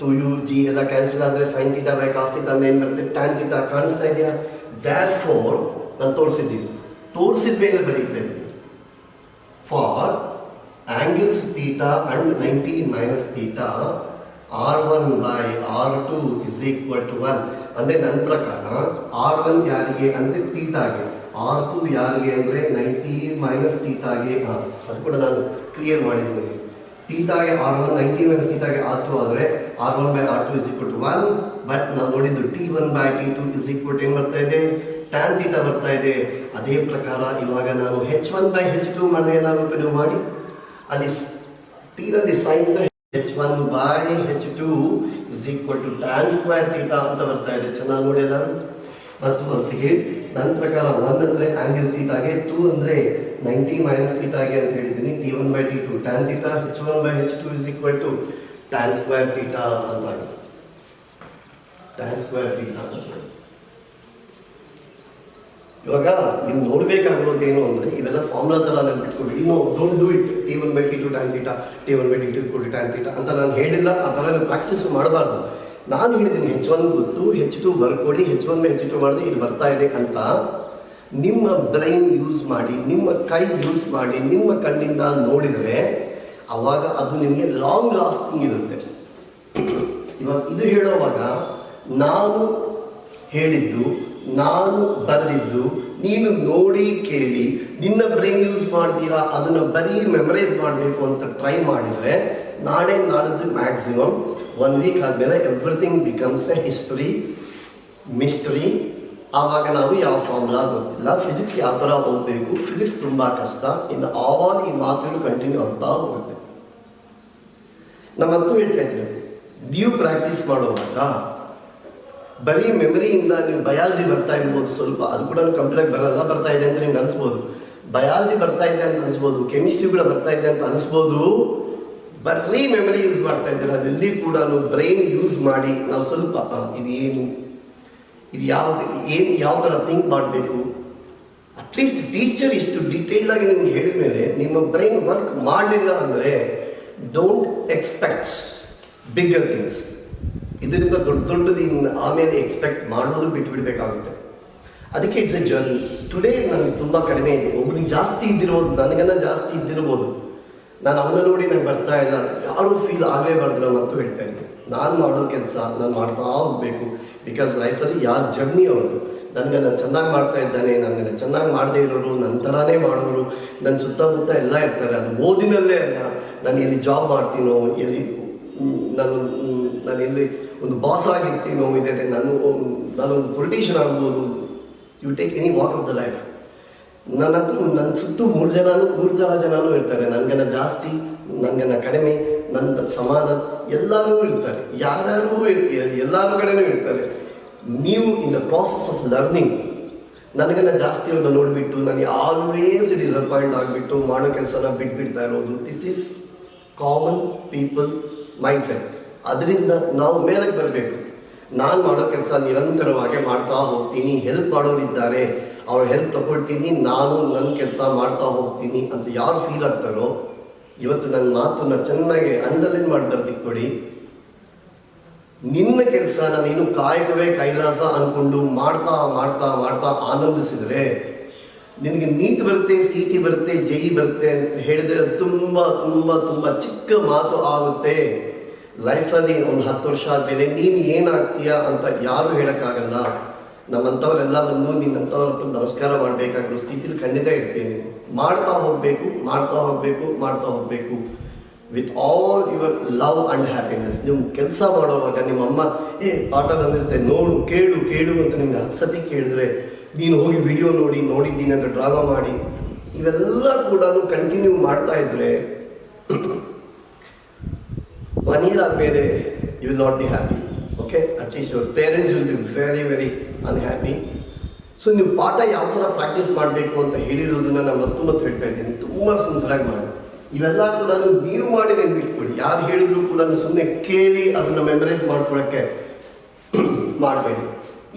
2u g ಎಲ್ಲ ಕ್ಯಾನ್ಸಲ್ ಆದರೆ sin θ/cos θ ಅಂದ್ರೆ ಏನು ಬರುತ್ತೆ, tan θ. ಕಾಣಿಸ್ತಾ ಇದೆಯಾ? therefore ನಾನು ತೋರಿಸಿದ ಮೇಲೆ ಬರೀತಾ ಇದ್ದೀನಿ, for angles theta and 90 - θ R1/R2 = 1. ಅಂದರೆ ನನ್ನ ಪ್ರಕಾರ R1 ಯಾರಿಗೆ ಅಂದರೆ ಥೀಟಾಗೆ, R2 ಯಾರಿಗೆ ಅಂದರೆ 90 - θಗೆ. ಅದು ಕೂಡ ನಾನು ಕ್ಲಿಯರ್ ಮಾಡಿದ್ದೀನಿ. ಥೀಟಾಗೆ R1, 90 - θಗೆ R2 ಆದರೆ R1/R2 = 1. ಬಟ್ ನಾವು ನೋಡಿದ್ದು T1/T2 ಏನು ಬರ್ತಾ ಇದೆ, tan θ ಬರ್ತಾ ಇದೆ. ಅದೇ ಪ್ರಕಾರ ಇವಾಗ ನಾನು H1/H2 ಮಾಡಿದ್ರೆ ಏನಾಗುತ್ತೆ ನೀವು ಮಾಡಿ, ಅಲ್ಲಿ T ನಲ್ಲಿ sin H1/H2 = tan² θ ಅಂತ ಬರ್ತಾ ಇದೆ. ಚೆನ್ನಾಗಿ ನೋಡಿ ಎಲ್ಲರೂ. ಮತ್ತು ಒಂದ್ಸಿಗೆ ನನ್ನ ಪ್ರಕಾರ 1 ಅಂದರೆ ಆಂಗಲ್ ಥೀಟಾಗೆ, 2 ಅಂದರೆ 90 - θಗೆ ಅಂತ ಹೇಳಿದ್ದೀನಿ. T1/T2 tan θ, H1/H2 = tan² θ ಅಂತ ಆಗಿದೆ. tan² θ. ಇವಾಗ ನೀವು ನೋಡಬೇಕಾಗಿರೋದು ಏನು ಅಂದರೆ ಇವೆಲ್ಲ ಫಾರ್ಮುಲಾ ಥರ ನೆನ್ಪಿಟ್ಕೊಳ್ಳಿ. ಇನ್ನು don't do it T1/T2 tan θ, T1/T2 = tan θ ಅಂತ ನಾನು ಹೇಳಿಲ್ಲ. ಆ ಥರ ನೀವು ಪ್ರಾಕ್ಟೀಸ್ ಮಾಡಬಾರ್ದು. ನಾನು ಹೇಳಿದ್ದೀನಿ H1 ಗೊತ್ತು, H2 ಬರ್ಕೊಡಿ, H1/H2 ಮಾಡಿದೆ ಇದು ಬರ್ತಾ ಇದೆ ಅಂತ. ನಿಮ್ಮ ಬ್ರೈನ್ ಯೂಸ್ ಮಾಡಿ, ನಿಮ್ಮ ಕೈ ಯೂಸ್ ಮಾಡಿ, ನಿಮ್ಮ ಕಣ್ಣಿಂದ ನೋಡಿದರೆ ಆವಾಗ ಅದು ನಿಮಗೆ ಲಾಂಗ್ ಲಾಸ್ಟಿಂಗ್ ಇರುತ್ತೆ. ಇವಾಗ ಇದು ಹೇಳುವಾಗ ನಾನು ಹೇಳಿದ್ದು, ನಾನು ಬರೆದಿದ್ದು ನೀನು ನೋಡಿ ಕೇಳಿ ನಿನ್ನ ಬ್ರೈನ್ ಯೂಸ್ ಮಾಡ್ತೀರಾ, ಅದನ್ನು ಬರೀ ಮೆಮರೈಸ್ ಮಾಡಬೇಕು ಅಂತ ಟ್ರೈ ಮಾಡಿದರೆ ನಾಳೆ ನಾಡಿದ್ದು ಮ್ಯಾಕ್ಸಿಮಮ್ 1 ವೀಕ್ ಆದಮೇಲೆ ಎವ್ರಿಥಿಂಗ್ ಬಿಕಮ್ಸ್ ಎ ಮಿಸ್ಟರಿ. ಆವಾಗ ನಾವು ಯಾವ ಫಾರ್ಮುಲಾ ಗೊತ್ತಿಲ್ಲ, ಫಿಸಿಕ್ಸ್ ಯಾವ ಥರ ಓದಬೇಕು, ಫಿಸಿಕ್ಸ್ ತುಂಬ ಕಷ್ಟ. ಇನ್ನು ಆವಾಗ ಈ ಮಾತುಗಳು ಕಂಟಿನ್ಯೂ ಆಗ್ತಾ ಹೋಗುತ್ತೆ. ನಮ್ಮಂತೂ ಹೇಳ್ತಾ ಇದ್ದೀವಿ, ನೀವು ಪ್ರಾಕ್ಟೀಸ್ ಮಾಡುವಾಗ ಬರೀ ಮೆಮರಿಯಿಂದ ನೀವು ಬಯಾಲಜಿ ಬರ್ತಾ ಇರ್ಬೋದು ಸ್ವಲ್ಪ, ಅದು ಕೂಡ ಕಂಪ್ಲೀಟಾಗಿ ಬರಲ್ಲ, ಬರ್ತಾ ಇದೆ ಅಂತ ನಿಮ್ಗೆ ಅನಿಸ್ಬೋದು. ಬಯಾಲಜಿ ಬರ್ತಾ ಇದೆ ಅಂತ ಅನಿಸ್ಬೋದು, ಕೆಮಿಸ್ಟ್ರಿ ಕೂಡ ಬರ್ತಾ ಇದೆ ಅಂತ ಅನಿಸ್ಬೋದು. ಬರೀ ಮೆಮರಿ ಯೂಸ್ ಮಾಡ್ತಾ ಇದ್ದೀರ, ಅದೆಲ್ಲಿ ಕೂಡ ಬ್ರೈನ್ ಯೂಸ್ ಮಾಡಿ ನಾವು ಸ್ವಲ್ಪ ಇದು ಯಾವ ಥರ ಥಿಂಕ್ ಮಾಡಬೇಕು. ಅಟ್ಲೀಸ್ಟ್ ಟೀಚರ್ ಇಷ್ಟು ಡೀಟೇಲ್ ಆಗಿ ನಿಮ್ಗೆ ಹೇಳಿದ ಮೇಲೆ ನಿಮ್ಮ ಬ್ರೈನ್ ವರ್ಕ್ ಮಾಡಲಿಲ್ಲ ಅಂದರೆ ಡೋಂಟ್ ಎಕ್ಸ್ಪೆಕ್ಟ್ ಬಿಗ್ಗರ್ ಥಿಂಗ್ಸ್. ಇದರಿಂದ ದೊಡ್ಡದು ಆಮೇಲೆ ಎಕ್ಸ್ಪೆಕ್ಟ್ ಮಾಡೋದು ಬಿಟ್ಬಿಡ್ಬೇಕಾಗುತ್ತೆ. ಅದಕ್ಕೆ ಇಟ್ಸ್ ಎ ಜರ್ನಿ. ಟುಡೇ ನನಗೆ ತುಂಬ ಕಡಿಮೆ ಇದೆ, ಒಬ್ಬನಿಗೆ ಜಾಸ್ತಿ ಇದ್ದಿರ್ಬೋದು, ನನಗೆಲ್ಲ ಜಾಸ್ತಿ ಇದ್ದಿರ್ಬೋದು. ನಾನು ಅವನ್ನ ನೋಡಿ ನಂಗೆ ಬರ್ತಾ ಇಲ್ಲ ಅಂತ ಯಾರೂ ಫೀಲ್ ಆಗಲೇಬಾರ್ದು ನಾವು ಅಂತೂ ಹೇಳ್ತಾ ಇದ್ದೀನಿ. ನಾನು ಮಾಡೋ ಕೆಲಸ ನಾನು ಮಾಡ್ತಾ ಹೋಗಬೇಕು. ಬಿಕಾಸ್ ಲೈಫಲ್ಲಿ ಯಾರು ಜರ್ನಿ ಅವ್ರದ್ದು, ನನಗೆ ನಾನು ಚೆನ್ನಾಗಿ ಮಾಡ್ತಾ ಇದ್ದಾನೆ, ನನಗೆ ಚೆನ್ನಾಗಿ ಮಾಡದೇ ಇರೋರು, ನನ್ನ ಥರನೇ ಮಾಡೋರು ನನ್ನ ಸುತ್ತಮುತ್ತ ಎಲ್ಲ ಇರ್ತಾರೆ. ಅದು ಓದಿನಲ್ಲೇ ಅಲ್ಲ, ನಾನು ಎಲ್ಲಿ ಜಾಬ್ ಮಾಡ್ತೀನೋ, ಎಲ್ಲಿ ನಾನು ಎಲ್ಲಿ ಒಂದು ಬಾಸ್ ಆಗಿರ್ತೀನೋ, ಇದೆ ನಾನೊಂದು ಪೊಲಿಟಿಷಿಯನ್ ಆಗ್ಬೋದು. You take any walk of the life. ನನ್ನ ಹತ್ರ ನನ್ನ ಸುತ್ತು ಮೂರು ಥರ ಜನನೂ ಇರ್ತಾರೆ. ನನಗನ್ನ ಜಾಸ್ತಿ, ನನಗನ್ನ ಕಡಿಮೆ, ನನ್ನ ಸಮಾನ, ಎಲ್ಲರೂ ಇರ್ತಾರೆ. ಯಾರ್ಯಾರು ಎಲ್ಲರ ಕಡೆನೂ ಇರ್ತಾರೆ. ನೀವು in the process of learning ನನಗನ್ನ ಜಾಸ್ತಿ ಅವ್ರನ್ನ ನೋಡಿಬಿಟ್ಟು ನನಗೆ ಆಲ್ವೇಸ್ ಡಿಸಪಾಯಿಂಟ್ ಆಗಿಬಿಟ್ಟು ಮಾಡೋ ಕೆಲಸನ ಬಿಟ್ಬಿಡ್ತಾ ಇರೋದು, this is common people mind set. ಅದರಿಂದ ನಾವು ಮೇಲಕ್ಕೆ ಬರಬೇಕು. ನಾನು ಮಾಡೋ ಕೆಲಸ ನಿರಂತರವಾಗಿ ಮಾಡ್ತಾ ಹೋಗ್ತೀನಿ, ಹೆಲ್ಪ್ ಮಾಡೋರಿದ್ದಾರೆ ಅವ್ರ ಹೆಲ್ಪ್ ತಗೊಳ್ತೀನಿ, ನಾನು ನನ್ನ ಕೆಲಸ ಮಾಡ್ತಾ ಹೋಗ್ತೀನಿ ಅಂತ ಯಾರು ಫೀಲ್ ಆಗ್ತಾರೋ, ಇವತ್ತು ನನ್ನ ಮಾತನ್ನ ಚೆನ್ನಾಗಿ ಅಂಡರ್ಲೈನ್ ಮಾಡಿ ಬರ್ದಿಕ್ಕೊಡಿ. ನಿನ್ನ ಕೆಲಸ ನೀನು ಕಾಯಕವೇ ಕೈಲಾಸ ಅಂದ್ಕೊಂಡು ಮಾಡ್ತಾ ಮಾಡ್ತಾ ಮಾಡ್ತಾ ಆನಂದಿಸಿದರೆ ನಿನಗೆ ನೀಟ್ ಬರುತ್ತೆ, CT ಬರುತ್ತೆ, JE ಬರುತ್ತೆ ಅಂತ ಹೇಳಿದರೆ ತುಂಬ ತುಂಬ ತುಂಬ ಚಿಕ್ಕ ಮಾತು ಆಗುತ್ತೆ. ಲೈಫಲ್ಲಿ ಒಂದು 10 ವರ್ಷ ಆದಮೇಲೆ ನೀನು ಏನಾಗ್ತೀಯಾ ಅಂತ ಯಾರು ಹೇಳೋಕ್ಕಾಗಲ್ಲ. ನಮ್ಮಂಥವರೆಲ್ಲ ಬಂದು ನಿನ್ನಂಥವ್ರ ನಮಸ್ಕಾರ ಮಾಡಬೇಕಾಗಿರೋ ಸ್ಥಿತಿಲಿ ಖಂಡಿತ ಇರ್ತೀನಿ. ಮಾಡ್ತಾ ಹೋಗಬೇಕು, ಮಾಡ್ತಾ ಹೋಗಬೇಕು, ಮಾಡ್ತಾ ಹೋಗಬೇಕು with all your love and happiness. ನೀವು ಕೆಲಸ ಮಾಡೋವಾಗ ನಿಮ್ಮಮ್ಮ ಪಾಠ ಬಂದಿರುತ್ತೆ, ನೋಡು, ಕೇಳು ಕೇಳು ಅಂತ ನಿಮ್ಗೆ 10 ಸತಿ ಕೇಳಿದ್ರೆ ನೀನು ಹೋಗಿ ವಿಡಿಯೋ ನೋಡಿದ್ದೀನಿ ಅಂತ ಡ್ರಾಮಾ ಮಾಡಿ ಇವೆಲ್ಲ ಕೂಡ ಕಂಟಿನ್ಯೂ ಮಾಡ್ತಾ ಇದ್ರೆ 1 year ಆದಮೇಲೆ you will not be happy. Okay, at least your parents will be very very unhappy. So ನೀವು ಪಾಠ ಯಾವ ಥರ ಪ್ರಾಕ್ಟೀಸ್ ಮಾಡಬೇಕು ಅಂತ ಹೇಳಿರೋದನ್ನ ನಾನು ಮತ್ತೆ ಹೇಳ್ತಾ ಇದ್ದೀನಿ. ತುಂಬ ಸಿನ್ಸಿಯರಾಗಿ ಮಾಡಿ. ಇವೆಲ್ಲ ಕೂಡ ನೀವು ಮಾಡಿ ನೆನ್ಪಿಟ್ಕೊಡಿ. ಯಾರು ಹೇಳಿದ್ರು ಕೂಡ ಸುಮ್ಮನೆ ಕೇಳಿ ಅದನ್ನು ಮೆಮರೈಸ್ ಮಾಡ್ಕೊಳ್ಳೋಕ್ಕೆ ಮಾಡಬೇಡಿ.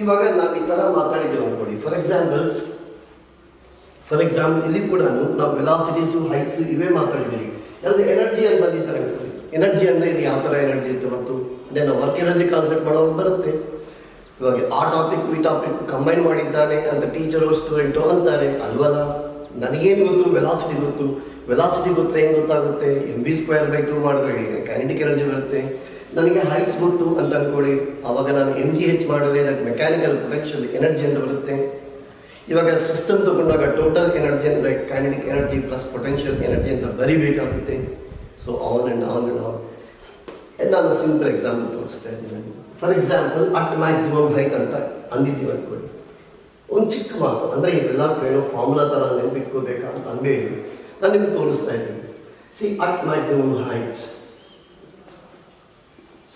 ಇವಾಗ ನಾವು ಈ ಥರ ಮಾತಾಡಿದ್ದೀವಿ ಅಂದ್ಕೊಳ್ಳಿ. ಫಾರ್ ಎಕ್ಸಾಂಪಲ್ ಇಲ್ಲಿ ಕೂಡ ನಾವು ವೆಲಾಸಿಟೀಸು, ಹೈಟ್ಸು ಇವೇ ಮಾತಾಡಿದ್ದೀವಿ. ಯಾವುದು ಎನರ್ಜಿ ಅಂತ ಬಂದಿದ್ದಾರೆ ಅಂದ್ಕೊಳ್ಳಿ. ಎನರ್ಜಿ ಅಂದರೆ ಇದು ಯಾವ ಥರ ಎನರ್ಜಿ ಇತ್ತು, ಮತ್ತು ಅದೇ ನಾವು ವರ್ಕ್ ಎನರ್ಜಿ ಕಾನ್ಸೆಪ್ಟ್ ಮಾಡೋದು ಬರುತ್ತೆ. ಇವಾಗ ಆ ಟಾಪಿಕ್ ಈ ಟಾಪಿಕ್ ಕಂಬೈನ್ ಮಾಡಿದ್ದಾನೆ ಅಂತ ಟೀಚರು ಸ್ಟೂಡೆಂಟು ಅಂತಾರೆ ಅಲ್ವಲ್ಲ. ನನಗೇನು ಗೊತ್ತು, ವೆಲಾಸಿಟಿ ಗೊತ್ತು. ವೆಲಾಸಿಟಿ ಗೊತ್ತರೆ ಏನು ಗೊತ್ತಾಗುತ್ತೆ, mv²/2 ಮಾಡಿದ್ರೆ ಕೈನೆಟಿಕ್ ಎನರ್ಜಿ ಬರುತ್ತೆ. ನನಗೆ ಹೈಟ್ಸ್ ಗೊತ್ತು ಅಂತ ಅಂದ್ಕೊಳ್ಳಿ, ಆವಾಗ ನಾನು mgh ಮಾಡಿದ್ರೆ ಅದಕ್ಕೆ ಮೆಕ್ಯಾನಿಕಲ್ ಪೊಟೆನ್ಷಿಯಲ್ ಎನರ್ಜಿ ಅಂತ ಬರುತ್ತೆ. ಇವಾಗ ಸಿಸ್ಟಮ್ ತಗೊಂಡಾಗ ಟೋಟಲ್ ಎನರ್ಜಿ ಅಂದರೆ kinetic energy plus potential energy ಅಂತ ಬರಿಬೇಕಾಗುತ್ತೆ. So on and on and on. ನಾನು ಸಿಂಪಲ್ ಎಕ್ಸಾಂಪಲ್ ತೋರಿಸ್ತಾ ಇದ್ದೀನಿ. For example at maximum height ಅಂತ ಅಂದಿದ್ದೀವಿ ಅಂದ್ಕೊಳ್ಳಿ. ಒಂದು ಚಿಕ್ಕ ಮಾತು ಅಂದರೆ ಇದೆಲ್ಲ ಏನೋ ಫಾರ್ಮುಲಾ ಥರ ನೆನಪಿಟ್ಕೋಬೇಕಾ ಅಂತ ಅನ್ಬೇಡಿ. ನಾನು ನಿಮ್ಗೆ ತೋರಿಸ್ತಾ ಇದ್ದೀನಿ. C at maximum height.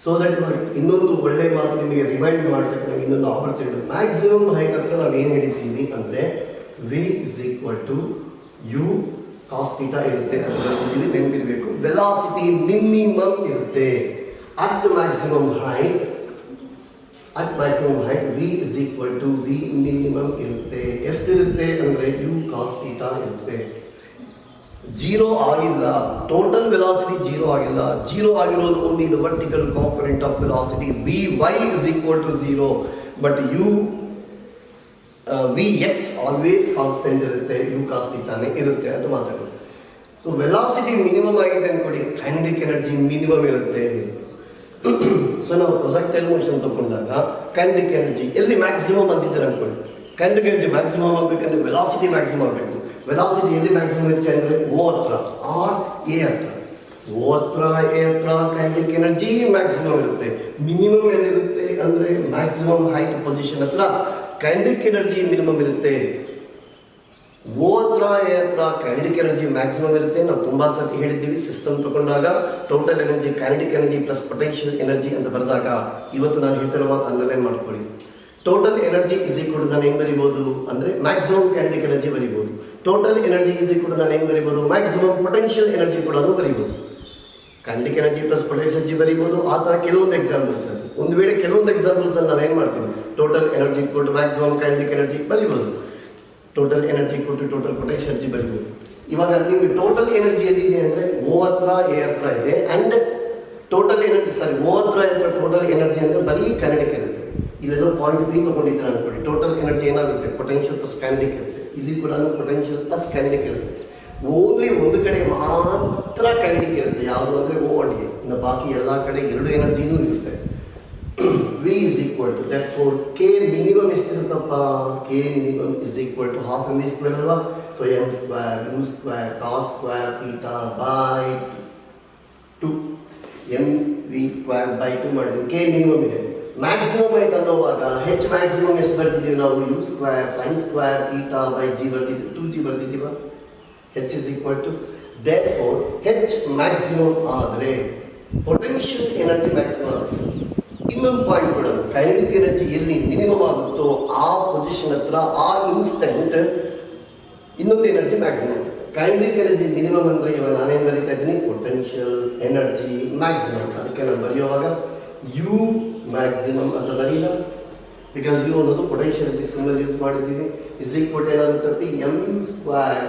So that ಇವಾಗ ಇನ್ನೊಂದು ಒಳ್ಳೆ ಮಾತು ನಿಮಗೆ ರಿಮೈಂಡ್ ಮಾಡಿಸಕ್ಕೆ ನಮಗೆ ಇನ್ನೊಂದು ಆಪರ್ಚುನಿಟಿ. ಮ್ಯಾಕ್ಸಿಮಮ್ ಹೈಟ್ ಹತ್ರ ನಾವು ಏನು ಹೇಳಿದ್ದೀವಿ ಅಂದರೆ V = U cos θ ಇರುತ್ತೆ ಅಂತ ನೆನಪಿರಬೇಕು. ವೆಲಾಸಿಟಿ ಮಿನಿಮಮ್ ಇರುತ್ತೆ. At maximum height V = V minimum ಇರುತ್ತೆ. ಎಷ್ಟಿರುತ್ತೆ ಅಂದರೆ U cos θ ಇರುತ್ತೆ. 0 ಆಗಿಲ್ಲ, ಟೋಟಲ್ ವೆಲಾಸಿಟಿ 0 ಆಗಿಲ್ಲ. 0 ಆಗಿರೋದು only the vertical component of velocity. Vy = 0, but Vx always constant ಇರುತ್ತೆ. U cos θ ಇರುತ್ತೆ ಅಂತ ಮಾತಾಡೋದು. ಸೊ ವೆಲಾಸಿಟಿ ಮಿನಿಮಮ್ ಆಗಿದೆ ಅಂದ್ಕೊಳ್ಳಿ, ಕೈನೆಟಿಕ್ ಎನರ್ಜಿ ಮಿನಿಮಮ್ ಇರುತ್ತೆ. ಸೊ ನಾವು ಪ್ರೊಜೆಕ್ಟೈಲ್ ಮೋಷನ್ ತಗೊಂಡಾಗ ಕೈನೆಟಿಕ್ ಎನರ್ಜಿ ಎಲ್ಲಿ ಮ್ಯಾಕ್ಸಿಮಮ್ ಅಂತಿದ್ದಾರೆ ಅಂದ್ಕೊಳ್ಳಿ. ಕೈನೆಟಿಕ್ ಎನರ್ಜಿ ಮ್ಯಾಕ್ಸಿಮಮ್ ಆಗಬೇಕಂದ್ರೆ ವೆಲಾಸಿಟಿ ಮ್ಯಾಕ್ಸಿಮಮ್ ಆಗಬೇಕು. ವೆಲಾಸಿಟಿ ಎಲ್ಲಿ ಮ್ಯಾಕ್ಸಿಮಮ್ ಇರುತ್ತೆ ಅಂದರೆ O ಹತ್ರ ಆರ್ A ಹತ್ರ. O ಹತ್ರ A ಹತ್ರ ಕೈನೆಟಿಕ್ ಎನರ್ಜಿ ಮ್ಯಾಕ್ಸಿಮಮ್ ಇರುತ್ತೆ. ಮಿನಿಮಮ್ ಏನಿರುತ್ತೆ ಅಂದರೆ ಮ್ಯಾಕ್ಸಿಮಮ್ ಹೈಟ್ ಪೊಸಿಷನ್ ಹತ್ರ ಕೈನೆಟಿಕ್ ಎನರ್ಜಿ ಮಿನಿಮಮ್ ಇರುತ್ತೆ. O ಹತ್ರ A ಹತ್ರ ಕೈನೆಟಿಕ್ ಎನರ್ಜಿ ಮ್ಯಾಕ್ಸಿಮಮ್ ಇರುತ್ತೆ. ನಾವು ತುಂಬ ಸತಿ ಹೇಳಿದ್ದೀವಿ, ಸಿಸ್ಟಮ್ ತಗೊಂಡಾಗ total energy kinetic energy plus potential energy ಅಂತ ಬರೆದಾಗ ಇವತ್ತು ನಾನು ಹೇಳ್ತಿರೋ ಮಾತು ಅಂಡರ್ಲೈನ್ ಮಾಡ್ಕೊಳ್ಳಿ. ಟೋಟಲ್ ಎನರ್ಜಿ = ನಾನು ಹೆಂಗೆ ಬರಿಬೋದು ಅಂದರೆ ಮ್ಯಾಕ್ಸಿಮಮ್ ಕೈನೆಟಿಕ್ ಎನರ್ಜಿ ಬರಿಬೋದು. ಟೋಟಲ್ ಎನರ್ಜಿ = ನಾನು ಹೆಂಗೆ ಬರಿಬೋದು, ಮ್ಯಾಕ್ಸಿಮಮ್ ಪೊಟೆನ್ಷಿಯಲ್ ಎನರ್ಜಿ ಕೂಡ ಬರಿಬೋದು. Kinetic energy plus potential energy ಬರಿಬೋದು. ಆ ಥರ ಕೆಲವೊಂದು ಎಕ್ಸಾಂಪಲ್ಸ್ ಅಲ್ಲಿ ಒಂದು ವೇಳೆ ಕೆಲವೊಂದು ಎಕ್ಸಾಂಪಲ್ಸ್ ಅಲ್ಲಿ ನಾನು ಏನು ಮಾಡ್ತೀನಿ, total energy = maximum kinetic energy ಬರಿಬೋದು. Total energy = total potential energy ಬರಿಬೋದು. ಇವಾಗ ನೀವು ಟೋಟಲ್ ಎನರ್ಜಿ ಎಲ್ಲಿದೆ ಅಂದರೆ O ಹತ್ರ A ಹತ್ರ ಇದೆ. ಆ್ಯಂಡ್ ಟೋಟಲ್ ಎನರ್ಜಿ O ಹತ್ರ ಟೋಟಲ್ ಎನರ್ಜಿ ಅಂದರೆ ಬರೀ ಕೈನೆಟಿಕ್ ಎನರ್ಜಿ. ಇಲ್ಲೆಲ್ಲೋ ಪಾಯಿಂಟ್ B ತಗೊಂಡಿದ್ದಾರೆ ಅಂದ್ಕೊಳ್ಳಿ. ಟೋಟಲ್ ಎನರ್ಜಿ ಏನಾಗುತ್ತೆ, ಪೊಟೆನ್ಷಿಯಲ್ ಪ್ಲಸ್ ಕೈನೆಟಿಕ್ ಇರುತ್ತೆ. ಇಲ್ಲಿ ಕೂಡ ಪೊಟೆನ್ಷಿಯಲ್ ಪ್ಲಸ್ ಕೈನೆಟಿಕ್ ಇರುತ್ತೆ. ಓನ್ಲಿ ಒಂದು ಕಡೆ ಮಾತ್ರ ಕೈನೆಟಿಕ್ ಇರುತ್ತೆ, ಯಾವುದು ಅಂದರೆ O and A. ಇನ್ನು ಬಾಕಿ ಎಲ್ಲ ಕಡೆ 2 ಎನರ್ಜಿನೂ ಇರುತ್ತೆ. V = equal to, therefore K minimum ಎಷ್ಟಿರುತ್ತಪ್ಪ? K minimum is equal to half mv square ಅಲ್ವಾ? So m square u square cos square theta by 2 mv square by 2 ಮಾಡಿದ್ವಿ. K minimum ಇದೆ. Maximum ಆಯ್ತು ಅನ್ನೋವಾಗ h maximum ಎಷ್ಟು ಬರ್ತಿದ್ದೀವಿ ನಾವು? u square sin square theta by g ಬರ್ತಿದ್ದೀವಿ, 2g ಬರ್ತಿದ್ದೀವ? h is equal to, therefore h maximum ಆದರೆ potential energy maximum ಆಗುತ್ತೆ. ಇನ್ನೊಂದು ಪಾಯಿಂಟ್ ಕೊಡೋದು, ಕೈನೆಟಿಕ್ ಎನರ್ಜಿ ಎಲ್ಲಿ ಮಿನಿಮಮ್ ಆಗುತ್ತೋ ಆ ಪೊಸಿಷನ್ ಹತ್ರ ಆ ಇನ್ಸ್ಟೆಂಟ್ ಇನ್ನೊಂದು energy maximum. Kinetic energy minimum ಅಂದರೆ ಇವಾಗ ನಾನೇನು ಬರೀತಾ ಇದ್ದೀನಿ? Potential energy maximum. ಅದಕ್ಕೆ ನಾನು ಬರೆಯುವಾಗ ಯು ಮ್ಯಾಕ್ಸಿಮಮ್ ಅಂತ ಬರೀಲ್ಲ, ಬಿಕಾಸ್ ಯು ಅನ್ನೋದು ಪೊಟೆನ್ಷಿಯಲ್ ಸಿಂಬಲ್ ಯೂಸ್ ಮಾಡಿದ್ದೀವಿ. ಇಸ್ ಈಕ್ವಲ್ ಏನಾಗುತ್ತೆ? M U square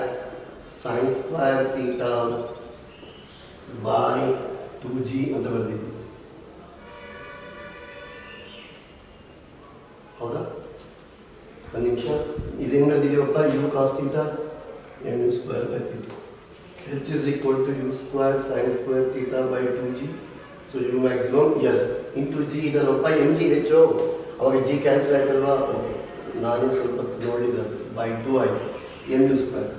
sin square theta by 2g ಅಂತ ಬರೆದಿದ್ದೀವಿ. ಹೌದಾ? ಒಂದು ನಿಮಿಷ, ಇದೇನು ಬರೆದಿದ್ದೀವಪ್ಪ? U cos theta M U square by theta, h is equal to u square sin square theta by 2g. So U maximum S into G ಇದಲ್ಲಪ್ಪ, M G ಹೆಚ್ಚು, ಅವಾಗ ಜಿ ಕ್ಯಾನ್ಸಲ್ ಆಯ್ತಲ್ವಾ? ಓಕೆ, ನಾನು ಸ್ವಲ್ಪ ನೋಡಿಲ್ಲ, ಬೈ 2 ಆಯಿತು, M U square.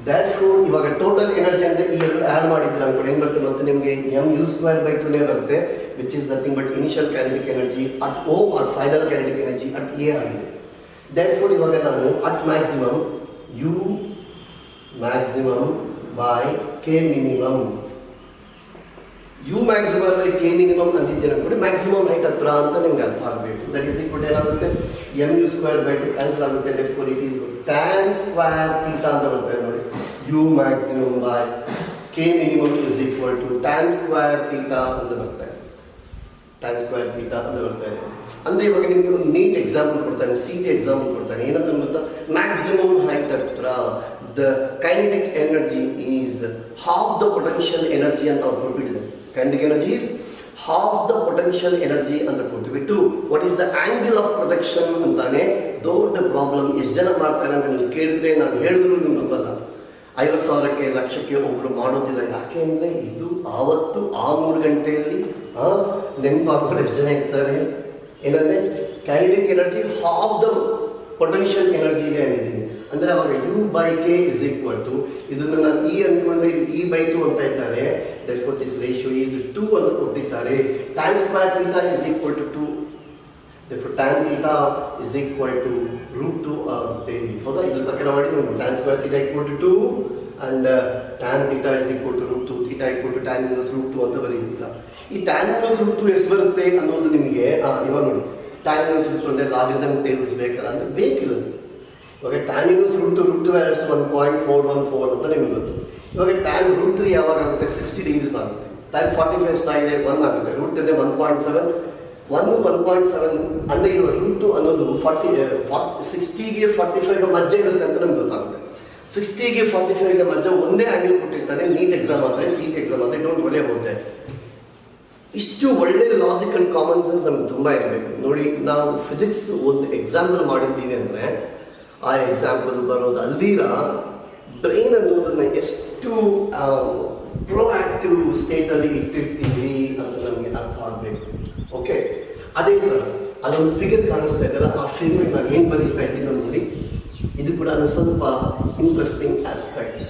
That four ಇವಾಗ total energy ಅಂದರೆ ಈ ಎರಡು ಆ್ಯಡ್ ಮಾಡಿದ್ರೆ ಅನ್ಕೊಂಡು ಏನು ಬರುತ್ತೆ ಮತ್ತೆ ನಿಮಗೆ? ಎಮ್ ಯು ಸ್ಕ್ವೇರ್ ಬೈ 2ನೇ ಬರುತ್ತೆ, which is nothing but initial kinetic energy at O or final kinetic energy at A ಆಗಿದೆ. ದ್ಯಾಟ್ ಫೋರ್ ಇವಾಗ ನಾನು at maximum U maximum by K minimum, U maximum by K minimum ಅಂದಿದ್ದೇನೆ ಅನ್ಕೊಂಡು maximum height ಹತ್ರ ಅಂತ ನಿಮ್ಗೆ ಅರ್ಥ ಆಗಬೇಕು. ದಟ್ ಈಸ್ ಈಕ್ವಲ್ ಏನಾಗುತ್ತೆ? M U square by 2 cancel ಆಗುತ್ತೆ. Therefore it is tan square theta ಅಂತ ಬರ್ತದೆ ನೋಡಿ. U maximum by K minimum is equal to tan square theta ಅಂತ ಬರ್ತಾ ಇದೆ. ಟ್ಯಾನ್ ಸ್ಕ್ವೇರ್ ಥೀಟಾ ಅಂತ ಬರ್ತಾ ಇದೆ. ಅಂದರೆ ಇವಾಗ ನಿಮಗೆ ಒಂದು ನೀಟ್ ಎಕ್ಸಾಂಪಲ್ ಕೊಡ್ತಾನೆ, ಸಿಟಿ ಎಕ್ಸಾಂಪಲ್ ಕೊಡ್ತಾನೆ. ಏನಂತ ಗೊತ್ತಾ? ಮ್ಯಾಕ್ಸಿಮಮ್ ಹೈಟ್ ಹತ್ರ the kinetic energy is half the potential energy ಅಂತ ಅವ್ರು ಕೊಟ್ಬಿಟ್ಟಿದ್ದಾರೆ. Kinetic energy is half the potential energy ಅಂತ ಕೊಟ್ಬಿಟ್ಟು what is the angle of projection ಅಂತಾನೆ ದೊಡ್ಡ ಪ್ರಾಬ್ಲಮ್. ಎಷ್ಟು ಜನ ಮಾಡ್ತಾರೆ ಅಂತ ನೀವು ಕೇಳಿದ್ರೆ ನಾನು ಹೇಳಿದ್ರು ನೀವು ನಂಬಲ್ಲ. 50,000ಕ್ಕೆ ಲಕ್ಷಕ್ಕೆ ಒಬ್ಬರು ಮಾಡೋದಿಲ್ಲ. ಯಾಕೆ ಅಂದರೆ ಇದು ಆವತ್ತು ಆ 3 ಗಂಟೆಯಲ್ಲಿ ನೆನಪಾಗೋರು ಎಷ್ಟು ಜನ ಇರ್ತಾರೆ? ಏನಂದರೆ kinetic energy half the potential energy ಇದೆ ಅಂದಿದ್ದೀನಿ. ಅಂದರೆ ಅವಾಗ u by k is equal to, ಇದನ್ನು ನಾನು ಇ ಅಂದ್ಕೊಂಡ್ರೆ ಇದು ಇ ಬೈ 2 ಅಂತ ಇದ್ದಾರೆ. therefore this ratio is 2 ಅಂತ ಕೊಟ್ಟಿದ್ದಾರೆ. tan square theta is equal to 2, therefore tan theta is equal to √2 ಆಗುತ್ತೆ. ಹೌದಾ? ಇದ್ರ ಪ್ರಕಾರ ಮಾಡಿ ನೋಡಿ, tan square theta equal to 2 and tan theta is equal to √2, theta equal to tan inverse √2 ಅಂತ ಬರೀತಿಲ್ಲ. ಈ tan inverse √2 ಎಷ್ಟು ಬರುತ್ತೆ ಅನ್ನೋದು ನಿಮಗೆ ಇವಾಗ ನೋಡಿ, tan inverse √2 ಅಂದರೆ ಲಾಗರಿಥಮ್ ಟೇಬಲ್ಸ್ ಬೇಕಲ್ಲ ಅಂದರೆ ಬೇಕಿಲ್ಲ. ಇವಾಗ tan inverse √2 ವ್ಯಾಲ್ಯೂಸ್ 1.414 ಅಂತ ನಿಮಗೆ ಗೊತ್ತು. ಇವಾಗ tan √3 ಯಾವಾಗ ಆಗುತ್ತೆ? 60 ಡಿಗ್ರೀಸ್ ಆಗುತ್ತೆ. tan 45 ಎಷ್ಟಾಗಿದೆ? 1 ಆಗುತ್ತೆ. √3 ಅಂದರೆ 1.7, 1.7 ಅಂದರೆ ಇವಾಗ √2 ಅನ್ನೋದು 60ಗೆ 45ಗೆ ಮಧ್ಯೆ ಇರುತ್ತೆ ಅಂತ ನಮ್ಗೆ ಗೊತ್ತಾಗುತ್ತೆ. 60ಗೆ 45ಗೆ ಮಧ್ಯೆ ಒಂದೇ ಆಂಗಲ್ ಕೊಟ್ಟಿರ್ತಾನೆ. ನೀಟ್ ಎಕ್ಸಾಮ್ ಆದರೆ, ಸೀಟ್ ಎಕ್ಸಾಮ್ ಆದರೆ ಡೋಂಟ್ ವರಿ ಅಬೌಟ್ ದಟ್. ಇಷ್ಟು ಒಳ್ಳೆ ಲಾಜಿಕ್ ಆ್ಯಂಡ್ ಕಾಮನ್ ಸೆನ್ಸ್ ನಮ್ಗೆ ತುಂಬ ಇರಬೇಕು. ನೋಡಿ, ನಾವು ಫಿಸಿಕ್ಸ್ ಒಂದು ಎಕ್ಸಾಂಪಲ್ ಮಾಡಿದ್ದೀವಿ ಅಂದರೆ ಆ ಎಕ್ಸಾಂಪಲ್ ಬರೋದು ಅಲ್ದಿರ ಬ್ರೈನ್ ಅನ್ನೋದನ್ನು ಎಷ್ಟು ಪ್ರೊಆಕ್ಟಿವ್ ಸ್ಟೇಟಲ್ಲಿ ಇಟ್ಟಿರ್ತೀವಿ ಅಂತ ನಮಗೆ ಅರ್ಥ ಆಗಬೇಕು. ಓಕೆ, ಅದೇ ಥರ ಅದೊಂದು ಫಿಗರ್ ಕಾಣಿಸ್ತಾ ಇದ್ದಲ್ಲ, ಆ ಫಿಗರ್ ನಾನು ಏನು ಬರೀತಾ ಇದ್ದೀನಿ ನೋಡಿ. ಇದು ಕೂಡ ಸ್ವಲ್ಪ ಇಂಟ್ರೆಸ್ಟಿಂಗ್ ಆಸ್ಪೆಕ್ಟ್ಸ್,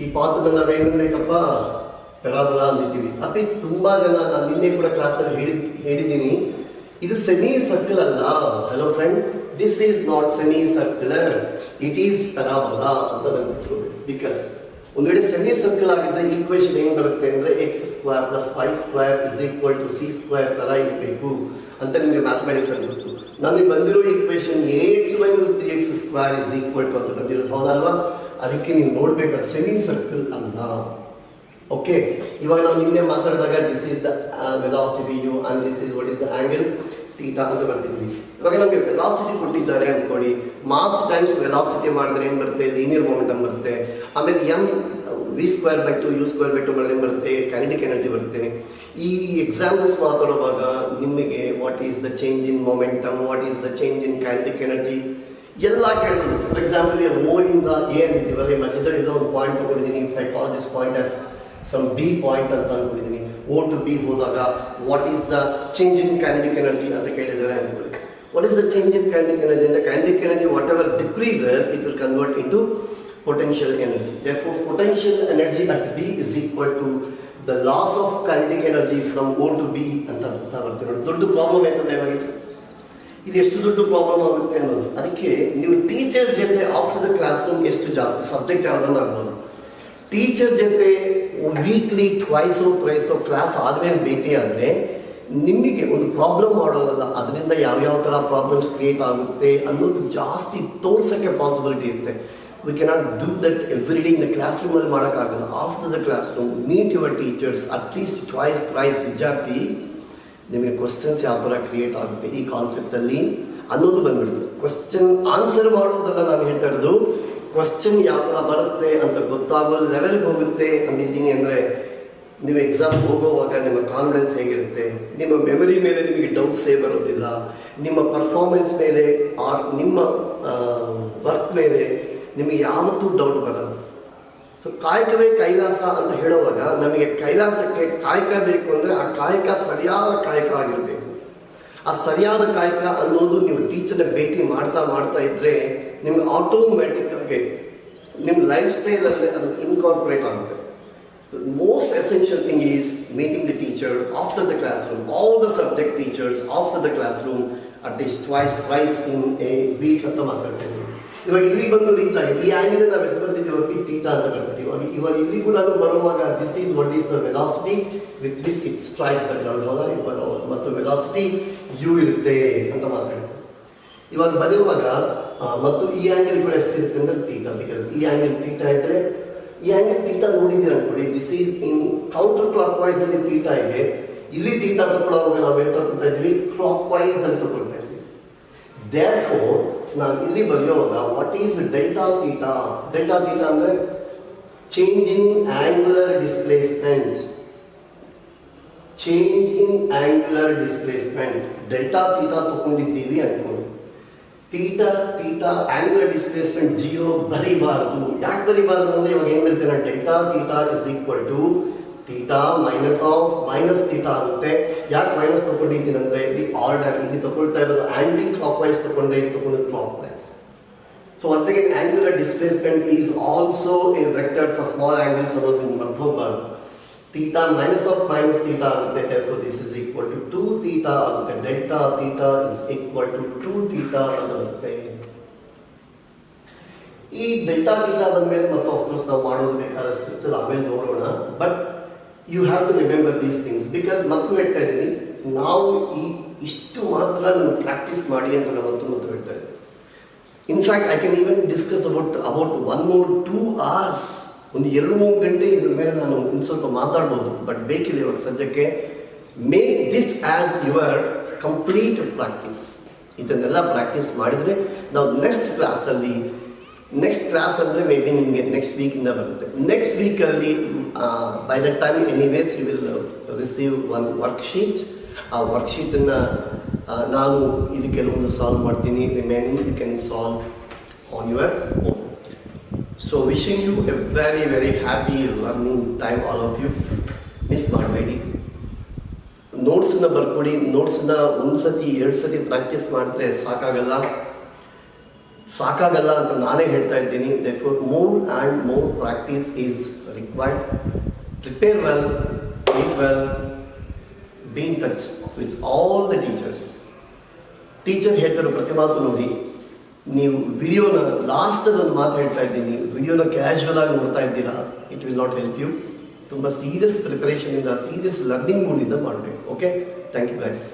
ಈ ಪಾತ್ರನ ನಾವೇನಬೇಕಪ್ಪ ಪೆರಾಬೋಲಾ ಅಂದಿದ್ದೀವಿ. ಅಪ್ಪಿ ತುಂಬ ಜನ ನಾನು ನಿನ್ನೆ ಕೂಡ ಕ್ಲಾಸಲ್ಲಿ ಹೇಳಿದ್ದೀನಿ, ಇದು ಸೆಮಿ ಸರ್ಕಲ್ ಅಲ್ಲ. Hello friend, this is not semi circular, it is parabola ಅಂತ ನನಗೆ ಗೊತ್ತಿರಬೇಕು. ಬಿಕಾಸ್ ಒಂದು ವೇಳೆ ಸೆಮಿ ಸರ್ಕಲ್ ಆಗಿದ್ದರೆ ಈಕ್ವೇಶನ್ ಏನು ಬರುತ್ತೆ ಅಂದರೆ x² + 5² = c² ಥರ ಇರಬೇಕು ಅಂತ ನಿಮಗೆ ಮ್ಯಾಥಮೆಟಿಕ್ಸಲ್ಲಿ ಗೊತ್ತು. ನಮಗೆ ಬಂದಿರೋ ಈಕ್ವೇಶನ್ ax - bx² = ಅಂತ ಬಂದಿರೋದು, ಹೌದಲ್ವಾ? ಅದಕ್ಕೆ ನೀವು ನೋಡಬೇಕು, ಅದು ಸೆಮಿ ಸರ್ಕಲ್ ಅಲ್ಲ. ಓಕೆ, ಇವಾಗ ನಾವು ನಿನ್ನೆ ಮಾತಾಡಿದಾಗ this is the velocity u and this is what is the angle theta ಅಂತ ಬರ್ತಿದ್ವಿ. ಇವಾಗ ನಮಗೆ ವೆಲಾಸಿಟಿ ಕೊಟ್ಟಿದ್ದಾರೆ ಅಂದ್ಕೊಳ್ಳಿ, ಮಾಸ್ ಟೈಮ್ಸ್ ವೆಲಾಸಿಟಿ ಮಾಡಿದ್ರೆ ಏನು ಬರುತ್ತೆ? ಲೀನಿಯರ್ ಮೊಮೆಂಟಮ್ ಬರುತ್ತೆ. ಆಮೇಲೆ v²/2 u²/2 ಮಾಡಿದ್ರೆ ಏನು ಬರುತ್ತೆ? ಕೈನೆಟಿಕ್ ಎನರ್ಜಿ ಬರುತ್ತೆ. ಈ ಎಕ್ಸಾಂಪಲ್ಸ್ ಮಾತಾಡುವಾಗ ನಿಮಗೆ what is the change in momentum, what is the change in kinetic energy ಎಲ್ಲ ಕೇಳ್ಬೋದು. ಫಾರ್ ಎಕ್ಸಾಂಪಲ್, ಓ ಇಂದ ಎ ಅಂದಿದ್ದೀವಲ್ಲ, ಮಧ್ಯದಲ್ಲಿ ಒಂದು ಪಾಯಿಂಟ್ ತಗೊಂಡಿದ್ದೀನಿ. If I call this point as some B point ಅಂತ ಅಂದ್ಕೊಂಡಿದ್ದೀನಿ. O to B ಹೋದಾಗ what is the change in kinetic energy ಅಂತ ಕೇಳಿದ್ದಾರೆ ಅನ್ಕೊಳ್ಳಿ. What is the change in kinetic energy ಅಂದರೆ kinetic energy whatever decreases it will convert into potential energy. Therefore, potential energy at B is equal to the loss of kinetic energy from O to B ಅಂತ ಬರ್ತೀವಿ ನೋಡಿ. ದೊಡ್ಡ problem ಏನಂದ್ರೆ ಇವಾಗ ಇದು ಎಷ್ಟು ದೊಡ್ಡ ಪ್ರಾಬ್ಲಮ್ ಆಗುತ್ತೆ ಅನ್ನೋದು. ಅದಕ್ಕೆ ನೀವು ಟೀಚರ್ ಜೊತೆ ಆಫ್ಟರ್ ದ ಕ್ಲಾಸ್ ರೂಮ್ ಎಷ್ಟು ಜಾಸ್ತಿ ಸಬ್ಜೆಕ್ಟ್ ಯಾವುದನ್ನು ಆಗ್ಬೋದು, ಟೀಚರ್ ಜೊತೆ ವೀಕ್ಲಿ ಟ್ವೈಸೋ ಥ್ರೈಸೋ ಕ್ಲಾಸ್ ಆದಮೇಲೆ ಭೇಟಿ ಆದರೆ ನಿಮಗೆ ಒಂದು ಪ್ರಾಬ್ಲಮ್ ಮಾಡೋದಲ್ಲ, ಅದರಿಂದ ಯಾವ್ಯಾವ ಥರ ಪ್ರಾಬ್ಲಮ್ಸ್ ಕ್ರಿಯೇಟ್ ಆಗುತ್ತೆ ಅನ್ನೋದು ಜಾಸ್ತಿ ತೋರ್ಸೋಕ್ಕೆ ಪಾಸಿಬಿಲಿಟಿ ಇರುತ್ತೆ. We cannot do that every day in the classroom ಅಲ್ಲಿ ಮಾಡೋಕ್ಕಾಗಲ್ಲ. After the class room meet your teachers at least twice thrice ವಿದ್ಯಾರ್ಥಿ ನಿಮಗೆ ಕ್ವಶನ್ಸ್ ಯಾವ ಥರ ಕ್ರಿಯೇಟ್ ಆಗುತ್ತೆ ಈ ಕಾನ್ಸೆಪ್ಟಲ್ಲಿ ಅನ್ನೋದು ಬಂದ್ಬಿಡುತ್ತೆ. ಕ್ವಶನ್ ಆನ್ಸರ್ ಮಾಡೋದಲ್ಲ ನಾನು ಹೇಳ್ತಾ ಇರೋದು, ಕ್ವಶನ್ ಯಾವ ಥರ ಬರುತ್ತೆ ಅಂತ ಗೊತ್ತಾಗೋ ಲೆವೆಲ್ಗೆ ಹೋಗುತ್ತೆ ಅಂದಿದ್ದೀನಿ. ಅಂದರೆ ನೀವು ಎಕ್ಸಾಮ್ ಹೋಗೋವಾಗ ನಿಮ್ಮ ಕಾನ್ಫಿಡೆನ್ಸ್ ಹೇಗಿರುತ್ತೆ, ನಿಮ್ಮ ಮೆಮೊರಿ ಮೇಲೆ ನಿಮಗೆ ಡೌಟ್ಸೇ ಬರೋದಿಲ್ಲ, ನಿಮ್ಮ ಪರ್ಫಾರ್ಮೆನ್ಸ್ ಮೇಲೆ ಆರ್ ನಿಮ್ಮ ವರ್ಕ್ ಮೇಲೆ ನಿಮಗೆ ಯಾವತ್ತೂ ಡೌಟ್ ಬರಲ್ಲ. ಸೊ ಕಾಯಕವೇ ಕೈಲಾಸ ಅಂತ ಹೇಳುವಾಗ ನಮಗೆ ಕೈಲಾಸಕ್ಕೆ ಕಾಯಕ ಬೇಕು ಅಂದರೆ ಆ ಕಾಯಕ ಸರಿಯಾದ ಕಾಯಕ ಆಗಿರಬೇಕು. ಆ ಸರಿಯಾದ ಕಾಯಕ ಅನ್ನೋದು ನೀವು ಟೀಚರ್ನ ಭೇಟಿ ಮಾಡ್ತಾ ಮಾಡ್ತಾ ಇದ್ದರೆ ನಿಮ್ಗೆ ಆಟೋಮ್ಯಾಟಿಕ್ ಆಗಿ ನಿಮ್ಮ ಲೈಫ್ ಸ್ಟೈಲಲ್ಲಿ ಅದು ಇನ್ಕಾರ್ಪೊರೇಟ್ ಆಗುತ್ತೆ. Most essential thing is meeting the teacher after the classroom, all the subject teachers after the classroom at least twice thrice in a week ಅಂತ ಮಾತಾಡ್ತೇವೆ. ಇವಾಗ ಇಲ್ಲಿ ಬಂದು ರೀಚ್ ಆಗಿದೆ, ಈ ಆ್ಯಂಗಲ್ ನಾವು ಎಷ್ಟು ಬರ್ತಿದ್ದೀವಿ ಪಿ ಥೀಟಾ ಅಂತ ಬರ್ತೀವಿ. ಇವಾಗ ಇಲ್ಲಿ ಕೂಡ ಬರುವಾಗ this is what is the velocity with it strikes the ground. ಹೌದಾ, ಮತ್ತು ವೆಲಾಸಿಟಿ ಯು ಇರುತ್ತೆ ಅಂತ ಮಾತಾಡ್ತೀವಿ. ಇವಾಗ ಬರೆಯುವಾಗ ಮತ್ತು ಈ ಆ್ಯಂಗಲ್ ಕೂಡ ಎಷ್ಟಿರುತ್ತೆ ಅಂದರೆ ಥೀಟಾ, ಬಿಕಾಸ್ ಈ ಆ್ಯಂಗಲ್ ಥೀಟಾ ಇದ್ದರೆ ಈ ಆ್ಯಂಗಲ್ ಥೀಟಾ ನೋಡಿದ್ದೀರ ಅನ್ಕೊಳ್ಳಿ. This is in counterclockwise ಅಲ್ಲಿ ಥೀಟಾ ಇದೆ, ಇಲ್ಲಿ ಥೀಟಾ ತಗೊಳ್ಳುವಾಗ ನಾವು ಏನು ತಗೊಳ್ತಾ ಇದ್ವಿ, ಕ್ಲಾಕ್ ವೈಸ್ ಅಂತ ತಗೊಳ್ತಾ ಇದ್ವಿ. ದೇರ್ಫೋರ್ ನಾವು ಇಲ್ಲಿ ಬರೆಯುವಾಗ what is delta theta. Delta theta ಅಂದರೆ change in angular displacement. Change in angular displacement delta theta ತಗೊಂಡಿದ್ದೀವಿ ಅನ್ಕೊಂಡು, ಥೀಟಾ ಥೀಟಾ ಆಂಗ್ಯುಲರ್ ಡಿಸ್ಪ್ಲೇಸ್ಮೆಂಟ್ 0 ಬರೀಬಾರ್ದು. ಯಾಕೆ ಬರೀಬಾರ್ದು ಅಂದರೆ ಇವಾಗ ಏನು ಬರ್ತೇನೆ, delta theta is equal to theta minus theta ಆಗುತ್ತೆ. ಯಾಕೆ ಮೈನಸ್ ತಗೊಂಡಿದ್ದೀನಿ ಅಂದರೆ ದಿ ಆರ್ಡರ್ ಇಲ್ಲಿ ತಗೊಳ್ತಾ ಇರೋದು ಆಂಟಿ ಕ್ಲಾಕ್ ವೈಸ್ ತಗೊಂಡ್ರೆ ಇಲ್ಲಿ ತಗೊಂಡು clockwise. So once again angular displacement is also a vector for small angles ಅನ್ನೋದು ಮರ್ತು ಹೋಗಬಾರ್ದು. ಥೀಟಾ ಮೈನಸ್ ಥೀಟಾ ಆಗುತ್ತೆ. therefore this is equal to 2 theta ಆಗುತ್ತೆ. Delta theta is equal to 2 theta ಅಂತ ಬರುತ್ತೆ. ಈ ಡೆಲ್ಟಾ ಥೀಟಾ ಬಂದಮೇಲೆ ಮತ್ತು ಆಫ್ಕೋರ್ಸ್ ನಾವು ಮಾಡೋದು ಬೇಕಾದಷ್ಟು ಆಮೇಲೆ ನೋಡೋಣ. But you have to remember these things because ಮತ್ತು ಹೇಳ್ತಾ ಇದ್ದೀನಿ, ನಾವು ಇಷ್ಟು ಮಾತ್ರ ನೀವು ಪ್ರಾಕ್ಟೀಸ್ ಮಾಡಿ ಅಂತ ನಾವು ಮತ್ತು ಹೇಳ್ತಾ ಇದ್ದೀನಿ. In fact I can even discuss about 1 more 2 hours, ಒಂದು 2-3 ಗಂಟೆ ಇದ್ರ ಮೇಲೆ ನಾನು ಇನ್ನು ಸ್ವಲ್ಪ ಮಾತಾಡ್ಬೋದು. ಬಟ್ ಬೇಕಿದೆ ಇವಾಗ ಸದ್ಯಕ್ಕೆ. Make this as your complete practice. ಇದನ್ನೆಲ್ಲ ಪ್ರಾಕ್ಟೀಸ್ ಮಾಡಿದರೆ ನಾವು ನೆಕ್ಸ್ಟ್ ಕ್ಲಾಸ್ ಅಂದರೆ ಮೇ ಬಿ ನಿಮಗೆ ನೆಕ್ಸ್ಟ್ ವೀಕಿಂದ ಬರುತ್ತೆ. ನೆಕ್ಸ್ಟ್ ವೀಕಲ್ಲಿ by the time anyways you will receive 1 worksheet. ಆ ವರ್ಕ್ಶೀಟನ್ನು ನಾನು ಇಲ್ಲಿ ಕೆಲವೊಂದು ಸಾಲ್ವ್ ಮಾಡ್ತೀನಿ. Remaining you can solve on your own. So wishing you a very very happy learning time all of you. Miss ಮಾಡಬೇಡಿ. ನೋಟ್ಸನ್ನ ಬರ್ಕೊಡಿ. ನೋಟ್ಸನ್ನ 1 ಸತಿ 2 ಸತಿ ಪ್ರಾಕ್ಟೀಸ್ ಮಾಡಿದ್ರೆ ಸಾಕಾಗಲ್ಲ ಅಂತ ನಾನೇ ಹೇಳ್ತಾ ಇದ್ದೀನಿ. therefore more and more practice is required. Prepare well, eat well, be in touch with all the teachers. Teacher ಹೇಳ್ತಾರೆ ಪ್ರತಿ ಮಾತು ನೋಡಿ. ನೀವು ವಿಡಿಯೋನ ಲಾಸ್ಟಲ್ಲಿ ಒಂದು ಮಾತು ಹೇಳ್ತಾ ಇದ್ದೀನಿ, ವಿಡಿಯೋನ ಕ್ಯಾಶುವಲ್ ಆಗಿ ನೋಡ್ತಾ ಇದ್ದೀರಾ, it will not help you. ತುಂಬ ಸೀರಿಯಸ್ ಪ್ರಿಪರೇಷನಿಂದ ಸೀರಿಯಸ್ ಲರ್ನಿಂಗ್ ಮೂಡಿಂದ ಮಾಡಬೇಕು. Okay, thank you guys.